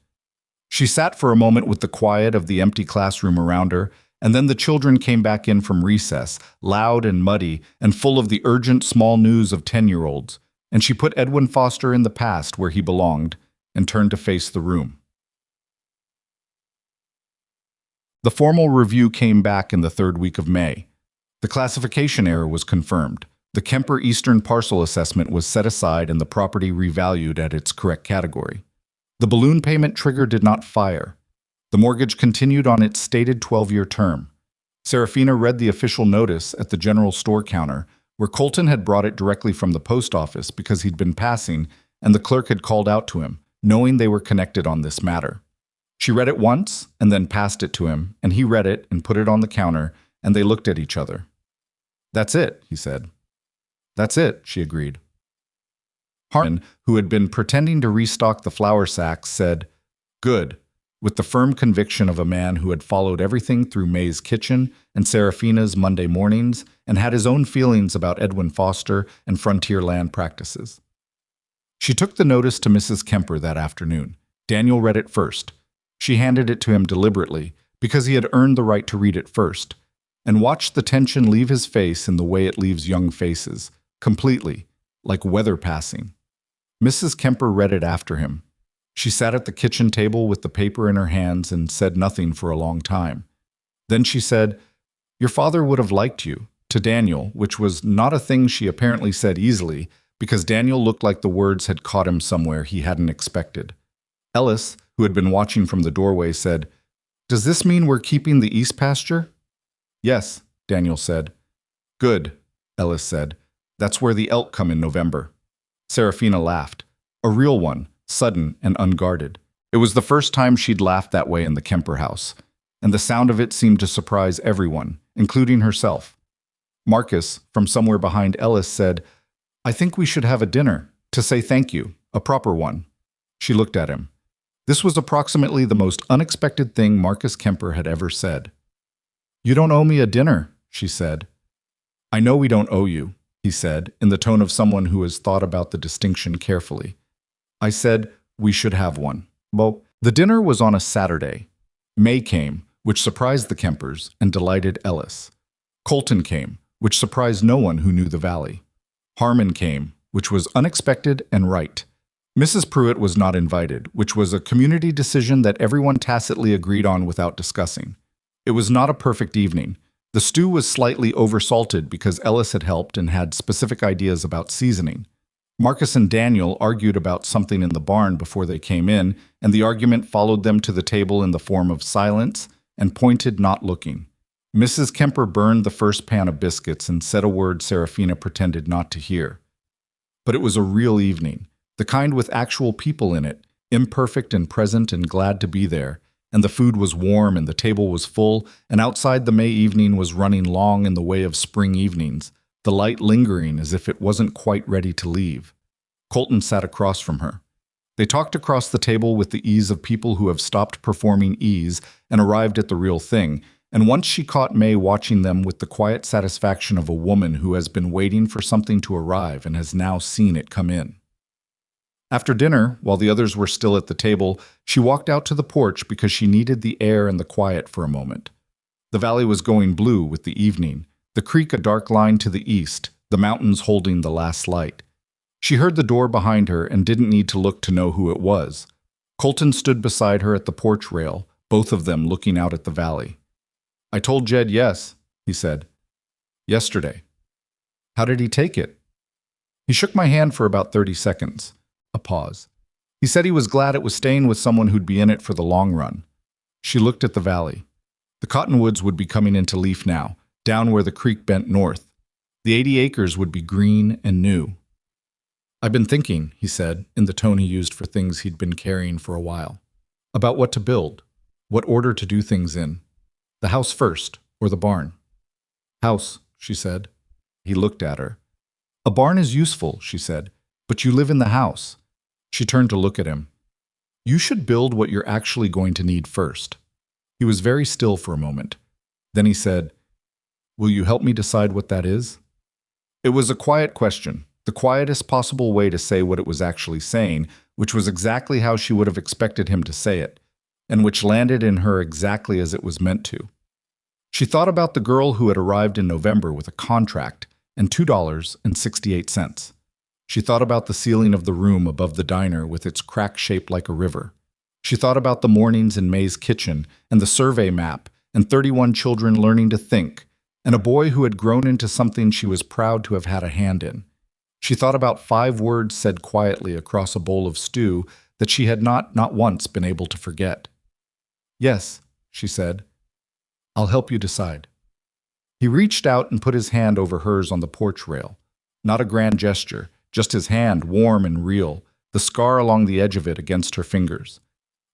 She sat for a moment with the quiet of the empty classroom around her, and then the children came back in from recess, loud and muddy and full of the urgent small news of 10-year-olds, and she put Edwin Foster in the past where he belonged and turned to face the room. The formal review came back in the third week of May. The classification error was confirmed. The Kemper Eastern Parcel Assessment was set aside and the property revalued at its correct category. The balloon payment trigger did not fire. The mortgage continued on its stated 12-year term. Serafina read the official notice at the general store counter, where Colton had brought it directly from the post office because he'd been passing, and the clerk had called out to him, knowing they were connected on this matter. She read it once and then passed it to him, and he read it and put it on the counter, and they looked at each other. That's it, he said. That's it, she agreed. Harmon, who had been pretending to restock the flour sacks, said, Good, with the firm conviction of a man who had followed everything through May's kitchen and Serafina's Monday mornings and had his own feelings about Edwin Foster and frontier land practices. She took the notice to Mrs. Kemper that afternoon. Daniel read it first. She handed it to him deliberately because he had earned the right to read it first, and watched the tension leave his face in the way it leaves young faces, completely, like weather passing. Mrs. Kemper read it after him. She sat at the kitchen table with the paper in her hands and said nothing for a long time. Then she said, Your father would have liked you, to Daniel, which was not a thing she apparently said easily, because Daniel looked like the words had caught him somewhere he hadn't expected. Ellis, who had been watching from the doorway, said, Does this mean we're keeping the east pasture? Yes, Daniel said. Good, Ellis said. That's where the elk come in November. Serafina laughed. A real one, sudden and unguarded. It was the first time she'd laughed that way in the Kemper house, and the sound of it seemed to surprise everyone, including herself. Marcus, from somewhere behind Ellis, said, I think we should have a dinner, to say thank you, a proper one. She looked at him. This was approximately the most unexpected thing Marcus Kemper had ever said. You don't owe me a dinner, she said. I know we don't owe you, he said, in the tone of someone who has thought about the distinction carefully. I said we should have one. Well, the dinner was on a Saturday. May came, which surprised the Kempers and delighted Ellis. Colton came, which surprised no one who knew the valley. Harmon came, which was unexpected and right. Mrs. Pruitt was not invited, which was a community decision that everyone tacitly agreed on without discussing. It was not a perfect evening. The stew was slightly oversalted because Ellis had helped and had specific ideas about seasoning. Marcus and Daniel argued about something in the barn before they came in, and the argument followed them to the table in the form of silence and pointed not looking. Mrs. Kemper burned the first pan of biscuits and said a word Serafina pretended not to hear. But it was a real evening, the kind with actual people in it, imperfect and present and glad to be there, and the food was warm and the table was full, and outside the May evening was running long in the way of spring evenings, the light lingering as if it wasn't quite ready to leave. Colton sat across from her. They talked across the table with the ease of people who have stopped performing ease and arrived at the real thing, and once she caught May watching them with the quiet satisfaction of a woman who has been waiting for something to arrive and has now seen it come in. After dinner, while the others were still at the table, she walked out to the porch because she needed the air and the quiet for a moment. The valley was going blue with the evening, the creek a dark line to the east, the mountains holding the last light. She heard the door behind her and didn't need to look to know who it was. Colton stood beside her at the porch rail, both of them looking out at the valley. "I told Jed yes," he said. "Yesterday." "How did he take it?" "He shook my hand for about 30 seconds. A pause. He said he was glad it was staying with someone who'd be in it for the long run." She looked at the valley. The cottonwoods would be coming into leaf now, down where the creek bent north. The 80 acres would be green and new. "I've been thinking," he said, in the tone he used for things he'd been carrying for a while, "about what to build, what order to do things in. The house first, or the barn?" "House," she said. He looked at her. "A barn is useful," she said, "but you live in the house." She turned to look at him. "You should build what you're actually going to need first." He was very still for a moment. Then he said, "Will you help me decide what that is?" It was a quiet question, the quietest possible way to say what it was actually saying, which was exactly how she would have expected him to say it, and which landed in her exactly as it was meant to. She thought about the girl who had arrived in November with a contract and $2.68. She thought about the ceiling of the room above the diner with its crack shaped like a river. She thought about the mornings in May's kitchen and the survey map and 31 children learning to think, and a boy who had grown into something she was proud to have had a hand in. She thought about 5 words said quietly across a bowl of stew that she had not once been able to forget. "Yes," she said. "I'll help you decide." He reached out and put his hand over hers on the porch rail. Not a grand gesture, just his hand, warm and real, the scar along the edge of it against her fingers.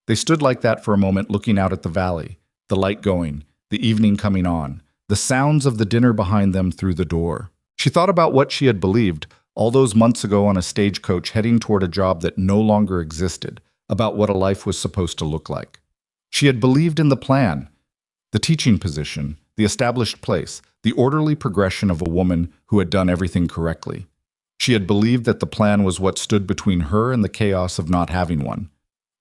They stood like that for a moment looking out at the valley, the light going, the evening coming on, the sounds of the dinner behind them through the door. She thought about what she had believed all those months ago on a stagecoach heading toward a job that no longer existed, about what a life was supposed to look like. She had believed in the plan, the teaching position, the established place, the orderly progression of a woman who had done everything correctly. She had believed that the plan was what stood between her and the chaos of not having one.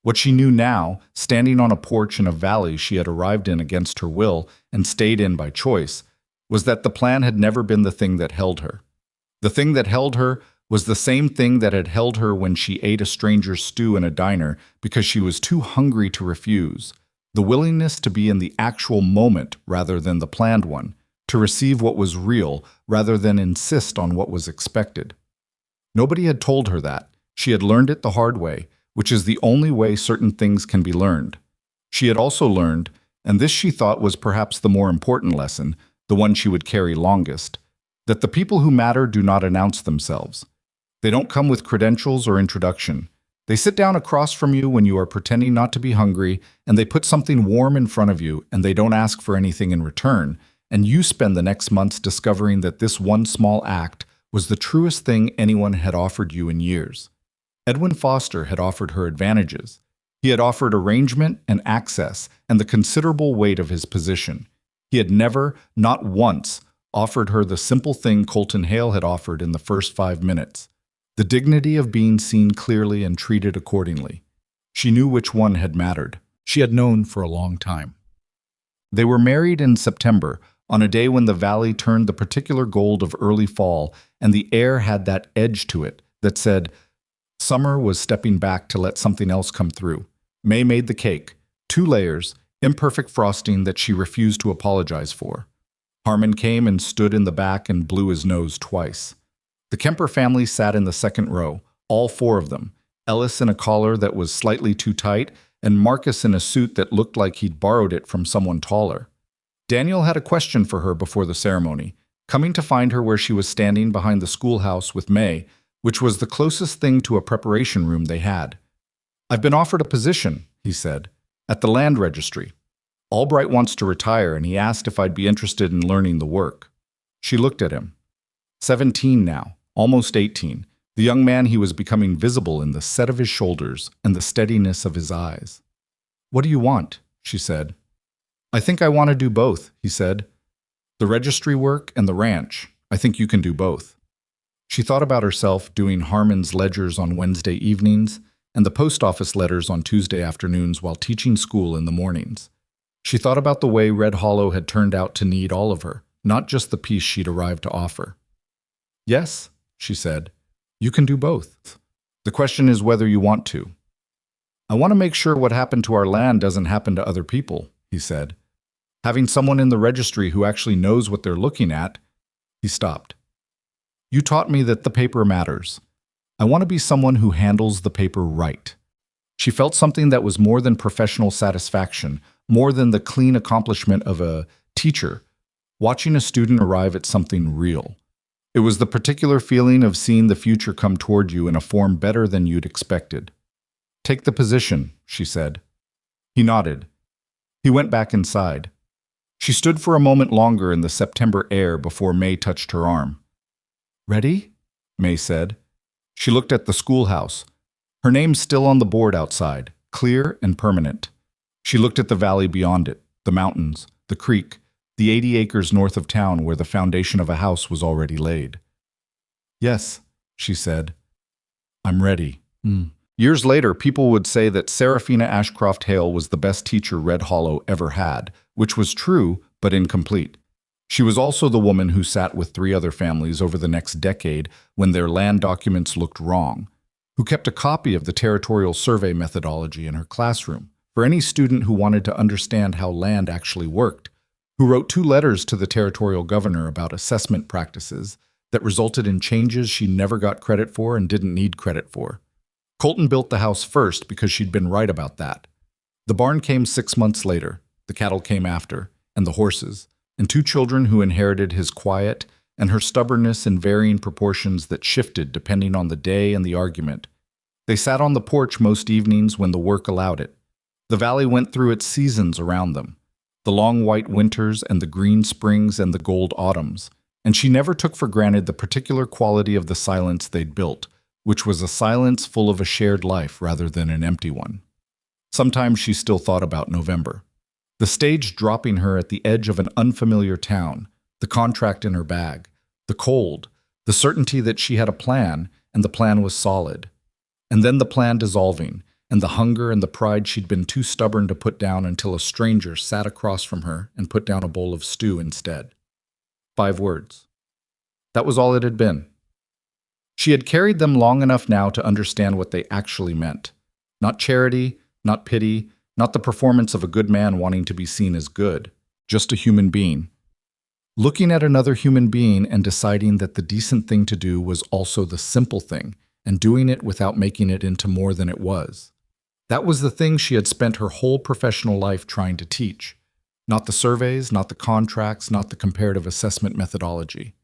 What she knew now, standing on a porch in a valley she had arrived in against her will and stayed in by choice, was that the plan had never been the thing that held her. The thing that held her was the same thing that had held her when she ate a stranger's stew in a diner because she was too hungry to refuse. The willingness to be in the actual moment rather than the planned one, to receive what was real rather than insist on what was expected. Nobody had told her that. She had learned it the hard way, which is the only way certain things can be learned. She had also learned, and this she thought was perhaps the more important lesson, the one she would carry longest, that the people who matter do not announce themselves. They don't come with credentials or introduction. They sit down across from you when you are pretending not to be hungry, and they put something warm in front of you, and they don't ask for anything in return, and you spend the next months discovering that this one small act was the truest thing anyone had offered you in years. Edwin Foster had offered her advantages. He had offered arrangement and access and the considerable weight of his position. He had never, not once, offered her the simple thing Colton Hale had offered in the first 5 minutes, the dignity of being seen clearly and treated accordingly. She knew which one had mattered. She had known for a long time. They were married in September, on a day when the valley turned the particular gold of early fall, and the air had that edge to it that said, summer was stepping back to let something else come through. May made the cake, 2 layers, imperfect frosting that she refused to apologize for. Harmon came and stood in the back and blew his nose twice. The Kemper family sat in the second row, all 4 of them, Ellis in a collar that was slightly too tight, and Marcus in a suit that looked like he'd borrowed it from someone taller. Daniel had a question for her before the ceremony, coming to find her where she was standing behind the schoolhouse with May, which was the closest thing to a preparation room they had. "I've been offered a position," he said, "at the land registry. Albright wants to retire, and he asked if I'd be interested in learning the work." She looked at him. 17 now, almost 18. The young man he was becoming visible in the set of his shoulders and the steadiness of his eyes. "What do you want?" she said. "I think I want to do both," he said. "The registry work and the ranch. I think you can do both." She thought about herself doing Harmon's ledgers on Wednesday evenings and the post office letters on Tuesday afternoons while teaching school in the mornings. She thought about the way Red Hollow had turned out to need all of her, not just the piece she'd arrived to offer. "Yes," she said, "you can do both. The question is whether you want to." "I want to make sure what happened to our land doesn't happen to other people," he said. "Having someone in the registry who actually knows what they're looking at." He stopped. "You taught me that the paper matters. I want to be someone who handles the paper right." She felt something that was more than professional satisfaction, more than the clean accomplishment of a teacher, watching a student arrive at something real. It was the particular feeling of seeing the future come toward you in a form better than you'd expected. "Take the position," she said. He nodded. He went back inside. She stood for a moment longer in the September air before May touched her arm. "Ready?" May said. She looked at the schoolhouse. Her name still on the board outside, clear and permanent. She looked at the valley beyond it, the mountains, the creek, the 80 acres north of town where the foundation of a house was already laid. "Yes," she said. "I'm ready." Years later, people would say that Serafina Ashcroft Hale was the best teacher Red Hollow ever had, which was true, but incomplete. She was also the woman who sat with 3 other families over the next decade when their land documents looked wrong, who kept a copy of the territorial survey methodology in her classroom for any student who wanted to understand how land actually worked, who wrote 2 letters to the territorial governor about assessment practices that resulted in changes she never got credit for and didn't need credit for. Colton built the house first because she'd been right about that. The barn came 6 months later, the cattle came after, and the horses, and 2 children who inherited his quiet and her stubbornness in varying proportions that shifted depending on the day and the argument. They sat on the porch most evenings when the work allowed it. The valley went through its seasons around them, the long white winters and the green springs and the gold autumns, and she never took for granted the particular quality of the silence they'd built, which was a silence full of a shared life rather than an empty one. Sometimes she still thought about November. The stage dropping her at the edge of an unfamiliar town, the contract in her bag, the cold, the certainty that she had a plan and the plan was solid. And then the plan dissolving, and the hunger and the pride she'd been too stubborn to put down until a stranger sat across from her and put down a bowl of stew instead. 5 words. That was all it had been. She had carried them long enough now to understand what they actually meant. Not charity, not pity, not the performance of a good man wanting to be seen as good, just a human being. Looking at another human being and deciding that the decent thing to do was also the simple thing, and doing it without making it into more than it was. That was the thing she had spent her whole professional life trying to teach. Not the surveys, not the contracts, not the comparative assessment methodology.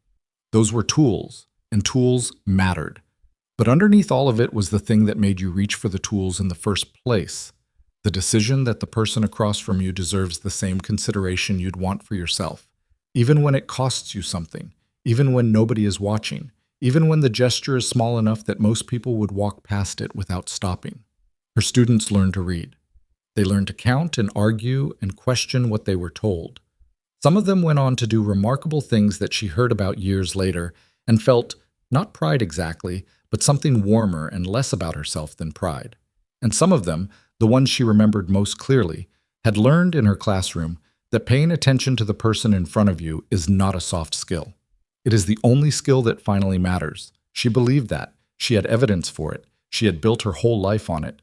Those were tools, and tools mattered. But underneath all of it was the thing that made you reach for the tools in the first place. The decision that the person across from you deserves the same consideration you'd want for yourself, even when it costs you something, even when nobody is watching, even when the gesture is small enough that most people would walk past it without stopping. Her students learned to read. They learned to count and argue and question what they were told. Some of them went on to do remarkable things that she heard about years later and felt, not pride exactly, but something warmer and less about herself than pride. And some of them, the ones she remembered most clearly, had learned in her classroom that paying attention to the person in front of you is not a soft skill. It is the only skill that finally matters. She believed that. She had evidence for it. She had built her whole life on it.